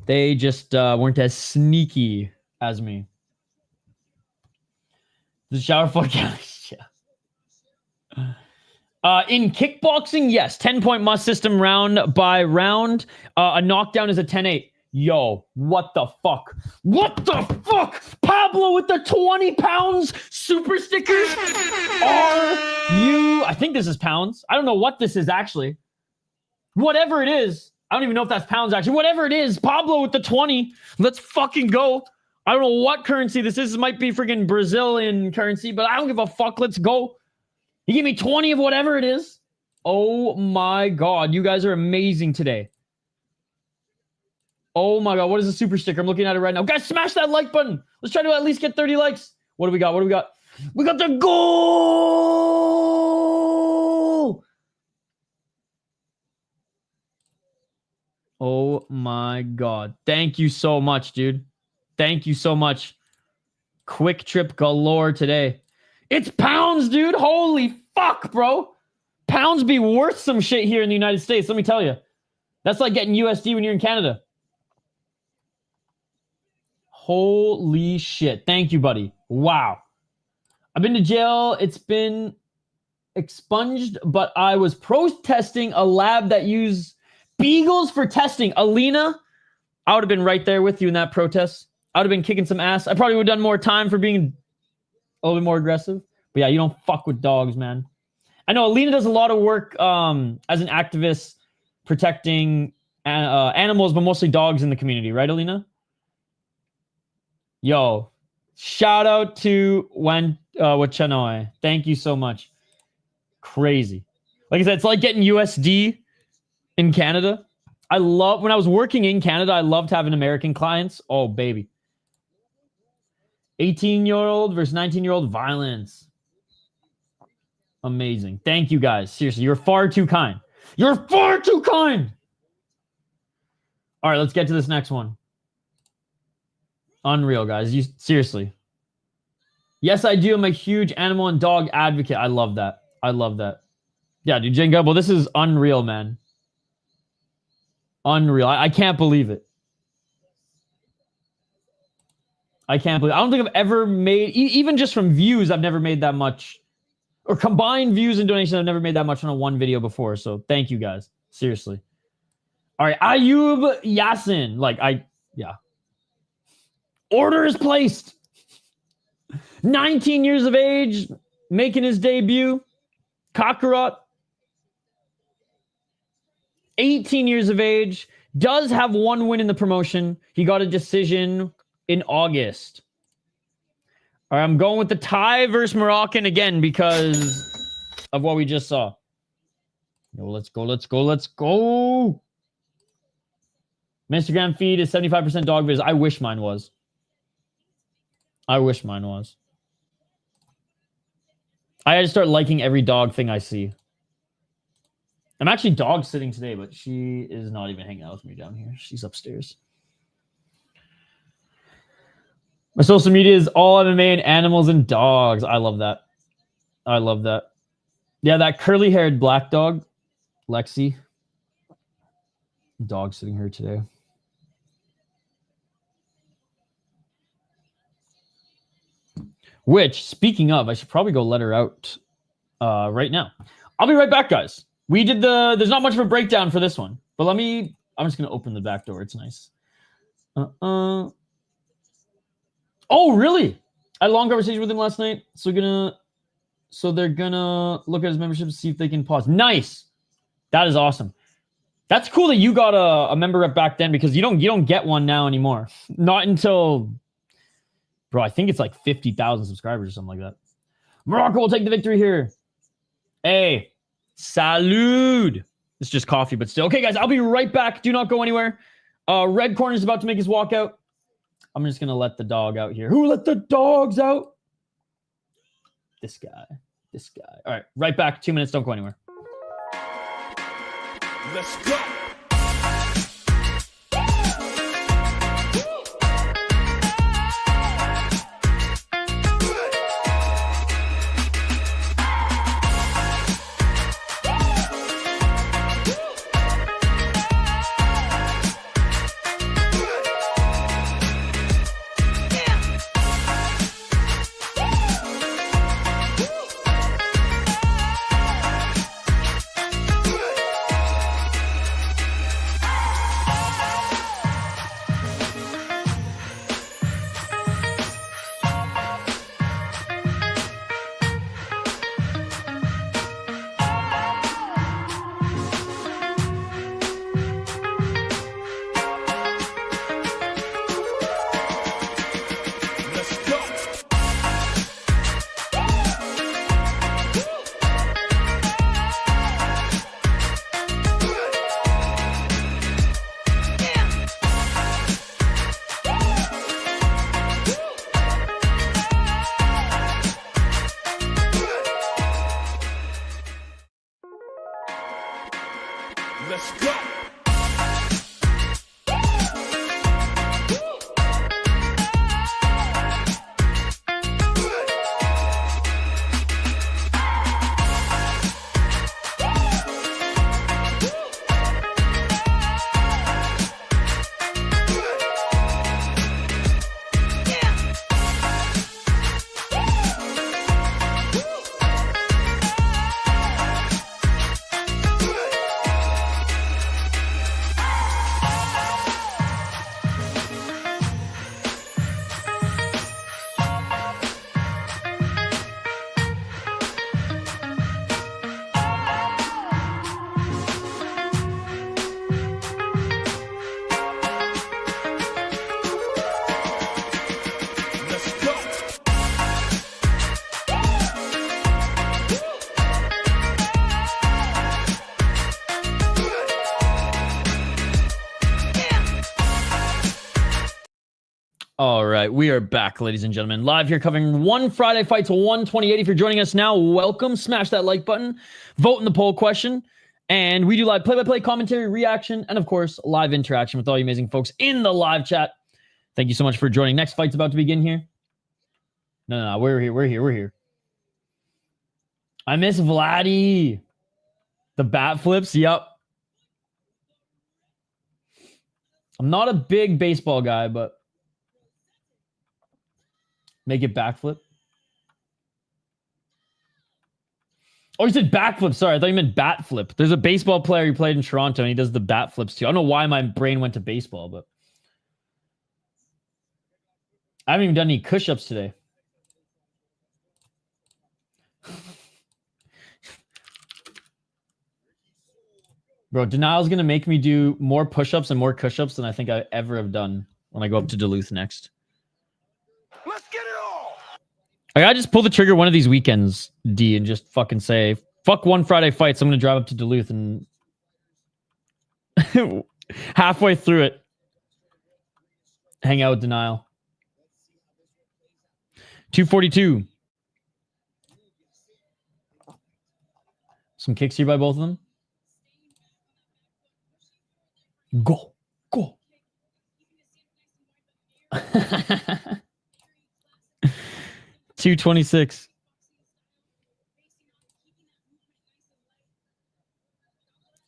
They just weren't as sneaky as me. The shower fuck yeah. In kickboxing, yes. 10-point must system round by round. A knockdown is a 10-8. Yo, what the fuck? Pablo with the 20 pounds super stickers? Are you... I think this is pounds. I don't know what this is, actually. Whatever it is. I don't even know if that's pounds, actually. Whatever it is, Pablo with the 20. Let's fucking go. I don't know what currency this is. This might be freaking Brazilian currency, but I don't give a fuck. Let's go. You give me 20 of whatever it is. Oh my God. You guys are amazing today. Oh my God. What is a super sticker? I'm looking at it right now. Guys, smash that like button. Let's try to at least get 30 likes. What do we got? We got the goal. Oh my God. Thank you so much, dude. Thank you so much. Quick trip galore today. It's pounds, dude. Holy fuck, bro. Pounds be worth some shit here in the United States. Let me tell you. That's like getting USD when you're in Canada. Holy shit. Thank you, buddy. Wow. I've been to jail. It's been expunged, but I was protesting a lab that used beagles for testing. Alina, I would have been right there with you in that protest. I would have been kicking some ass. I probably would have done more time for being a little bit more aggressive. But yeah, you don't fuck with dogs, man. I know Alina does a lot of work as an activist protecting animals, but mostly dogs in the community. Right, Alina? Yo, Shout out to Wanchainoi. Thank you so much. Crazy. Like I said, it's like getting USD in Canada. I love, when I was working in Canada, I loved having American clients. Oh, baby. 18-year-old versus 19-year-old violence. Amazing. Thank you, guys. Seriously, you're far too kind. You're far too kind. All right, let's get to this next one. Unreal, guys. You seriously. Yes, I do. I'm a huge animal and dog advocate. I love that. I love that. Yeah, dude, Jenga. Well, this is unreal, man. Unreal. I can't believe it. I can't believe it. I don't think I've ever made, even just from views, I've never made that much. Or combined views and donations, I've never made that much on a one video before. So thank you, guys. Seriously. All right, Ayoub Yassine. Yeah. Order is placed. 19 years of age, making his debut. Kaokarat. 18 years of age. Does have one win in the promotion. He got a decision in August. All right, I'm going with the Thai versus Moroccan again because of what we just saw. Yo, let's go, let's go, let's go. My Instagram feed is 75% dog viz. I wish mine was. I wish mine was. I had to start liking every dog thing I see. I'm actually dog sitting today, but she is not even hanging out with me down here. She's upstairs. My social media is all MMA and animals and dogs. I love that. I love that. Yeah, that curly-haired black dog, Lexi. Dog sitting here today. Which, speaking of, I should probably go let her out right now. I'll be right back, guys. We did there's not much of a breakdown for this one, but I'm just going to open the back door. It's nice. Oh, really? I had a long conversation with him last night. So they're gonna look at his membership and see if they can pause. Nice. That is awesome. That's cool that you got a member rep back then, because you don't get one now anymore. Not until, bro, I think it's like 50,000 subscribers or something like that. Morocco will take the victory here. Hey, salud. It's just coffee, but still. Okay, guys, I'll be right back. Do not go anywhere. Red corner is about to make his walkout. I'm just going to let the dog out here. Who let the dogs out? This guy. This guy. All right, right back. 2 minutes. Don't go anywhere. Let's go. All right, we are back, ladies and gentlemen. Live here covering One Friday Fights 128. If you're joining us now, welcome. Smash that like button. Vote in the poll question. And we do live play-by-play commentary, reaction, and of course, live interaction with all you amazing folks in the live chat. Thank you so much for joining. Next fight's about to begin here. No, we're here. I miss Vladdy. The bat flips, yep. I'm not a big baseball guy, but make it backflip. Oh, you said backflip. Sorry, I thought you meant bat flip. There's a baseball player who played in Toronto, and he does the bat flips too. I don't know why my brain went to baseball, but I haven't even done any push-ups today. Bro, Denial's going to make me do more push-ups and more cush-ups than I think I ever have done when I go up to Duluth next. Let's get it all. I gotta just pull the trigger one of these weekends, D, and just fucking say, fuck One Friday Fights. I'm going to drive up to Duluth and halfway through it, hang out with Denial. 242. Some kicks here by both of them. Go. 226.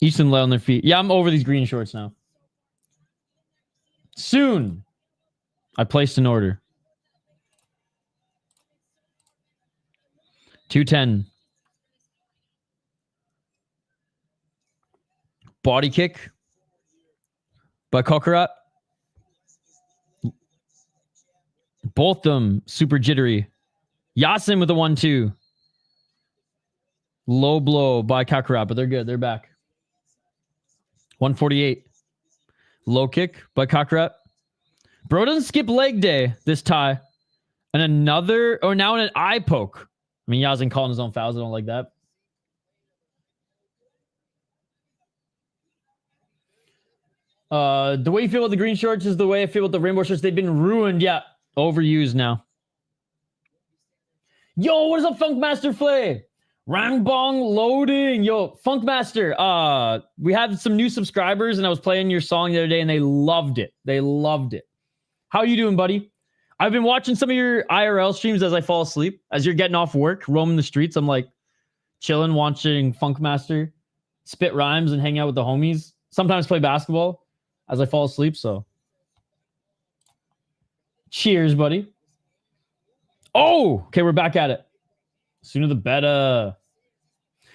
Easton lay on their feet. Yeah, I'm over these green shorts now. Soon. I placed an order. 210. Body kick by Kaokarat. Both them super jittery. Yassine with a 1-2. Low blow by Kaokarat, but they're good. They're back. 148. Low kick by Kaokarat. Bro doesn't skip leg day this tie. And another, or now an eye poke. I mean, Yassine calling his own fouls. I don't like that. The way you feel about the green shorts is the way I feel about the rainbow shorts. They've been ruined. Yeah. Overused now. Yo, what is up, Funkmaster Flay? Rambong loading. Yo, Funkmaster. We had some new subscribers and I was playing your song the other day and they loved it. They loved it. How you doing, buddy? I've been watching some of your IRL streams as I fall asleep. As you're getting off work, roaming the streets, I'm like chilling, watching Funkmaster spit rhymes and hang out with the homies. Sometimes play basketball as I fall asleep, so cheers, buddy. Oh, okay, we're back at it. Sooner the better.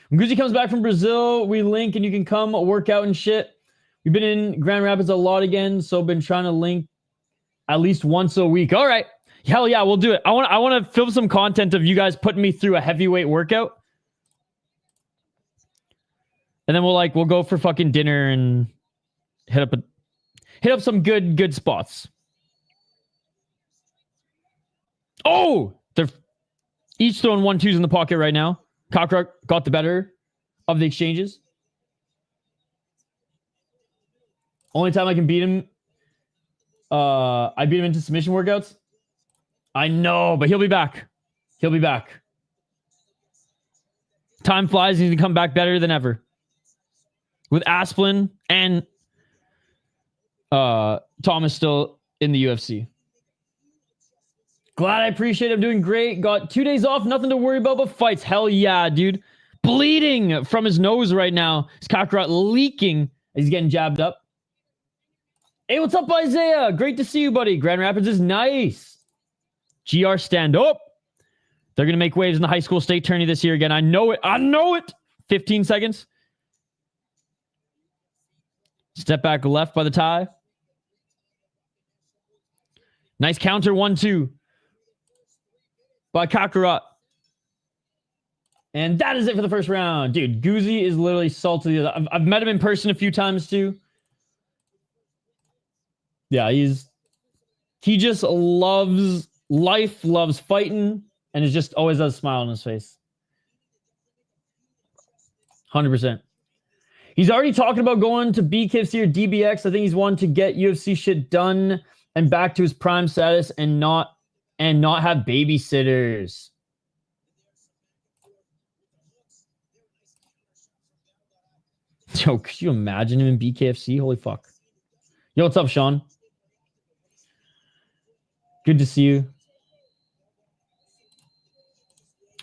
When Gucci comes back from Brazil, we link and you can come work out and shit. We've been in Grand Rapids a lot again, so been trying to link at least once a week. All right. Hell yeah, we'll do it. I want to film some content of you guys putting me through a heavyweight workout. And then we'll go for fucking dinner and hit up some good spots. Oh, they're each throwing 1-2s in the pocket right now. Kaokarat got the better of the exchanges. Only time I can beat him, I beat him into submission workouts. I know, but he'll be back. He'll be back. Time flies. He's going to come back better than ever. With Asplin and Thomas still in the UFC. Glad I appreciate it. I'm doing great. Got 2 days off. Nothing to worry about but fights. Hell yeah, dude. Bleeding from his nose right now. His Kaokarat leaking. He's getting jabbed up. Hey, what's up, Isaiah? Great to see you, buddy. Grand Rapids is nice. GR stand up. They're going to make waves in the high school state tourney this year again. I know it. I know it. 15 seconds. Step back left by the tie. Nice counter 1-2 by Kaokarat. And that is it for the first round. Dude, Guzzi is literally salty. I've met him in person a few times too. Yeah, he just loves life, loves fighting, and is just always has a smile on his face. 100%. He's already talking about going to BKFC or DBX. I think he's wanting to get UFC shit done and back to his prime status and not have babysitters. Yo, could you imagine him in BKFC? Holy fuck. Yo, what's up, Sean? Good to see you.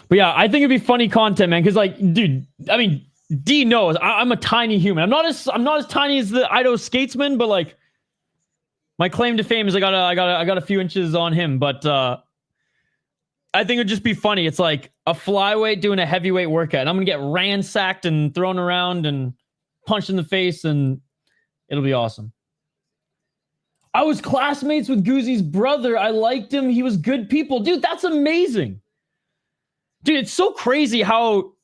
But yeah, I think it'd be funny content, man. Because like, dude, I mean, D knows I'm a tiny human. I'm not as tiny as the Ido Skatesman, but like, my claim to fame is I got a few inches on him. But I think it'd just be funny. It's like a flyweight doing a heavyweight workout, and I'm gonna get ransacked and thrown around and punched in the face, and it'll be awesome. I was classmates with Goozy's brother. I liked him. He was good people. Dude, that's amazing. Dude, it's so crazy how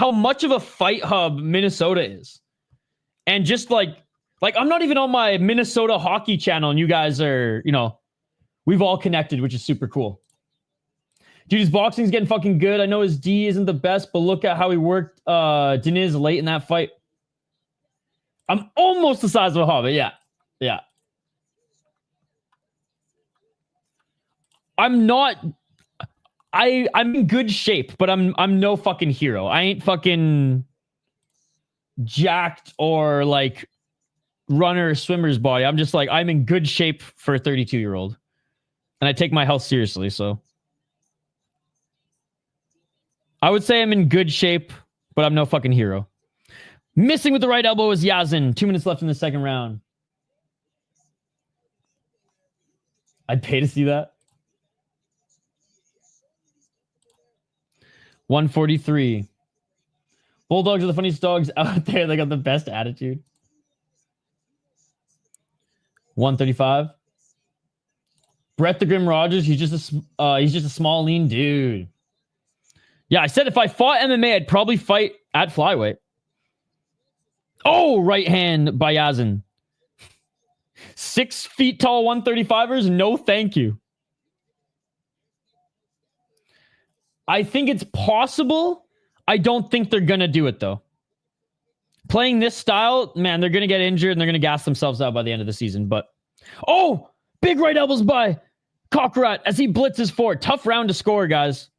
much of a fight hub Minnesota is. And just like I'm not even on my Minnesota hockey channel, and you guys are, you know, we've all connected, which is super cool. Dude, his boxing's getting fucking good. I know his D isn't the best, but look at how he worked Deniz late in that fight. I'm almost the size of a hobbit. Yeah. Yeah. I'm in good shape, but I'm no fucking hero. I ain't fucking jacked or like runner or swimmer's body. I'm just like, I'm in good shape for a 32-year-old. And I take my health seriously, so I would say I'm in good shape, but I'm no fucking hero. Missing with the right elbow is Yassine. 2 minutes left in the second round. I'd pay to see that. 143. Bulldogs are the funniest dogs out there. They got the best attitude. 135. Brett the Grim Rogers. He's just a small, lean dude. Yeah, I said if I fought MMA, I'd probably fight at flyweight. Oh, right hand by Yassine. 6 feet tall 135ers. No, thank you. I think it's possible. I don't think they're going to do it, though. Playing this style, man, they're going to get injured and they're going to gas themselves out by the end of the season. But, oh, big right elbows by Kaokarat as he blitzes forward. Tough round to score, guys.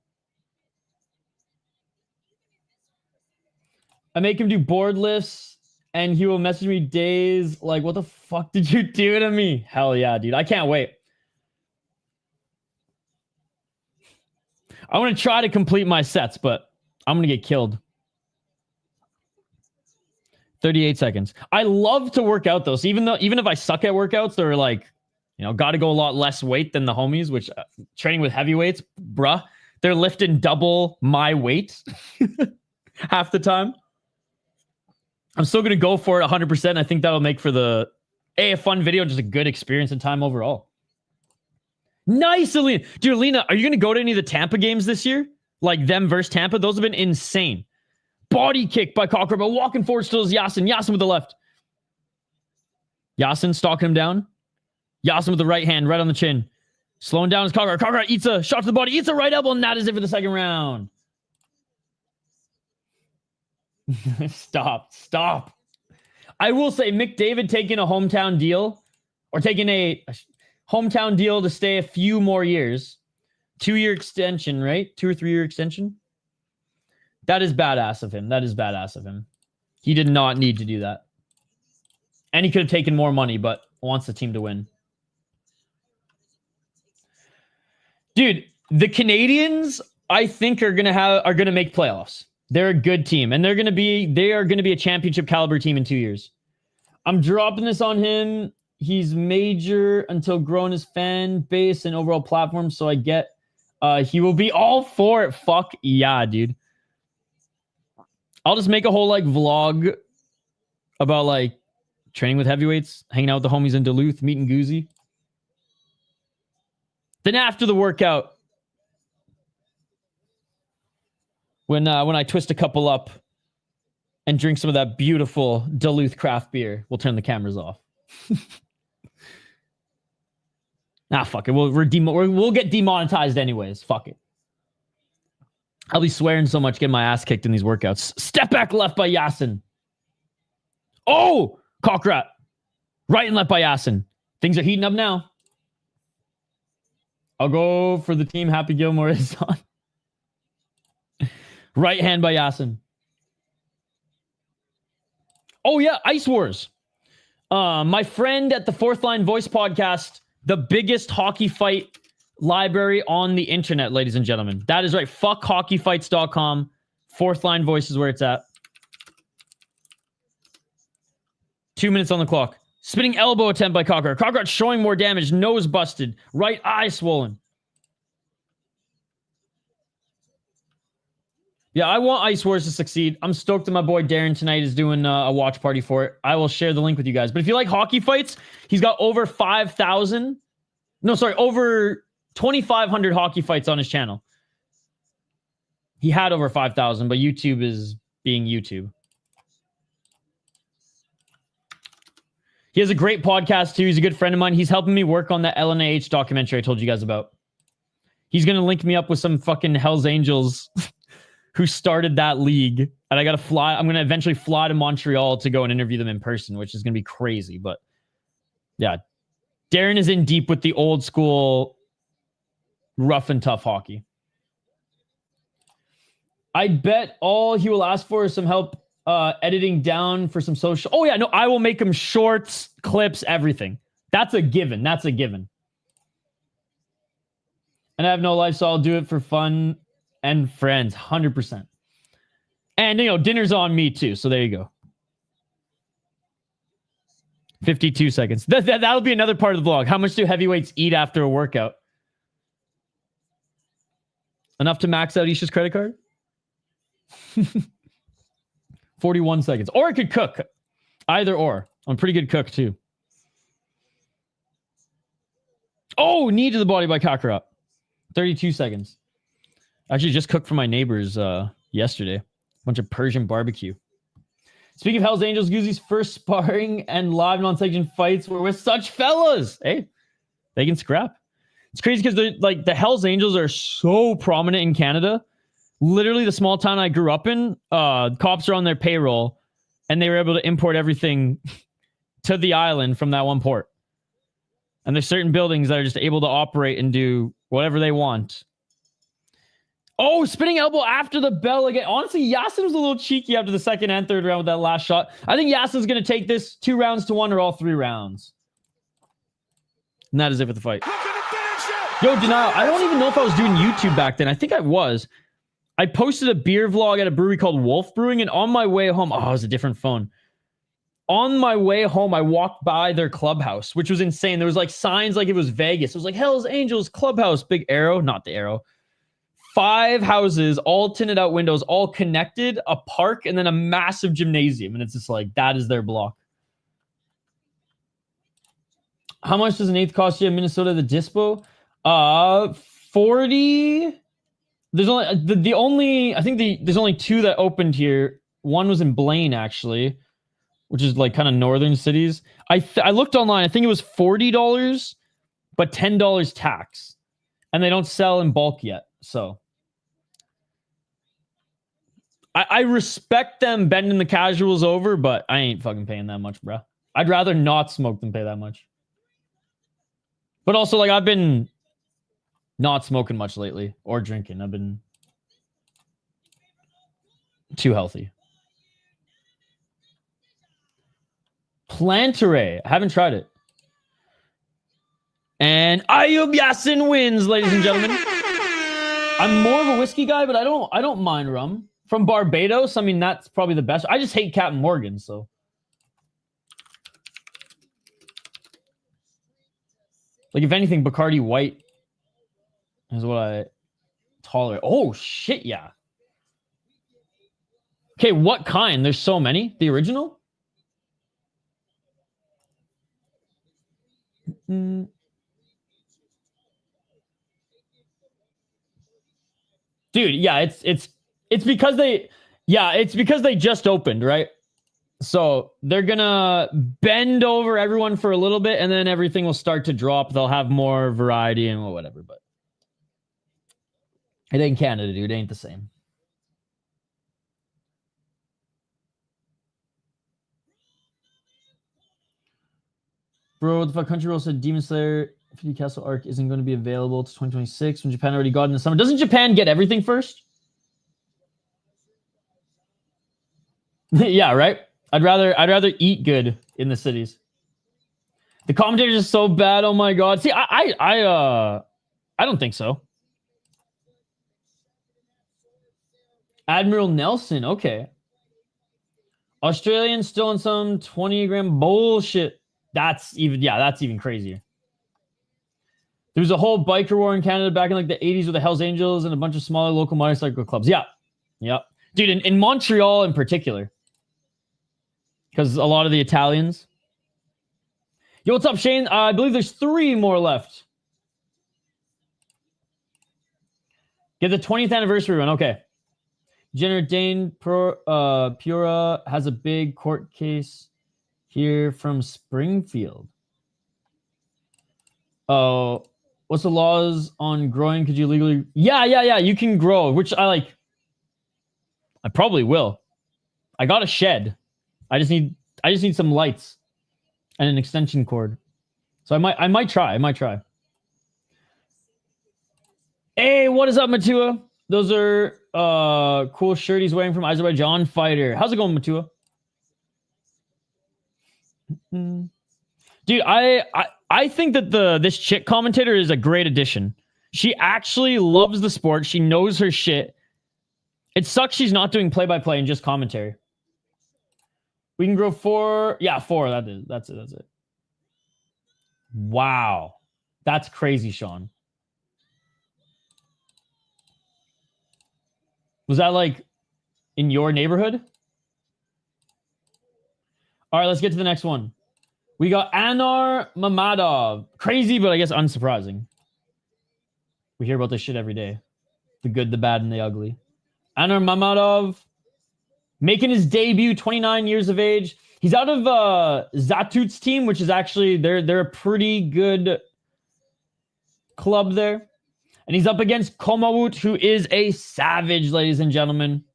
I make him do board lifts and he will message me days like, what the fuck did you do to me? Hell yeah, dude. I can't wait. I want to try to complete my sets, but I'm going to get killed. 38 seconds. I love to work out those. Even if I suck at workouts, they're like, you know, got to go a lot less weight than the homies, which training with heavyweights, bruh, they're lifting double my weight half the time. I'm still going to go for it 100%. I think that'll make for a fun video, just a good experience and time overall. Nice, Alina. Dude, Alina, are you going to go to any of the Tampa games this year? Like them versus Tampa? Those have been insane. Body kick by Koko, but walking forward still is Yassine. Yassine with the left. Yassine stalking him down. Yassine with the right hand, right on the chin. Slowing down his Koko. Koko eats a shot to the body, eats a right elbow, and that is it for the second round. Stop. I will say McDavid taking a hometown deal, or taking a hometown deal to stay a few more years. 2-year extension, right? 2 or 3 year extension. That is badass of him. He did not need to do that. And he could have taken more money, but wants the team to win. Dude, the Canadians, I think, are gonna make playoffs. They're a good team, and they are gonna be a championship caliber team in 2 years. I'm dropping this on him. He's major until growing his fan base and overall platform, so I get he will be all for it. Fuck yeah, dude. I'll just make a whole like vlog about like training with heavyweights, hanging out with the homies in Duluth, meeting Goozy. Then after the workout, when I twist a couple up and drink some of that beautiful Duluth craft beer, we'll turn the cameras off. Fuck it. We'll get demonetized anyways. Fuck it. I'll be swearing so much, getting my ass kicked in these workouts. Step back left by Yassine. Oh, Kaokarat. Right and left by Yassine. Things are heating up now. I'll go for the team Happy Gilmore is on. Right hand by Yassine. Oh, yeah. Ice Wars. My friend at the Fourth Line Voice podcast, the biggest hockey fight library on the internet, ladies and gentlemen. That is right. Fuckhockeyfights.com. Fourth Line Voice is where it's at. 2 minutes on the clock. Spinning elbow attempt by Kaokarat. Kaokarat showing more damage. Nose busted. Right eye swollen. Yeah, I want Ice Wars to succeed. I'm stoked that my boy Darren tonight is doing a watch party for it. I will share the link with you guys. But if you like hockey fights, he's got over 5,000. No, sorry, over 2,500 hockey fights on his channel. He had over 5,000, but YouTube is being YouTube. He has a great podcast too. He's a good friend of mine. He's helping me work on that LNAH documentary I told you guys about. He's going to link me up with some fucking Hells Angels who started that league. And I got to fly. I'm going to eventually fly to Montreal to go and interview them in person, which is going to be crazy. But yeah, Darren is in deep with the old school rough and tough hockey. I bet all he will ask for is some help editing down for some social. Oh yeah, no, I will make him shorts, clips, everything. That's a given. That's a given. And I have no life, so I'll do it for fun and friends, 100%. And, you know, dinner's on me too, so there you go. 52 seconds. That'll be another part of the vlog. How much do heavyweights eat after a workout? Enough to max out Isha's credit card? 41 seconds. Or it could cook. Either or. I'm a pretty good cook too. Oh, knee to the body by Kaokarat. 32 seconds. Actually just cooked for my neighbors yesterday. Bunch of Persian barbecue. Speaking of Hells Angels, Goozy's first sparring and live non-sanctioned fights were with such fellas. Hey, they can scrap. It's crazy because like the Hells Angels are so prominent in Canada. Literally the small town I grew up in, cops are on their payroll and they were able to import everything to the island from that one port. And there's certain buildings that are just able to operate and do whatever they want. Oh, spinning elbow after the bell again. Honestly, Yassine was a little cheeky after the second and third round with that last shot. I think Yassine's going to take this 2 rounds to 1 or all 3 rounds. And that is it for the fight. Yo, Denial, I don't even know if I was doing YouTube back then. I think I was. I posted a beer vlog at a brewery called Wolf Brewing, and on my way home, oh, it was a different phone. On my way home, I walked by their clubhouse, which was insane. There was like signs like it was Vegas. It was like Hells Angels Clubhouse, big arrow, not the arrow. 5 houses, all tinted out windows, all connected, a park, and then a massive gymnasium. And it's just like, that is their block. How much does an eighth cost you in Minnesota, the Dispo? 40. There's only, there's only 2 that opened here. One was in Blaine, actually, which is like kind of northern cities. I looked online. I think it was $40, but $10 tax. And they don't sell in bulk yet. So I respect them bending the casuals over, but I ain't fucking paying that much, bro. I'd rather not smoke than pay that much. But also, like, I've been not smoking much lately or drinking. I've been too healthy. Plantaray. I haven't tried it. And Ayoub Yassine wins, ladies and gentlemen. I'm more of a whiskey guy, but I don't mind rum. From Barbados, I mean, that's probably the best. I just hate Captain Morgan, so. Like, if anything, Bacardi White is what I tolerate. Oh, shit, yeah. Okay, what kind? There's so many. The original? Dude, yeah, it's because they just opened, right? So they're gonna bend over everyone for a little bit, and then everything will start to drop. They'll have more variety and whatever, but it ain't Canada, dude. It ain't the same. Bro, what the fuck? Crunchyroll said Demon Slayer 50 Castle Arc isn't going to be available to 2026 when Japan already got in the summer. Doesn't Japan get everything first? Yeah, right. I'd rather eat good in the cities. The commentators are so bad. Oh my god. See, I don't think so. Admiral Nelson. Okay. Australians still in some 20-gram bullshit. That's even crazier. There was a whole biker war in Canada back in like the 80s with the Hells Angels and a bunch of smaller local motorcycle clubs. Yeah. Yep. Dude, in Montreal in particular. Because a lot of the Italians. Yo, what's up, Shane? I believe there's 3 more left. Get the 20th anniversary run. Okay. Jenner Dane Pura has a big court case here from Springfield. Oh, what's the laws on growing? Could you legally? Yeah. You can grow, which I like. I probably will. I got a shed. I just need some lights and an extension cord. So I might try. Hey, what is up, Matua? Those are cool shirt he's wearing from Azerbaijan Fighter. How's it going, Matua? Dude, I think that this chick commentator is a great addition. She actually loves the sport. She knows her shit. It sucks she's not doing play-by-play and just commentary. We can grow 4. Yeah, 4. That's it. Wow. That's crazy, Sean. Was that like in your neighborhood? All right, let's get to the next one. We got Anar Mammadov. Crazy, but I guess unsurprising. We hear about this shit every day. The good, the bad, and the ugly. Anar Mammadov making his debut, 29 years of age. He's out of Zatut's team, which is actually, they're a pretty good club there. And he's up against Komawut, who is a savage, ladies and gentlemen.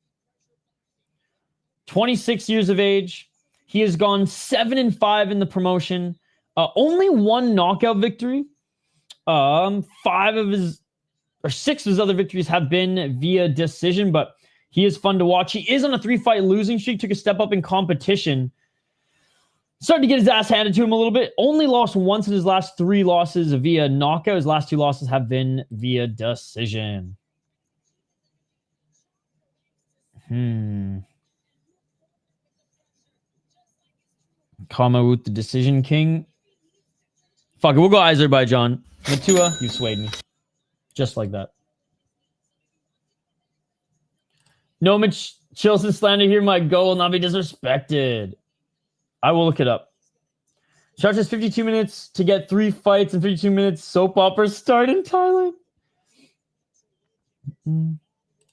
26 years of age. He has gone 7-5 in the promotion. Only 1 knockout victory. 6 of his other victories have been via decision, but he is fun to watch. He is on a 3-fight losing streak. Took a step up in competition. Started to get his ass handed to him a little bit. Only lost once in his last 3 losses via knockout. His last 2 losses have been via decision. Komawut, the decision king. Fuck it, we'll go Azerbaijan. Matua, you swayed me. Just like that. No Mitch Chilson slander here. My goal will not be disrespected. I will look it up. Charges 52 minutes to get 3 fights and 52 minutes soap opera start in Thailand.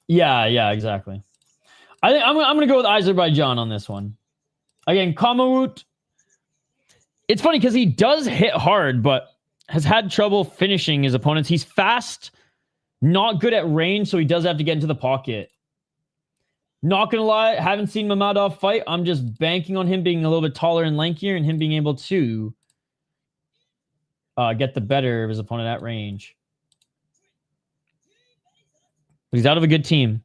Yeah, exactly. I think I'm gonna go with Azerbaijan on this one. Again, Komawut. It's funny because he does hit hard, but has had trouble finishing his opponents. He's fast, not good at range, so he does have to get into the pocket. Not gonna lie, haven't seen Mammadov fight. I'm just banking on him being a little bit taller and lankier and him being able to get the better of his opponent at range. But he's out of a good team.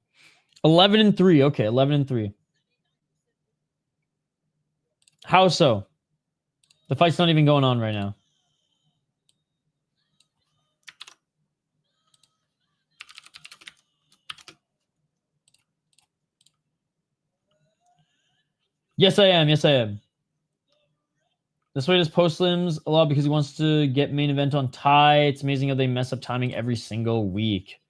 11-3. Okay, 11-3. How so? The fight's not even going on right now. Yes, I am. This way just post limbs a lot because he wants to get main event on Thai. It's amazing how they mess up timing every single week.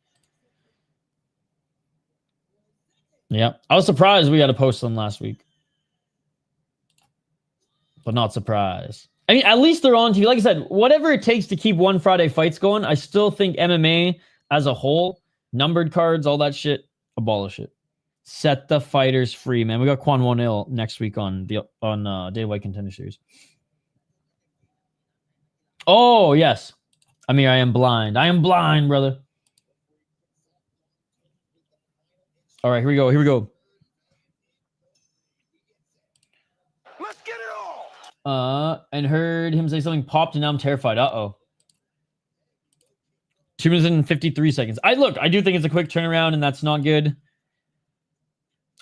Yeah. I was surprised we got a post limb last week. But not surprised. I mean, at least they're on TV. Like I said, whatever it takes to keep One Friday fights going, I still think MMA as a whole, numbered cards, all that shit, abolish it. Set the fighters free, man. We got Quan Wonil next week on Day White Contender Series. Oh, yes. Amir, I am blind. I am blind, brother. All right, here we go. Let's get it all. And heard him say something popped, and now I'm terrified. Uh-oh. 2 minutes and 53 seconds. I do think it's a quick turnaround, and that's not good.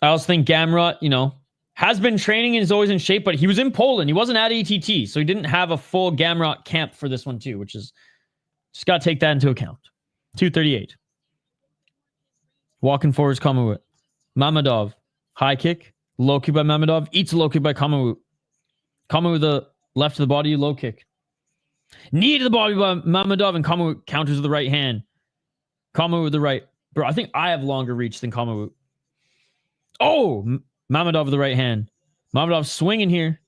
I also think Gamrot, you know, has been training and is always in shape, but he was in Poland. He wasn't at ATT, so he didn't have a full Gamrot camp for this one too, which is just got to take that into account. 238. Walking forwards, Komawut. Mammadov. High kick. Low kick by Mammadov. Eats a low kick by Komawut. Komawut with the left to the body, low kick. Knee to the body by Mammadov, and Komawut counters with the right hand. Komawut with the right. Bro, I think I have longer reach than Komawut. Oh! Mammadov with the right hand. Mammadov swinging here.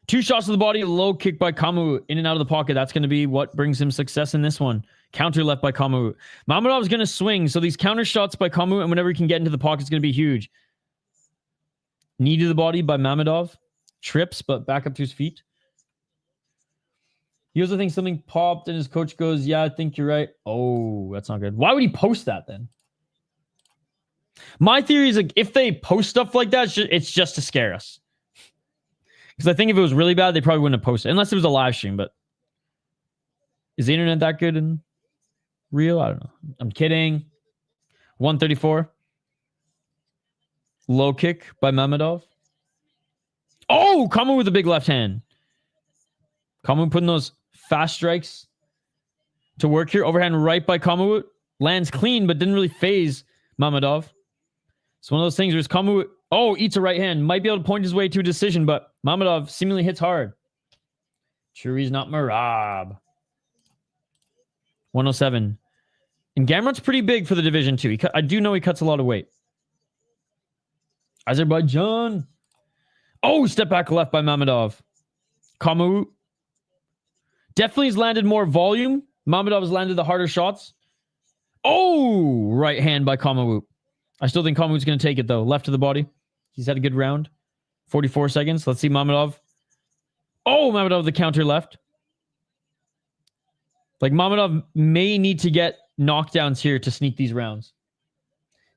2 shots to the body, low kick by Komawut. In and out of the pocket. That's going to be what brings him success in this one. Counter left by Komawut. Mammadov is going to swing, so these counter shots by Komawut, and whenever he can get into the pocket, it's going to be huge. Knee to the body by Mammadov. Trips, but back up to his feet. He also thinks something popped, and his coach goes, yeah, I think you're right. Oh, that's not good. Why would he post that then? My theory is, like, if they post stuff like that, it's just to scare us. Because I think if it was really bad, they probably wouldn't have posted. Unless it was a live stream, but... Is the internet that good and real? I don't know. I'm kidding. 134. Low kick by Mammadov. Oh! Komawut with a big left hand. Komawut putting those fast strikes to work here. Overhand right by Komawut. Lands clean, but didn't really phase Mammadov. It's one of those things where it's Komawut. Oh, eats a right hand. Might be able to point his way to a decision, but Mammadov seemingly hits hard. Sure, he's not Marab. 107. And Gamrot's pretty big for the division, too. I do know he cuts a lot of weight. Azerbaijan. Oh, step back left by Mammadov. Komawut. Definitely has landed more volume. Mammadov has landed the harder shots. Oh, right hand by Komawut. I still think Komawut's going to take it, though. Left to the body. He's had a good round. 44 seconds. Let's see Mammadov. Oh, Mammadov the counter left. Like, Mammadov may need to get knockdowns here to sneak these rounds.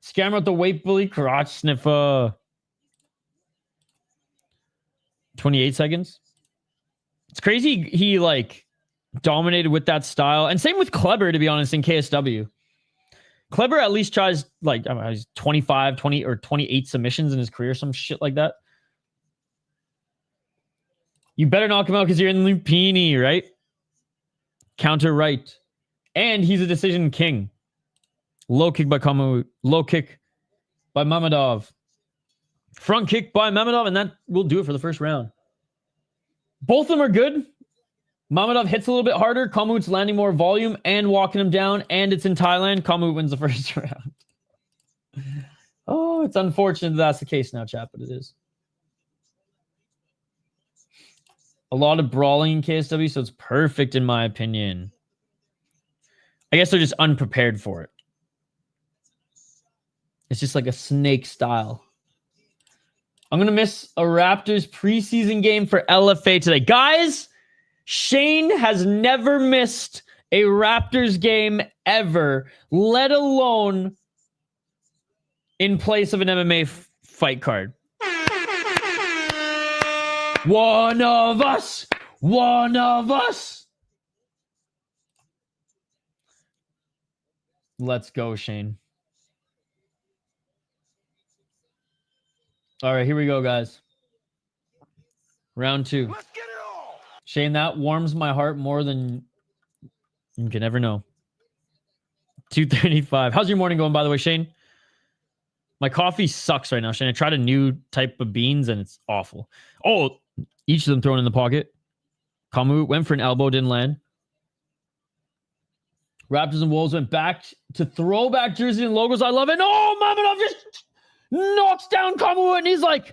Scammer at the weight bully. Crotch sniffer. 28 seconds. It's crazy he, like, dominated with that style. And same with Kleber, to be honest, in KSW. Kleber at least tries, like, I don't know, he's 25, 20, or 28 submissions in his career, some shit like that. You better knock him out because you're in Lumpinee, right? Counter right. And he's a decision king. Low kick by Komawut. Low kick by Mammadov. Front kick by Mammadov, and that will do it for the first round. Both of them are good. Mammadov hits a little bit harder. Komawut's landing more volume and walking him down, and it's in Thailand. Komawut wins the first round. Oh, it's unfortunate that's the case now, chat, but it is. A lot of brawling in KSW, so it's perfect in my opinion. I guess they're just unprepared for it. It's just like a snake style. I'm going to miss a Raptors preseason game for LFA today. Guys, Shane has never missed a Raptors game ever, let alone in place of an MMA fight card. One of us! One of us! Let's go, Shane. All right, here we go, guys. Round 2. Let's get it all. Shane, that warms my heart more than you can ever know. 2:35. How's your morning going, by the way, Shane? My coffee sucks right now, Shane. I tried a new type of beans, and it's awful. Oh, each of them thrown in the pocket. Komawut went for an elbow, didn't land. Raptors and Wolves went back to throwback jersey and logos. I love it. Oh, Mammadov just knocks down Komawut, and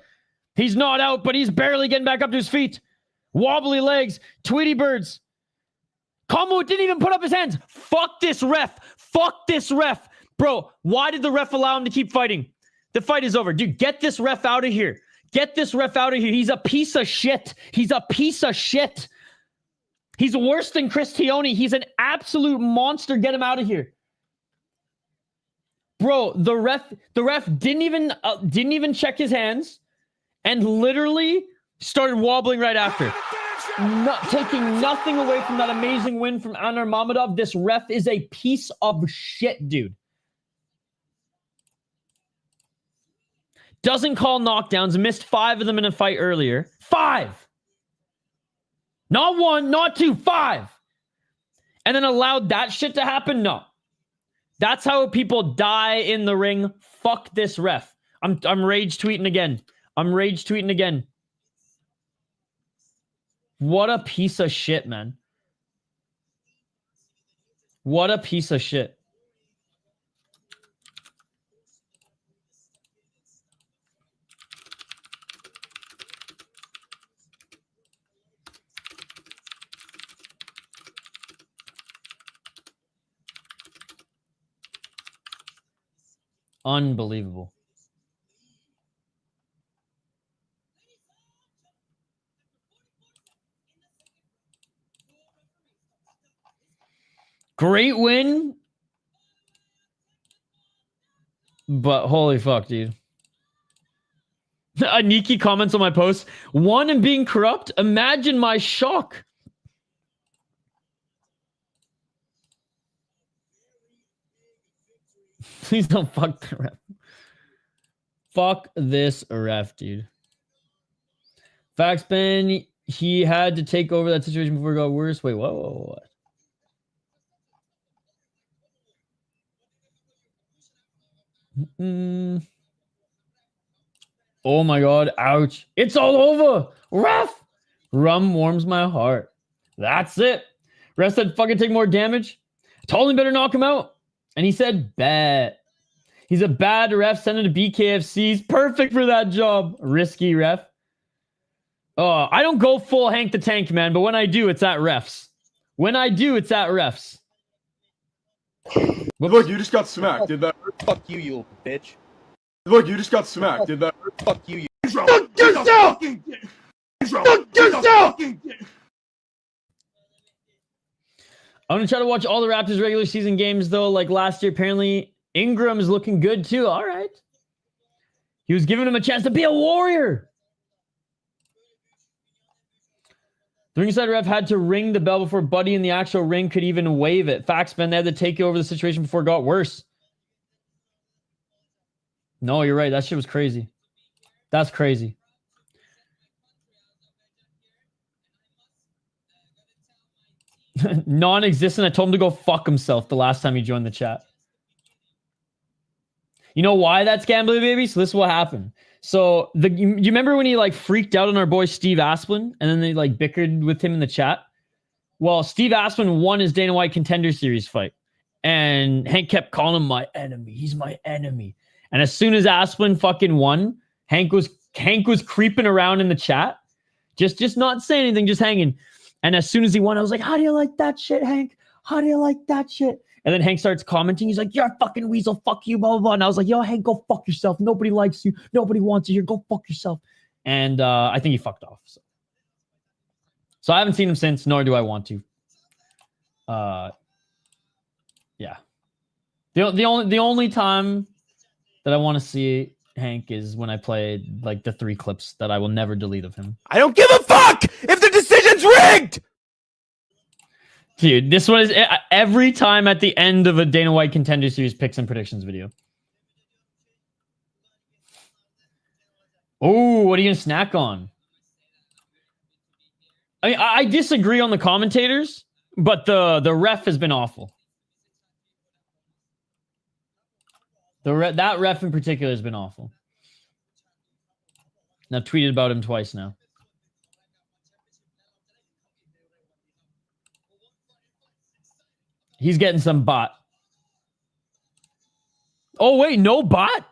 he's not out, but he's barely getting back up to his feet. Wobbly legs, Tweety birds. Komawut didn't even put up his hands. Fuck this ref. Fuck this ref. Bro, why did the ref allow him to keep fighting? The fight is over. Dude, get this ref out of here. Get this ref out of here. He's a piece of shit. He's a piece of shit. He's worse than Chris Tioni. He's an absolute monster. Get him out of here. Bro, the ref didn't even check his hands and literally started wobbling right after. not taking nothing away from that amazing win from Anar Mammadov. This ref is a piece of shit, dude. Doesn't call knockdowns. Missed 5 of them in a fight earlier. 5! Not 1, not 2, 5! And then allowed that shit to happen? No. That's how people die in the ring. Fuck this ref. I'm rage tweeting again. I'm rage tweeting again. What a piece of shit, man. What a piece of shit. Unbelievable. Great win. But holy fuck, dude. Aniki comments on my post. 1 and being corrupt. Imagine my shock. Please don't fuck the ref. Fuck this ref, dude. Facts, Ben. He had to take over that situation before it got worse. Wait, what? Oh my god, ouch. It's all over. Ref! Rum warms my heart. That's it. Ref said fucking take more damage. I told him better knock him out. And he said bet. He's a bad ref. Send him to BKFC. He's perfect for that job. Risky ref. Oh, I don't go full Hank the Tank, man. But when I do, it's at refs. When I do, it's at refs. Look, you just got smacked. Did that hurt? Fuck you, you bitch. Look, you just got smacked. Did that hurt? Fuck you, you. Fuck yourself! Fuck yourself! I'm going to try to watch all the Raptors regular season games, though, like last year. Apparently, Ingram is looking good, too. All right. He was giving him a chance to be a warrior. The ringside ref had to ring the bell before Buddy in the actual ring could even wave it. Facts, Ben. They had to take over the situation before it got worse. No, you're right. That shit was crazy. That's crazy. Non-existent. I told him to go fuck himself the last time he joined the chat. You know why that's gambling, baby? So this is what happened. So you remember when he like freaked out on our boy Steve Asplin and then they like bickered with him in the chat? Well, Steve Asplin won his Dana White Contender Series fight. And Hank kept calling him my enemy. He's my enemy. And as soon as Asplin fucking won, Hank was creeping around in the chat. Just not saying anything, just hanging. And as soon as he won, I was like, how do you like that shit, Hank? How do you like that shit? And then Hank starts commenting. He's like, you're a fucking weasel. Fuck you, blah, blah, blah. And I was like, yo, Hank, go fuck yourself. Nobody likes you. Nobody wants you here. Go fuck yourself. And I think he fucked off. So I haven't seen him since, nor do I want to. Yeah. The only time that I want to see Hank is when I play like the 3 clips that I will never delete of him. I don't give a fuck if the decision's rigged! Dude, this one is every time at the end of a Dana White Contender Series picks and predictions video. Oh, what are you going to snack on? I mean, I disagree on the commentators, but the ref has been awful. That ref in particular has been awful. And I've tweeted about him twice now. He's getting some bot. Oh, wait, no bot?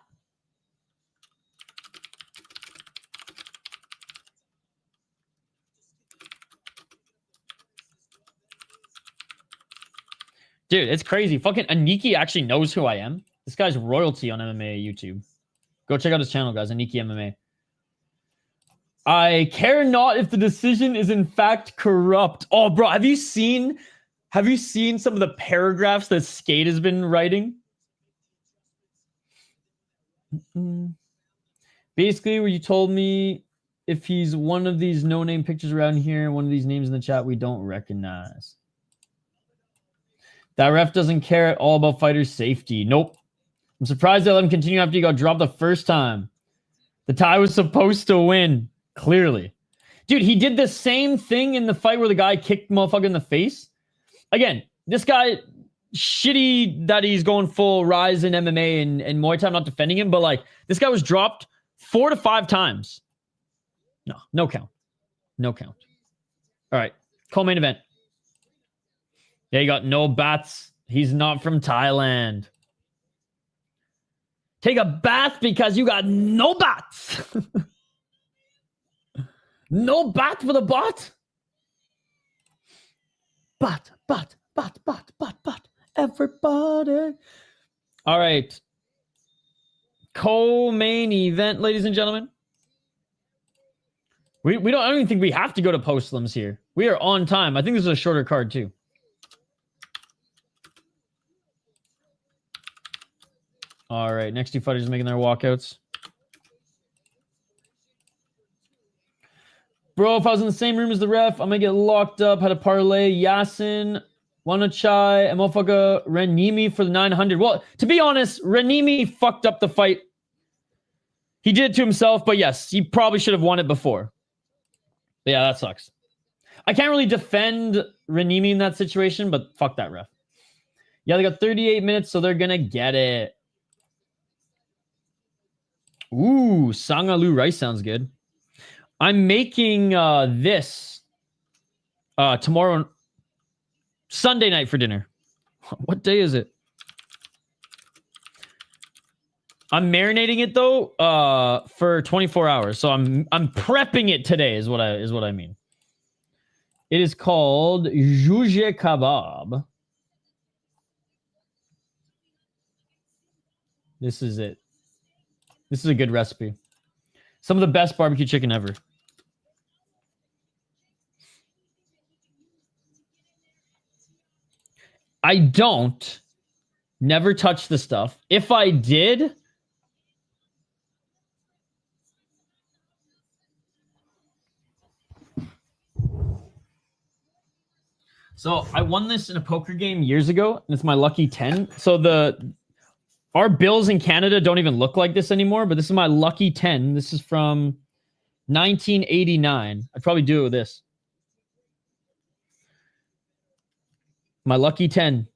Dude, it's crazy. Fucking Aniki actually knows who I am. This guy's royalty on MMA YouTube. Go check out his channel, guys. Aniki MMA. I care not if the decision is in fact corrupt. Oh, bro, have you seen some of the paragraphs that Skate has been writing? Basically, where you told me if he's one of these no-name pictures around here, one of these names in the chat we don't recognize. That ref doesn't care at all about fighters' safety. Nope. I'm surprised they let him continue after he got dropped the first time. The Thai was supposed to win, clearly. Dude, he did the same thing in the fight where the guy kicked motherfucker in the face. Again, this guy, shitty that he's going full rise in MMA and Muay Thai. I'm not defending him, but like, this guy was dropped 4 to 5 times. No count. No count. All right, co-main event. Yeah, you got no bats. He's not from Thailand. Take a bath because you got no bats. No bat for the bot. Bat. Everybody. All right. Co-main event, ladies and gentlemen. I don't even think we have to go to postlims here. We are on time. I think this is a shorter card too. All right, next 2 fighters making their walkouts. Bro, if I was in the same room as the ref, I'm gonna get locked up. Had a parlay. Yassine, Wanchainoi, and motherfucker Rhenimi for the 900. Well, to be honest, Rhenimi fucked up the fight. He did it to himself, but yes, he probably should have won it before. But yeah, that sucks. I can't really defend Rhenimi in that situation, but fuck that ref. Yeah, they got 38 minutes, so they're gonna get it. Ooh, Sangalu rice sounds good. I'm making this tomorrow, Sunday night for dinner. What day is it? I'm marinating it though for 24 hours. So I'm prepping it today is what I mean. It is called Juje Kebab. This is it. This is a good recipe. Some of the best barbecue chicken ever. I don't. Never touch the stuff. If I did, so I won this in a poker game years ago, and it's my lucky 10. So our bills in Canada don't even look like this anymore, but this is my lucky 10. This is from 1989. I'd probably do it with this. My lucky 10.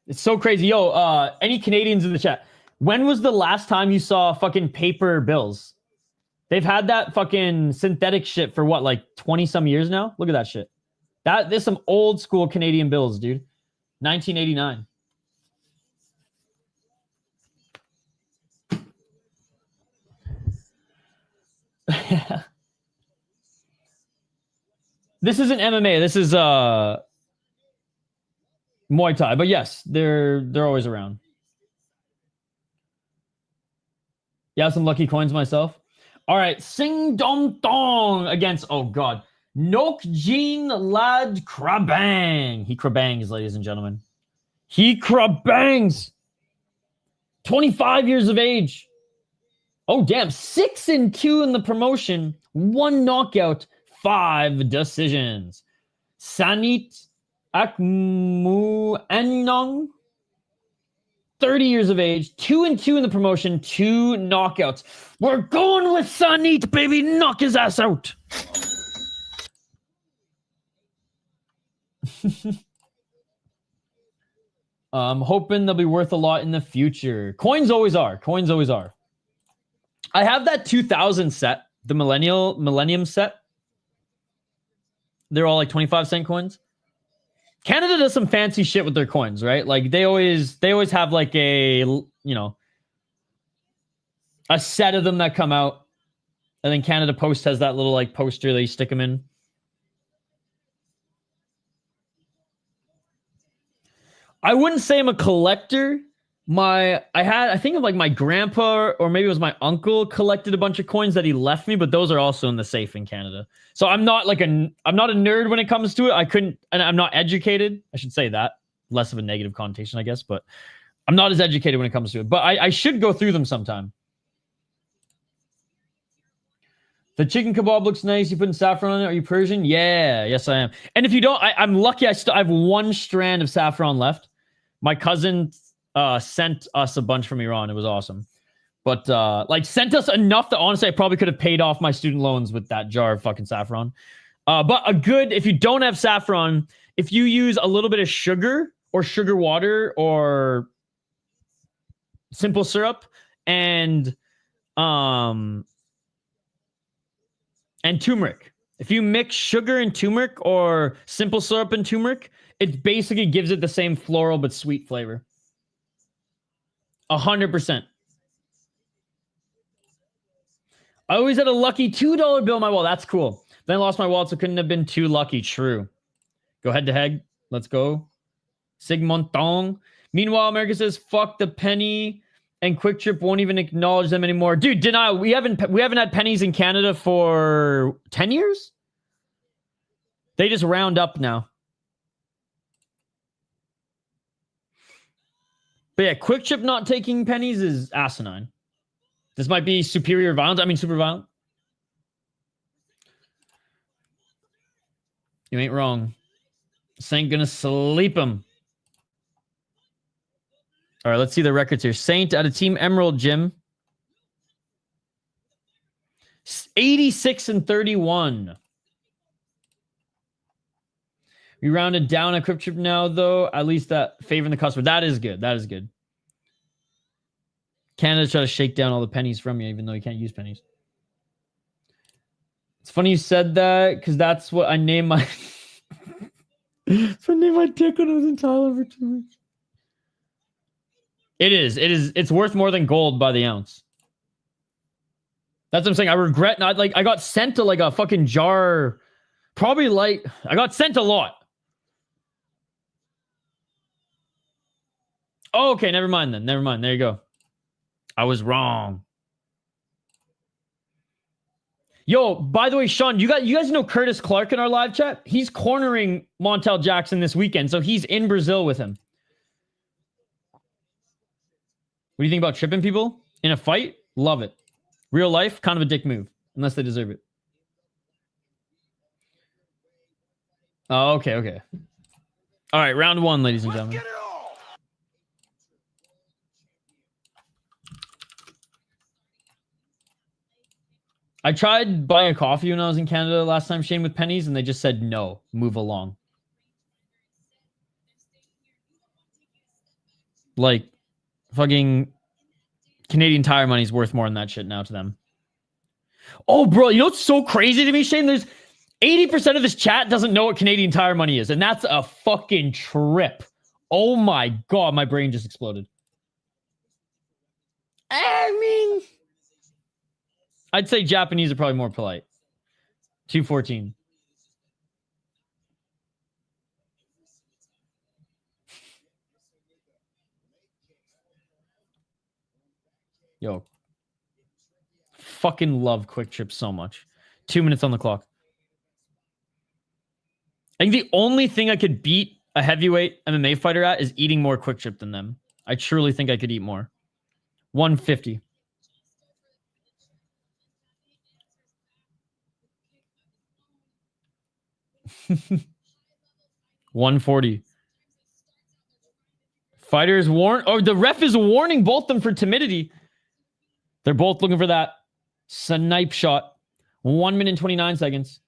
It's so crazy. Yo, any Canadians in the chat, when was the last time you saw fucking paper bills? They've had that fucking synthetic shit for what, like 20 some years now? Look at that shit. There's some old school Canadian bills, dude. 1989. This isn't MMA. This is Muay Thai. But yes, they're always around. Yeah, some lucky coins myself. All right, Singdomthong against, oh god, Nokjin Lad Krabang. He krabangs, ladies and gentlemen. He krabangs. 25 years of age. Oh, damn. 6-2 in the promotion. 1 knockout, 5 decisions. Sanit Akmuanong. 30 years of age. 2-2 in the promotion. 2 knockouts. We're going with Sanit, baby. Knock his ass out. I'm hoping they'll be worth a lot in the future. Coins always are. Coins always are. I have that 2000 set, the Millennium set. They're all like 25-cent coins. Canada does some fancy shit with their coins, right? Like they always have like a set of them that come out, and then Canada Post has that little like poster that you stick them in. I wouldn't say I'm a collector. I think of like my grandpa or maybe it was my uncle collected a bunch of coins that he left me, but those are also in the safe in Canada. So I'm not a nerd when it comes to it. And I'm not educated. I should say that. Less of a negative connotation, I guess, but I'm not as educated when it comes to it, but I should go through them sometime. The chicken kebab looks nice. You putting saffron on it? Are you Persian? Yeah, yes I am. And if you don't, I'm lucky. I have one strand of saffron left. My cousin sent us a bunch from Iran. It was awesome. But like sent us enough that honestly I probably could have paid off my student loans with that jar of fucking saffron. But a good, if you don't have saffron, if you use a little bit of sugar or sugar water or simple syrup and turmeric. If you mix sugar and turmeric or simple syrup and turmeric, it basically gives it the same floral but sweet flavor. 100%. I always had a lucky $2 bill in my wallet. That's cool. Then I lost my wallet, so couldn't have been too lucky. True. Go head to head. Let's go. Singdomthong. Meanwhile, America says, fuck the penny, and Quick Trip won't even acknowledge them anymore. Dude, denial. We haven't had pennies in Canada for 10 years? They just round up now. But yeah, Quick Trip not taking pennies is asinine. This might be superior violence. I mean, super violent. You ain't wrong. This ain't gonna sleep him. All right, let's see the records here. Saint at a Team Emerald gym. 86-31. We rounded down a Quick Trip now, though. At least that favoring the customer. That is good. That is good. Canada's trying to shake down all the pennies from you, even though you can't use pennies. It's funny you said that, because that's what I named my... That's what I named my dick when I was in Thailand for 2 weeks. It is. It's worth more than gold by the ounce. That's what I'm saying. I regret not, like, I got sent to, like, a fucking jar. Probably, like, I got sent a lot. Oh, okay, never mind then. Never mind. There you go. I was wrong. Yo, by the way, Sean, you guys know Curtis Clark in our live chat? He's cornering Montel Jackson this weekend, so he's in Brazil with him. What do you think about tripping people in a fight? Love it. Real life, kind of a dick move, unless they deserve it. Oh, okay, okay. All right, round one, ladies and gentlemen. I tried buying a coffee when I was in Canada last time, Shane, with pennies, and they just said, no, move along. Like, fucking Canadian Tire money is worth more than that shit now to them. Oh, bro, you know what's so crazy to me, Shane? There's 80% of this chat doesn't know what Canadian Tire money is, and that's a fucking trip. Oh my God, my brain just exploded. I mean... I'd say Japanese are probably more polite. 214. Yo. Fucking love Quick Trip so much. 2 minutes on the clock. I think the only thing I could beat a heavyweight MMA fighter at is eating more Quick Trip than them. I truly think I could eat more. 150. 140. Fighters warn. Oh, the ref is warning both them for timidity. They're both looking for that snipe shot. 1 minute and 29 seconds.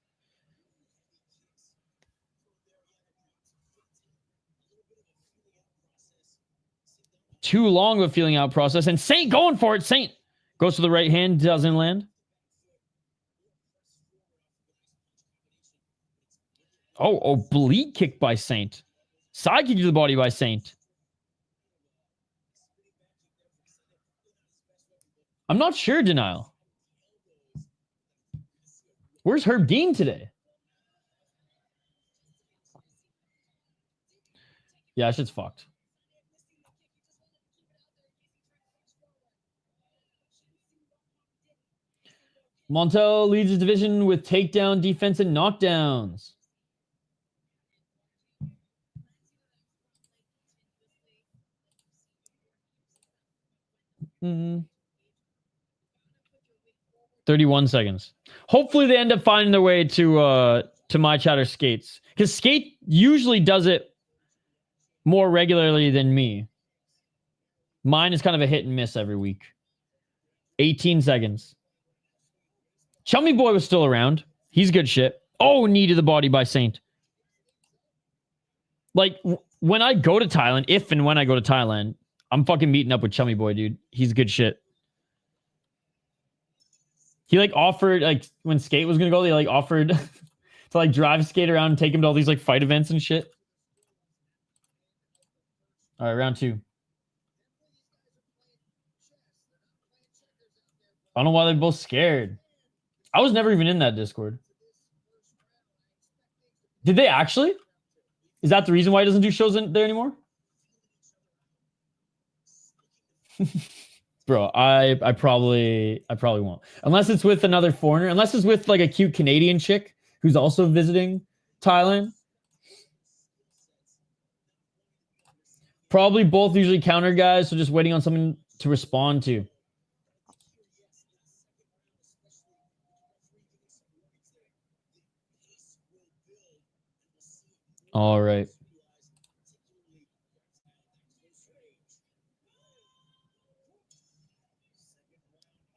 Too long of a feeling out process. And Saint going for it. Saint goes to the right hand. Doesn't land. Oh, oblique kick by Saint. Side kick to the body by Saint. I'm not sure, Denial. Where's Herb Dean today? Yeah, shit's fucked. Montel leads his division with takedown defense and knockdowns. 31 seconds. Hopefully they end up finding their way to my chatter skates. Because skate usually does it more regularly than me. Mine is kind of a hit and miss every week. 18 seconds. Chummy Boy was still around. He's good shit. Oh, knee to the body by Saint. Like, when I go to Thailand, if and when I go to Thailand, I'm fucking meeting up with Chummy Boy, dude. He's good shit. He, like, offered, like, when Skate was gonna go, they, like, offered to, like, drive Skate around and take him to all these, like, fight events and shit. All right, round 2. I don't know why they're both scared. I was never even in that Discord. Did they actually? Is that the reason why he doesn't do shows in there anymore? Bro, I probably won't. Unless it's with another foreigner. Unless it's with like a cute Canadian chick who's also visiting Thailand. Probably both usually counter guys, so just waiting on someone to respond to. All right.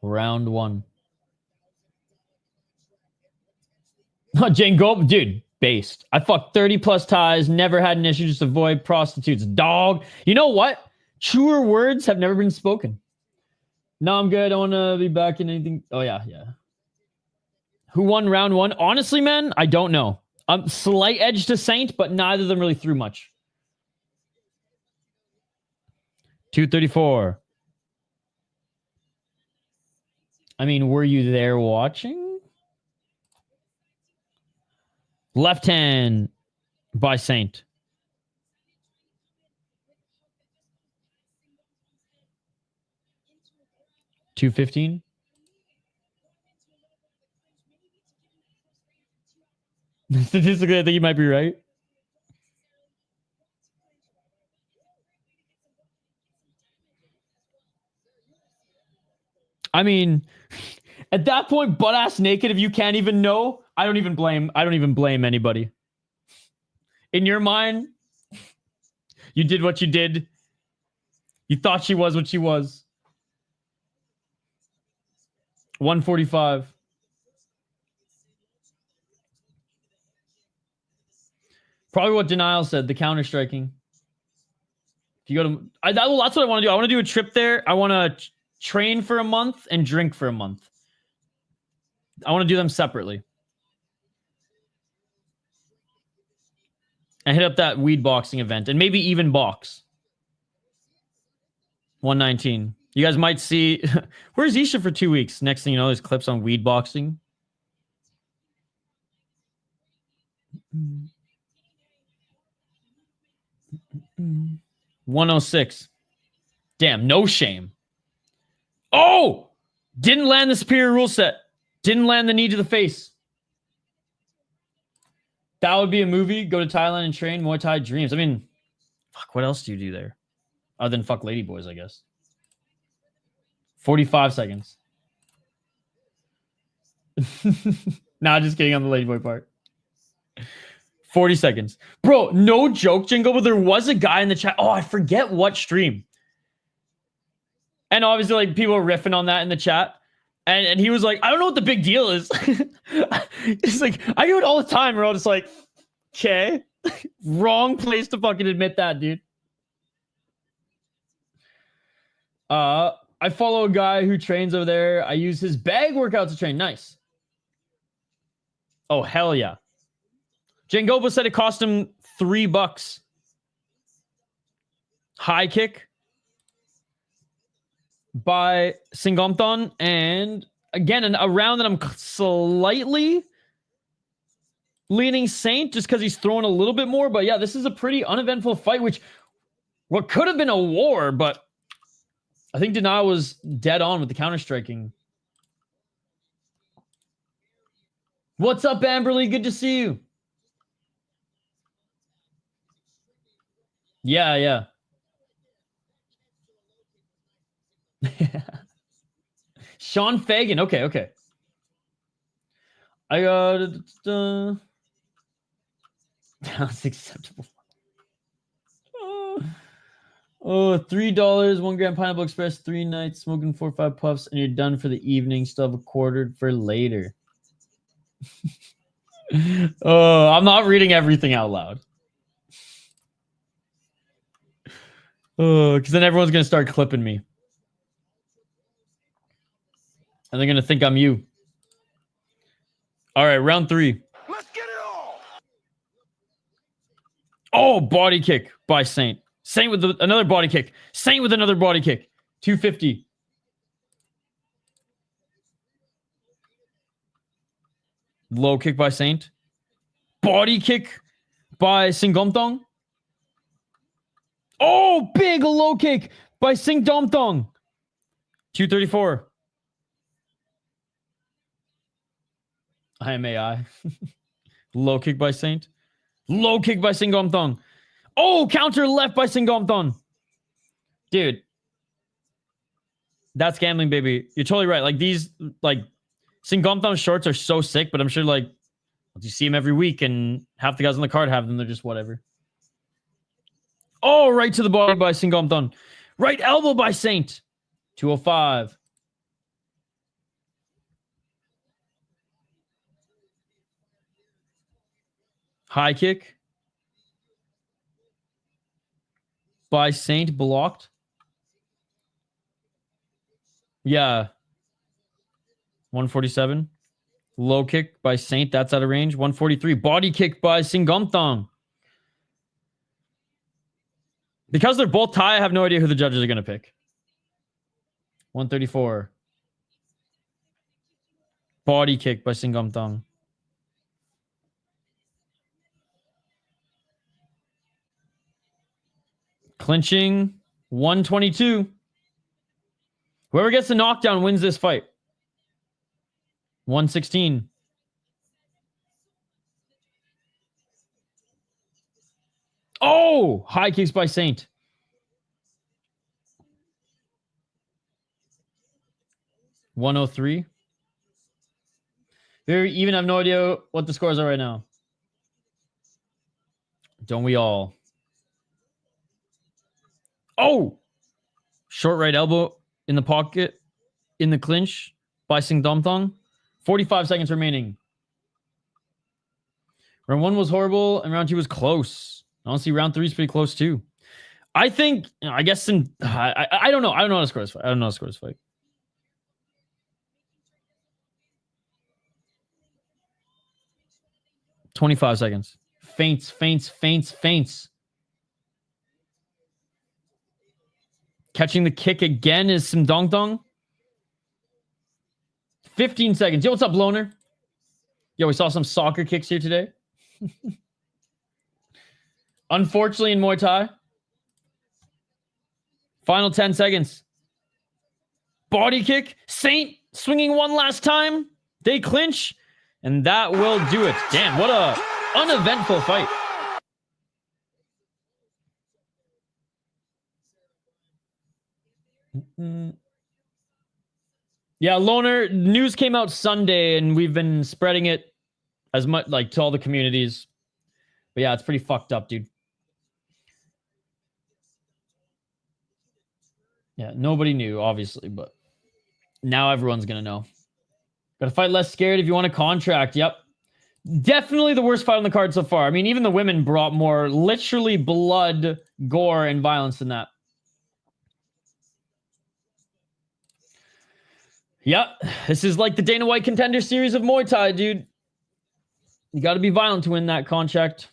Round 1. Django, dude, based. I fucked 30 plus ties, never had an issue, just avoid prostitutes. Dog. You know what? Truer words have never been spoken. No, I'm good. I don't want to be back in anything. Oh, yeah. Who won round 1? Honestly, man, I don't know. Slight edge to Saint, but neither of them really threw much. 234. I mean, were you there watching? Left hand by Saint. 215. Statistically, I think you might be right. I mean, at that point, butt ass naked, if you can't even know, I don't even blame anybody. In your mind, you did what you did. You thought she was what she was. 145. Probably what Denial said, the counter striking. If you go to, that's what I want to do. I want to do a trip there. I want to train for a month and drink for a month. I want to do them separately. And hit up that weed boxing event and maybe even box. 119. You guys might see. Where's Isha for 2 weeks? Next thing you know, there's clips on weed boxing. 106. Damn, no shame. Oh! Didn't land the superior rule set. Didn't land the knee to the face. That would be a movie. Go to Thailand and train. Muay Thai dreams. I mean, fuck, what else do you do there? Other than fuck ladyboys, I guess. 45 seconds. Nah, just kidding on the ladyboy part. 40 seconds. Bro, no joke, Jingle, but there was a guy in the chat. Oh, I forget what stream. And obviously, like, people are riffing on that in the chat. And he was like, I don't know what the big deal is. It's like, I do it all the time. We're all just like, okay. Wrong place to fucking admit that, dude. I follow a guy who trains over there. I use his bag workout to train. Nice. Oh, hell yeah. Jangoba said it cost him $3. High kick by Singdomthong. And again, a round that I'm slightly leaning Saint just because he's throwing a little bit more. But yeah, this is a pretty uneventful fight, which what could have been a war, but I think Denial was dead on with the counter striking. What's up, Amberly? Good to see you. Yeah. Sean Fagan. Okay, okay. I got that's acceptable. Oh, $3, 1 gram Pineapple Express, 3 nights, smoking 4 or 5 puffs, and you're done for the evening. Still have a quarter for later. Oh, I'm not reading everything out loud. Oh, because then everyone's gonna start clipping me. And they're gonna think I'm you. All right, round 3. Let's get it all. Oh, body kick by Saint. Saint with another body kick. Saint with another body kick. 250. Low kick by Saint. Body kick by Singdomthong. Oh, big low kick by Singdomthong. 234. I am AI. Low kick by Saint. Low kick by Singdomthong. Oh, counter left by Singdomthong. Dude. That's gambling, baby. You're totally right. Like these, like Singdomthong shorts are so sick, but I'm sure like you see them every week and half the guys on the card have them. They're just whatever. Oh, right to the body by Singdomthong. Right elbow by Saint. 205. High kick by Saint, blocked. Yeah. 147. Low kick by Saint, that's out of range. 143. Body kick by Singdomthong. Because they're both Thai, I have no idea who the judges are going to pick. 134. Body kick by Singdomthong. Clinching. 122. Whoever gets the knockdown wins this fight. 116. Oh! High kicks by Saint. $103. Very even. I have no idea what the scores are right now. Don't we all? Oh! Short right elbow in the pocket, in the clinch by Singdomthong. 45 seconds remaining. Round 1 was horrible, and round 2 was close. Honestly, round 3 is pretty close too. I think, I guess, I don't know. I don't know how to score this fight. I don't know how to score this fight. $25 seconds. Feints, feints, feints, feints. Catching the kick again is Singdomthong. 15 seconds. Yo, what's up, Loner? Yo, we saw some soccer kicks here today. Unfortunately, in Muay Thai. Final 10 seconds. Body kick. Saint swinging one last time. They clinch. And that will do it. Damn, what a uneventful fight. Yeah, Loner, news came out Sunday, and we've been spreading it as much, like, to all the communities. But yeah, it's pretty fucked up, dude. Yeah, nobody knew, obviously, but now everyone's gonna know. Gotta fight less scared if you want a contract. Yep. Definitely the worst fight on the card so far. I mean, even the women brought more literally blood, gore, and violence than that. Yep. This is like the Dana White Contender Series of Muay Thai, dude. You gotta be violent to win that contract.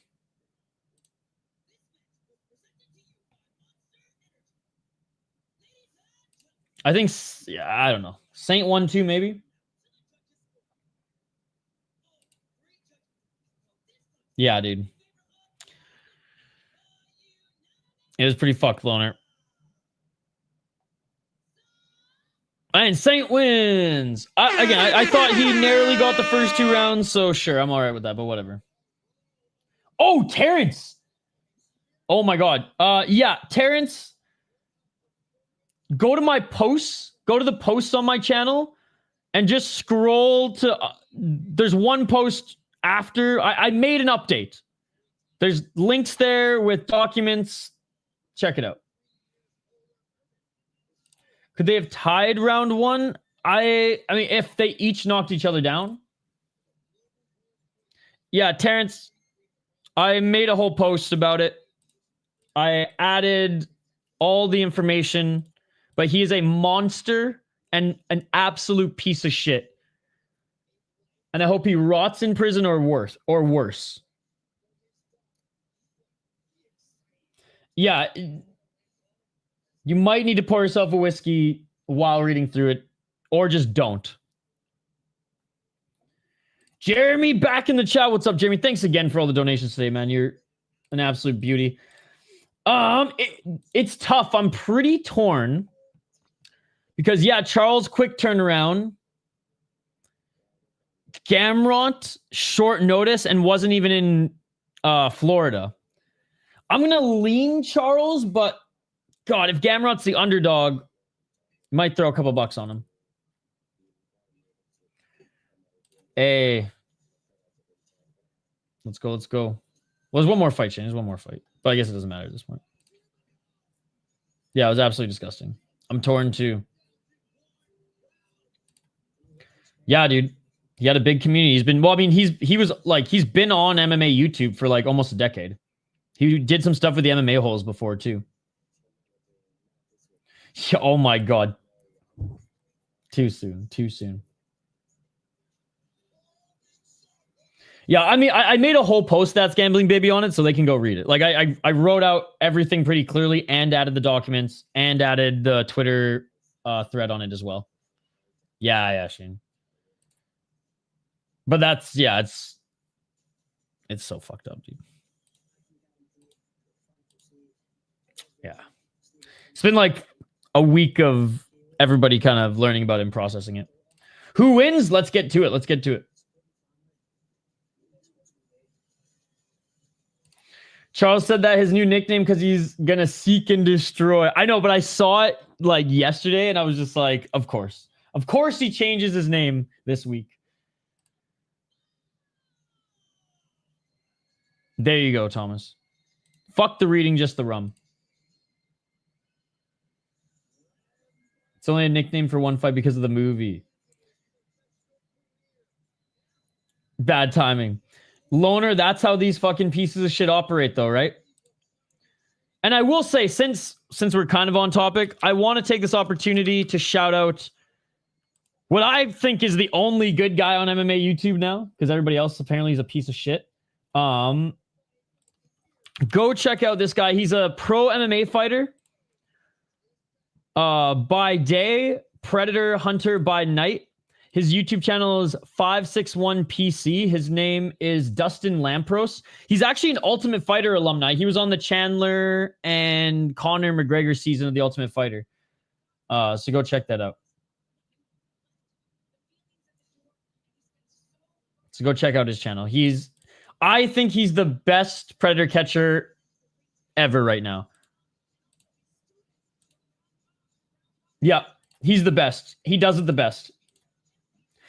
I think, yeah, I don't know. Saint 1-2, maybe? Yeah, dude. It was pretty fucked, Loner. And Saint wins. I thought he narrowly got the first 2 rounds, so sure, I'm all right with that, but whatever. Oh, Terrence. Oh, my God. Yeah, Terrence. go to my posts, go to the posts on my channel, and just scroll to. There's one post after I made an update. There's links there with documents. Check it out. Could they have tied round one? I mean, if they each knocked each other down. Yeah, Terrence, I made a whole post about it. I added all the information, but he is a monster and an absolute piece of shit. And I hope he rots in prison or worse. Yeah, you might need to pour yourself a whiskey while reading through it, or just don't. Jeremy back in the chat. What's up, Jeremy? Thanks again for all the donations today, man. You're an absolute beauty. It's tough. I'm pretty torn because, yeah, Charles, quick turnaround. Gamrot, short notice, and wasn't even in Florida. I'm going to lean Charles, but God, if Gamrot's the underdog, might throw a couple bucks on him. Hey. Let's go. Well, there's one more fight, Shane. There's one more fight. But I guess it doesn't matter at this point. Yeah, it was absolutely disgusting. I'm torn too. Yeah, dude. He had a big community. He's been, well, I mean, he's been on MMA YouTube for like almost a decade. He did some stuff with the MMA holes before too. Yeah, oh my God. Too soon. Yeah, I mean, I made a whole post that's Gambling Baby on it, so they can go read it. Like, I wrote out everything pretty clearly and added the documents and added the Twitter thread on it as well. Yeah, Shane. But that's, yeah, it's so fucked up, dude. Yeah. It's been like a week of everybody kind of learning about it and processing it. Who wins? Let's get to it. Charles said that his new nickname because he's going to seek and destroy. I know, but I saw it like yesterday and I was just like, of course. Of course he changes his name this week. There you go, Thomas. Fuck the reading, just the rum. It's only a nickname for one fight because of the movie. Bad timing. Loner, that's how these fucking pieces of shit operate, though, right? And I will say, since we're kind of on topic, I want to take this opportunity to shout out what I think is the only good guy on MMA YouTube now, because everybody else apparently is a piece of shit. Go check out this guy. He's a pro MMA fighter. By day, Predator Hunter by night. His YouTube channel is 561PC. His name is Dustin Lampros. He's actually an Ultimate Fighter alumni. He was on the Chandler and Conor McGregor season of The Ultimate Fighter. So go check that out. So go check out his channel. I think he's the best Predator catcher ever right now. Yeah, he's the best. He does it the best.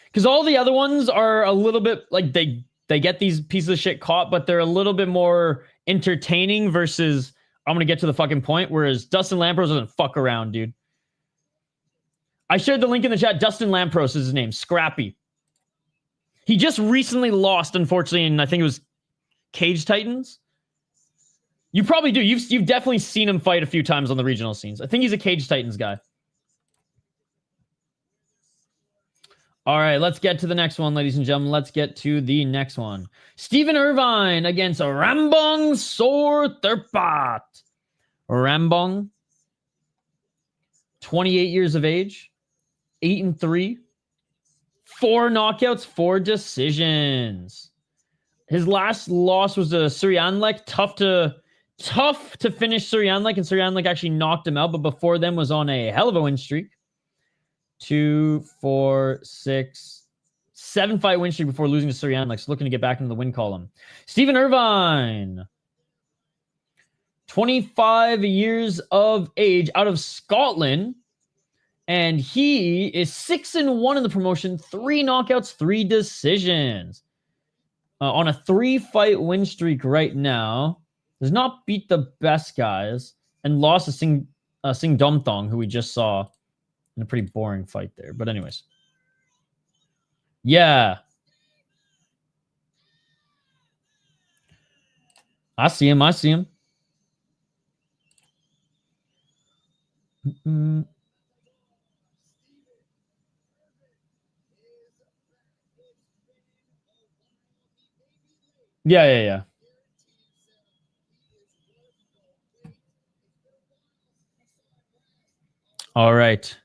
Because all the other ones are a little bit like they get these pieces of shit caught, but they're a little bit more entertaining versus I'm going to get to the fucking point. Whereas Dustin Lampros doesn't fuck around, dude. I shared the link in the chat. Dustin Lampros is his name. Scrappy. He just recently lost, unfortunately, and I think it was Cage Titans. You probably do. You've definitely seen him fight a few times on the regional scenes. I think he's a Cage Titans guy. All right, let's get to the next one, ladies and gentlemen. Let's get to the next one. Stephen Irvine against Rambong Sortherpat. Rambong, 28 years of age, 8-3, 4 knockouts, 4 decisions. His last loss was to Suryanlek. Tough to finish Suryanlek, and Suryanlek actually knocked him out, but before then was on a hell of a win streak. 2, 4, 6, 7 fight win streak before losing to Suryanlek. So looking to get back into the win column. Stephen Irvine, 25 years of age, out of Scotland. And he is 6-1 in the promotion, 3 knockouts, 3 decisions. On a 3-fight win streak right now. Does not beat the best guys. And lost to Singdomthong, who we just saw in a pretty boring fight there. But anyways. Yeah. I see him. Yeah. All right.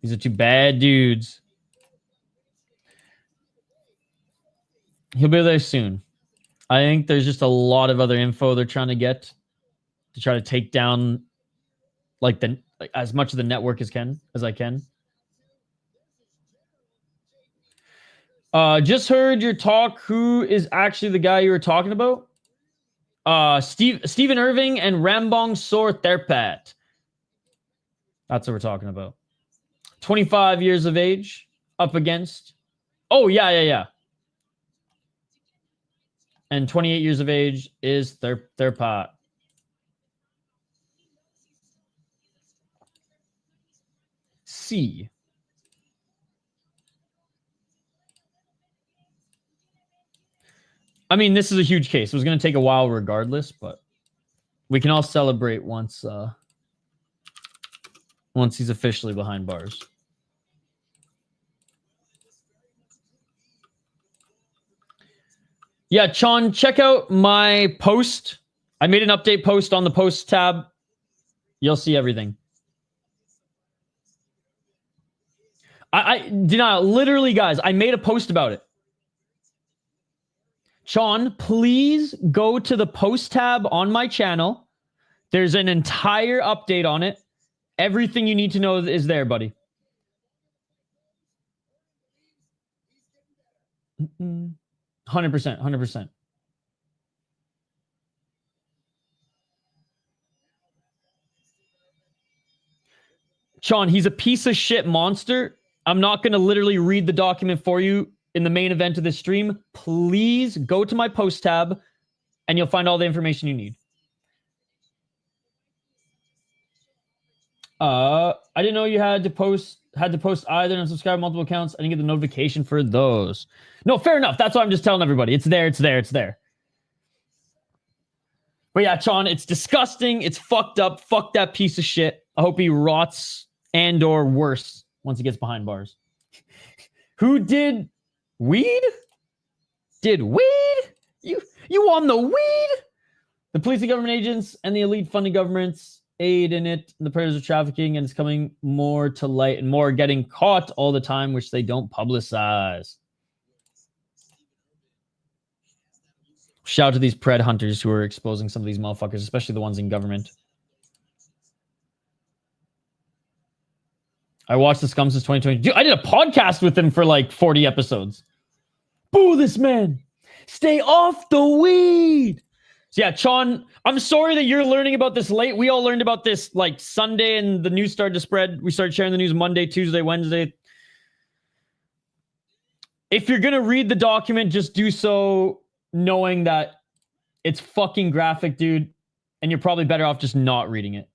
These are 2 bad dudes. He'll be there soon. I think there's just a lot of other info they're trying to get to try to take down like as much of the network as I can. Just heard your talk. Who is actually the guy you were talking about? Stephen Irving and Rambong Sor Therpat. That's what we're talking about. 25 years of age, up against. Oh, yeah. And 28 years of age is Therpat. C. I mean, this is a huge case. It was going to take a while regardless, but we can all celebrate once he's officially behind bars. Yeah, Chon, check out my post. I made an update post on the post tab. You'll see everything. I did not, literally, guys, I made a post about it. Chon, please go to the post tab on my channel. There's an entire update on it. Everything you need to know is there, buddy. 100%. Chon, he's a piece of shit monster. I'm not going to literally read the document for you in the main event of this stream. Please go to my post tab and you'll find all the information you need. I didn't know you had to post either and subscribe multiple accounts. I didn't get the notification for those. No, fair enough. That's why I'm just telling everybody. It's there. But yeah, Chon, it's disgusting. It's fucked up. Fuck that piece of shit. I hope he rots and or worse once he gets behind bars. Who did weed? Did weed? You on the weed? The police and government agents and the elite funding governments aid in it. The predators of trafficking, and it's coming more to light and more getting caught all the time, which they don't publicize. Shout out to these pred hunters who are exposing some of these motherfuckers, especially the ones in government. I watched the Scum since 2020. Dude, I did a podcast with him for like 40 episodes. Boo this man. Stay off the weed. So yeah, Chon, I'm sorry that you're learning about this late. We all learned about this like Sunday and the news started to spread. We started sharing the news Monday, Tuesday, Wednesday. If you're going to read the document, just do so knowing that it's fucking graphic, dude. And you're probably better off just not reading it.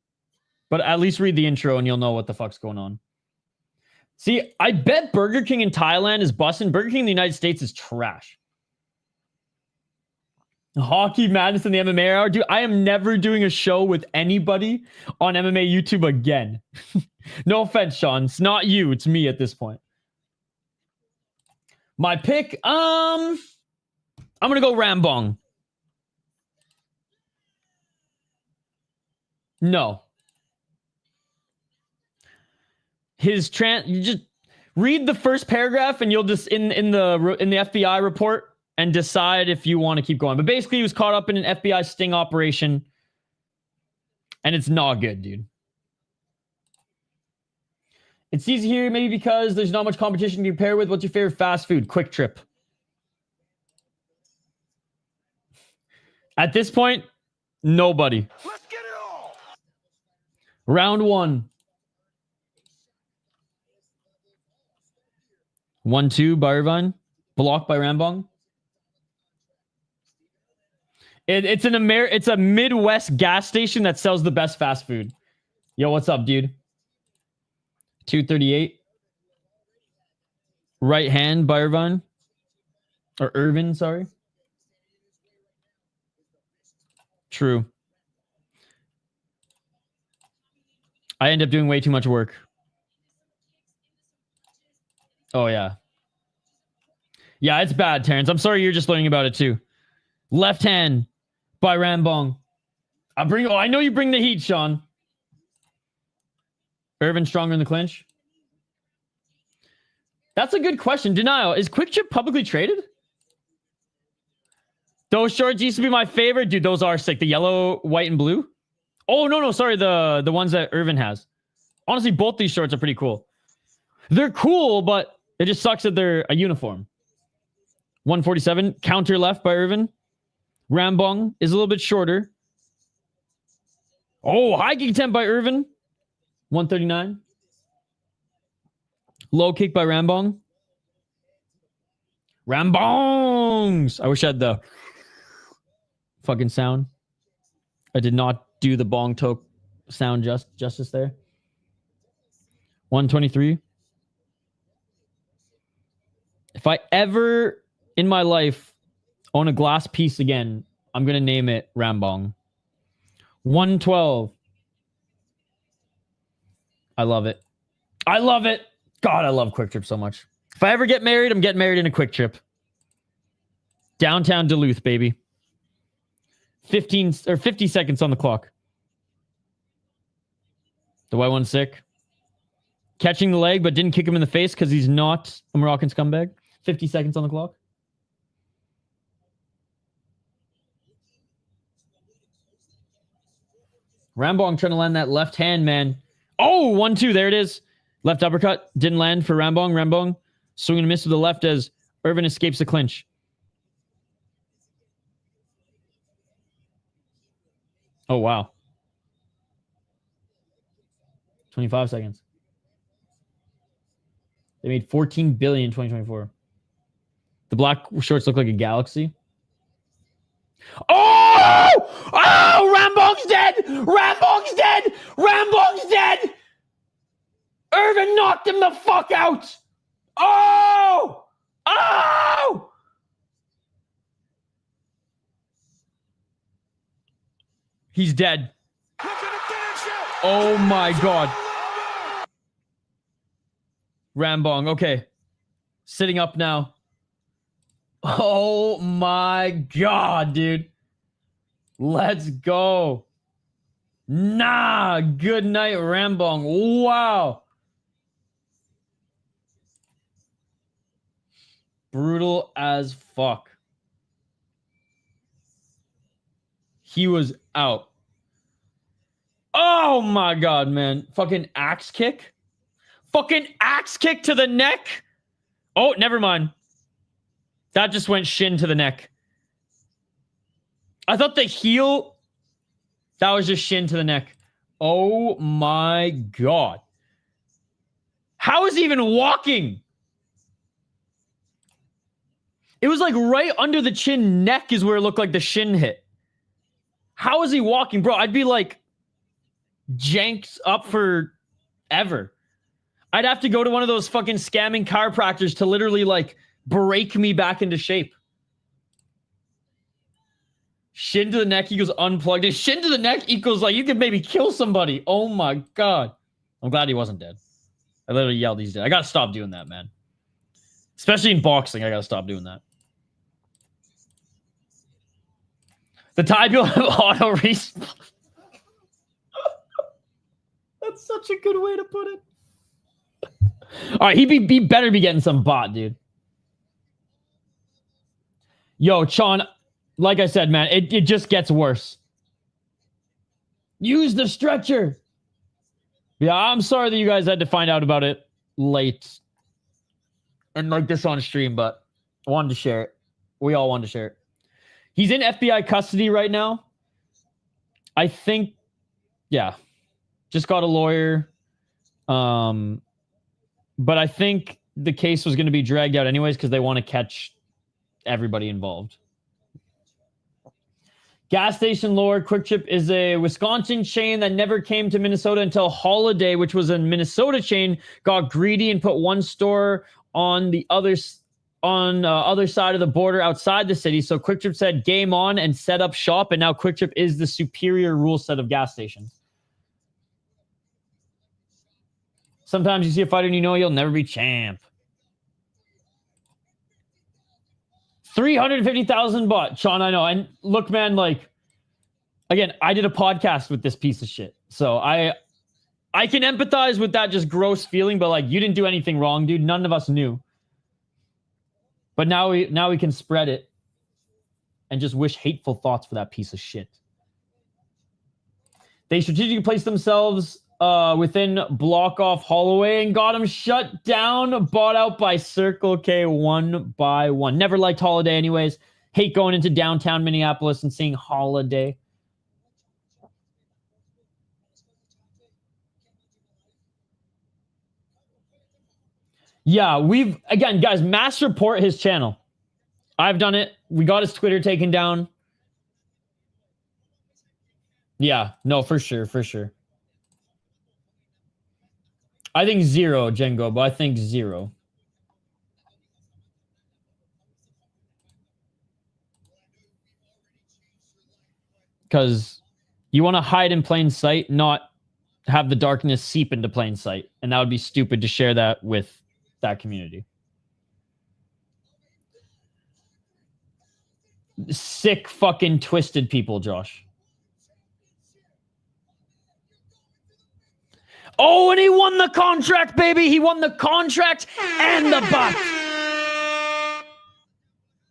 But at least read the intro and you'll know what the fuck's going on. See, I bet Burger King in Thailand is busting. Burger King in the United States is trash. Hockey Madness in the MMA hour. Dude, I am never doing a show with anybody on MMA YouTube again. No offense, Sean. It's not you. It's me at this point. My pick, I'm going to go Rambong. No. You just read the first paragraph and you'll just in the FBI report and decide if you want to keep going. But basically, he was caught up in an FBI sting operation, and it's not good, dude. It's easy here, maybe because there's not much competition to compare with. What's your favorite fast food? Quick Trip. At this point, nobody. Let's get it all. Round one. 1-2 by Irvine. Blocked by Rambong. It's a Midwest gas station that sells the best fast food. Yo, what's up, dude? 238. Right hand by Irvine. Or Irvin, sorry. True. I end up doing way too much work. Oh, yeah. Yeah, it's bad, Terrence. I'm sorry you're just learning about it, too. Left hand by Rambong. I know you bring the heat, Sean. Irvin stronger in the clinch? That's a good question. Denial. Is Quick Chip publicly traded? Those shorts used to be my favorite. Dude, those are sick. The yellow, white, and blue. Oh, no. Sorry. The ones that Irvin has. Honestly, both these shorts are pretty cool. They're cool, but it just sucks that they're a uniform. 147. Counter left by Irvin. Rambong is a little bit shorter. Oh, high kick attempt by Irvin. 139. Low kick by Rambong. Rambongs! I wish I had the fucking sound. I did not do the bong toke sound justice there. 123. If I ever in my life own a glass piece again, I'm going to name it Rambong. 112. I love it. I love it. God, I love Quick Trip so much. If I ever get married, I'm getting married in a Quick Trip. Downtown Duluth, baby. 50 seconds on the clock. The white one's sick. Catching the leg, but didn't kick him in the face because he's not a Moroccan scumbag. 50 seconds on the clock. Rambong trying to land that left hand, man. Oh, 1-2. There it is. Left uppercut. Didn't land for Rambong. Rambong swing and miss with the left as Irvin escapes the clinch. Oh, wow. 25 seconds. They made $14 billion in 2024. The black shorts look like a galaxy. Oh! Oh! Rambong's dead! Rambong's dead! Rambong's dead! Irvin knocked him the fuck out! Oh! Oh! He's dead. Oh my god. Rambong, okay. Sitting up now. Oh my god, dude. Let's go. Nah, good night, Rambong. Wow. Brutal as fuck. He was out. Oh my god, man. Fucking axe kick. Fucking axe kick to the neck. Oh, never mind. That just went shin to the neck. I thought the heel, that was just shin to the neck. Oh my god. How is he even walking? It was like right under the chin neck is where it looked like the shin hit. How is he walking? Bro, I'd be like janked up for ever. I'd have to go to one of those fucking scamming chiropractors to literally like break me back into shape. Shin to the neck equals unplugged. And shin to the neck equals like you could maybe kill somebody. Oh my god. I'm glad he wasn't dead. I literally yelled he's dead. I gotta stop doing that, man. Especially in boxing, I gotta stop doing that. The Thai people have auto respawn. That's such a good way to put it. All right, he better be getting some bot, dude. Yo, Sean, like I said, man, it just gets worse. Use the stretcher. Yeah, I'm sorry that you guys had to find out about it late. And like this on stream, but I wanted to share it. We all wanted to share it. He's in FBI custody right now. I think, yeah. Just got a lawyer. But I think the case was going to be dragged out anyways because they want to catch everybody involved. Gas Station Lore, Quick Trip is a Wisconsin chain that never came to Minnesota until Holiday, which was a Minnesota chain, got greedy and put one store on the other side of the border outside the city. So Quick Trip said game on and set up shop, and now Quick Trip is the superior rule set of gas stations. Sometimes you see a fighter and you know you'll never be champ. 350,000 baht, Sean, I know. And look, man, like, again, I did a podcast with this piece of shit. So I can empathize with that just gross feeling, but like, you didn't do anything wrong, dude. None of us knew. But now we can spread it and just wish hateful thoughts for that piece of shit. They strategically placed themselves within block off Holloway and got him shut down, bought out by Circle K one by one. Never liked Holiday anyways. Hate going into downtown Minneapolis and seeing Holiday. Yeah, again, guys, mass report his channel. I've done it. We got his Twitter taken down. Yeah, no, for sure, for sure. I think 0, Jengo, but I think 0. Because you want to hide in plain sight, not have the darkness seep into plain sight. And that would be stupid to share that with that community. Sick fucking twisted people, Josh. Oh, and he won the contract, baby. He won the contract and the butt.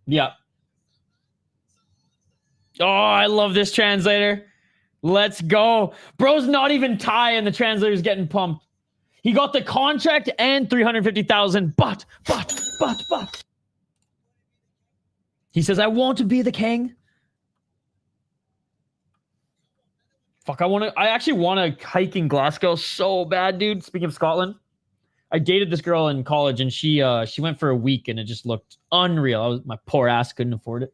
Yeah. Oh, I love this translator. Let's go. Bro's not even Thai and the translator's getting pumped. He got the contract and 350,000. But. He says, I want to be the king. Fuck, I actually want to hike in Glasgow so bad, dude. Speaking of Scotland, I dated this girl in college and she went for a week and it just looked unreal. My poor ass couldn't afford it.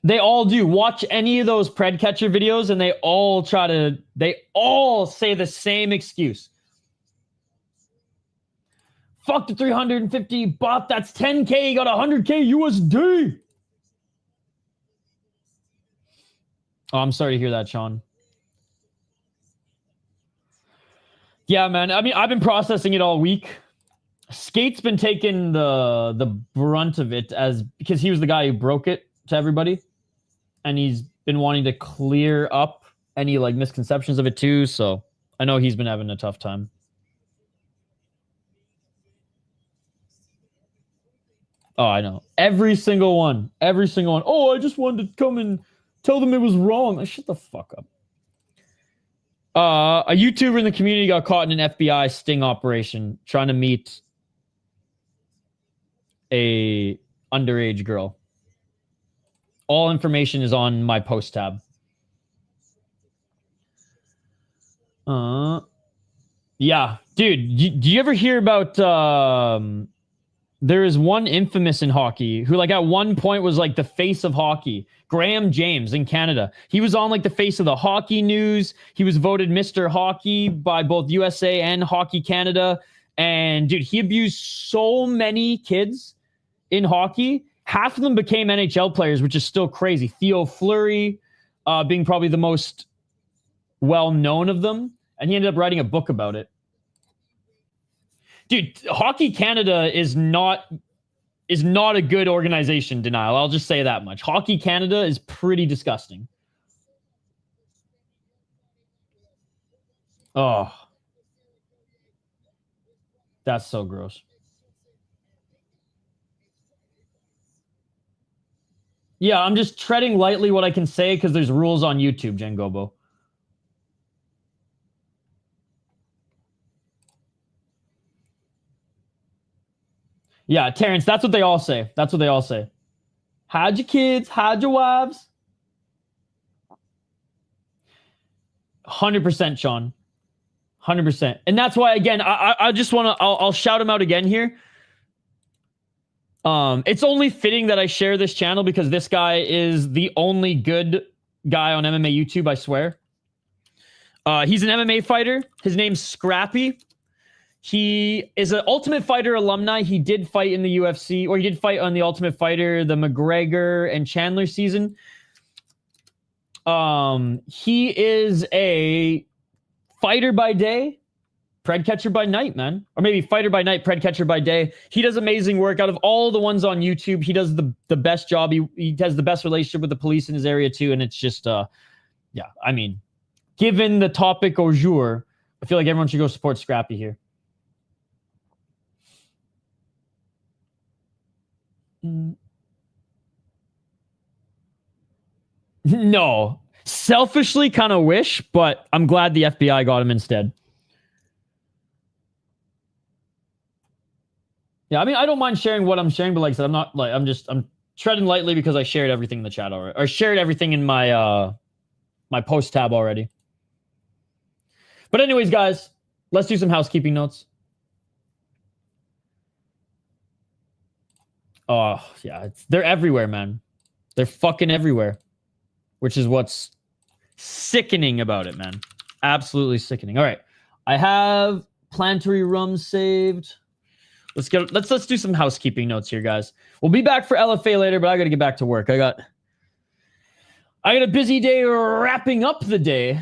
They all do. Watch any of those Pred Catcher videos and they all say the same excuse. Fuck the 350 baht. That's 10K. You got 100K USD. Oh, I'm sorry to hear that, Sean. Yeah, man. I mean, I've been processing it all week. Skate's been taking the brunt of it because he was the guy who broke it to everybody. And he's been wanting to clear up any like misconceptions of it too. So I know he's been having a tough time. Oh, I know. Every single one. Every single one. Oh, I just wanted to come and tell them it was wrong. Shut the fuck up. A YouTuber in the community got caught in an FBI sting operation trying to meet a underage girl. All information is on my post tab. Yeah. Dude, do you ever hear about... there is one infamous in hockey who like at one point was like the face of hockey. Graham James in Canada. He was on like the face of the hockey news. He was voted Mr. Hockey by both USA and Hockey Canada. And dude, he abused so many kids in hockey. Half of them became NHL players, which is still crazy. Theo Fleury being probably the most well-known of them. And he ended up writing a book about it. Dude, Hockey Canada is not a good organization, Denial. I'll just say that much. Hockey Canada is pretty disgusting. Oh. That's so gross. Yeah, I'm just treading lightly what I can say because there's rules on YouTube, Jengobo. Yeah, Terrence, that's what they all say. That's what they all say. Hide your kids, hide your wives. 100%, Sean. 100%. And that's why, again, I just want to, I'll shout him out again here. It's only fitting that I share this channel because this guy is the only good guy on MMA YouTube, I swear. He's an MMA fighter. His name's Scrappy. He is an Ultimate Fighter alumni. He did fight in the UFC, or he did fight on the Ultimate Fighter, the McGregor and Chandler season. He is a fighter by day, pred catcher by night, man. Or maybe fighter by night, pred catcher by day. He does amazing work. Out of all the ones on YouTube, he does the best job. He has the best relationship with the police in his area too. And it's just, yeah, I mean, given the topic au jour, I feel like everyone should go support Scrappy here. No. Selfishly kind of wish, but I'm glad the FBI got him instead. Yeah, I mean, I don't mind sharing what I'm sharing, but like I said, I'm treading lightly because I shared everything in the chat already. Or shared everything in my my post tab already. But anyways, guys, let's do some housekeeping notes. Oh, yeah, they're everywhere, man. They're fucking everywhere. Which is what's sickening about it, man. Absolutely sickening. All right. I have planetary rum saved. Let's do some housekeeping notes here, guys. We'll be back for LFA later, but I got to get back to work. I got a busy day wrapping up the day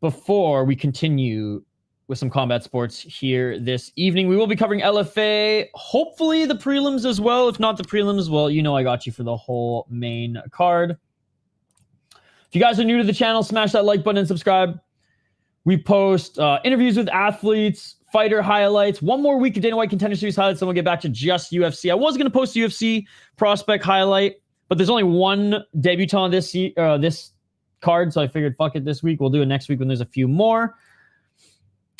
before we continue with some combat sports here this evening. We will be covering LFA, hopefully the prelims as well. If not the prelims, well, you know I got you for the whole main card. If you guys are new to the channel, smash that like button and subscribe. We post interviews with athletes, fighter highlights, one more week of Dana White Contender Series highlights, then we'll get back to just UFC. I was going to post UFC prospect highlight, but there's only one debutant this card, so I figured fuck it this week. We'll do it next week when there's a few more.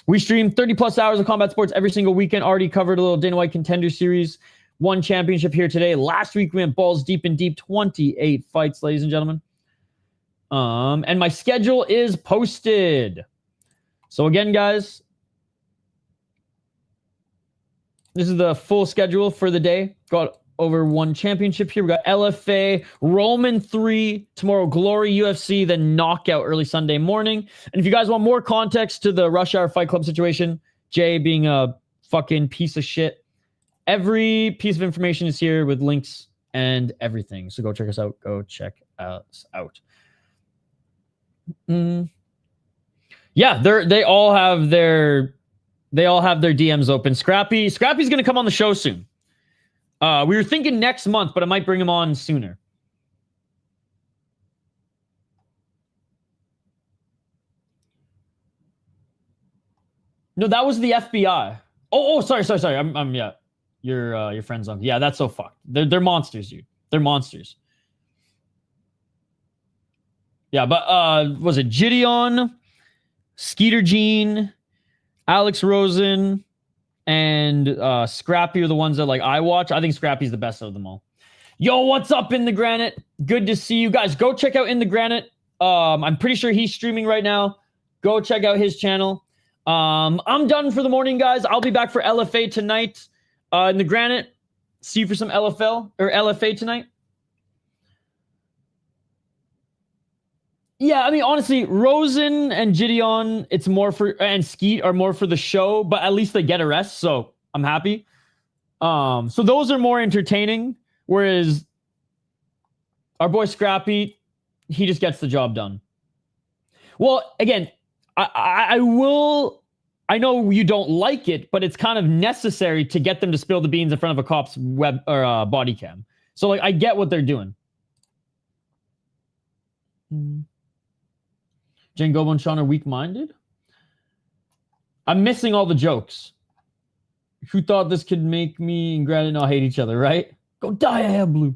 We stream 30 plus hours of combat sports every single weekend. Already covered a little Dana White Contender Series. One championship here today. Last week we went balls deep and deep. 28 fights, ladies and gentlemen. And my schedule is posted. So again, guys, this is the full schedule for the day. Got over one championship here. We got LFA, Roman 3, tomorrow Glory UFC, then Knockout early Sunday morning. And if you guys want more context to the Rush Hour Fight Club situation, Jay being a fucking piece of shit, every piece of information is here with links and everything. So go check us out. Go check us out. Yeah, they all have their DMs open. Scrappy's gonna come on the show soon. We were thinking next month, but I might bring him on sooner. No, that was the FBI. Oh, sorry. I'm yeah. Your friend's on. Yeah, that's so fucked. They're monsters, dude. They're monsters. Yeah, but was it Gideon, Skeeter Jean, Alex Rosen, and Scrappy are the ones that like I watch. I think Scrappy's the best of them all. Yo, what's up, In the Granite? Good to see you guys. Go check out In the Granite. I'm pretty sure he's streaming right now. Go check out his channel. I'm done for the morning, guys. I'll be back for LFA tonight. In the Granite, see you for some LFA tonight. Yeah, I mean, honestly, Rosen and Gideon, it's more for, and Skeet are more for the show, but at least they get a rest, so I'm happy. So those are more entertaining, whereas our boy Scrappy, he just gets the job done. Well, again, I know you don't like it, but it's kind of necessary to get them to spill the beans in front of a cop's web or body cam. So like, I get what they're doing. Jane Gobo and Sean are weak-minded? I'm missing all the jokes. Who thought this could make me and Granite not hate each other, right? Go die, I have blue.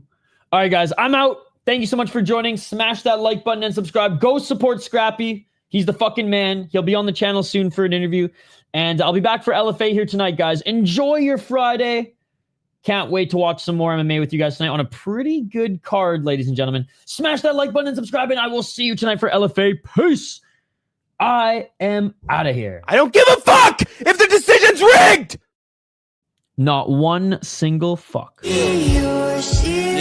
All right, guys, I'm out. Thank you so much for joining. Smash that like button and subscribe. Go support Scrappy. He's the fucking man. He'll be on the channel soon for an interview. And I'll be back for LFA here tonight, guys. Enjoy your Friday. Can't wait to watch some more MMA with you guys tonight on a pretty good card, ladies and gentlemen. Smash that like button and subscribe, and I will see you tonight for LFA. Peace. I am out of here. I don't give a fuck if the decision's rigged! Not one single fuck.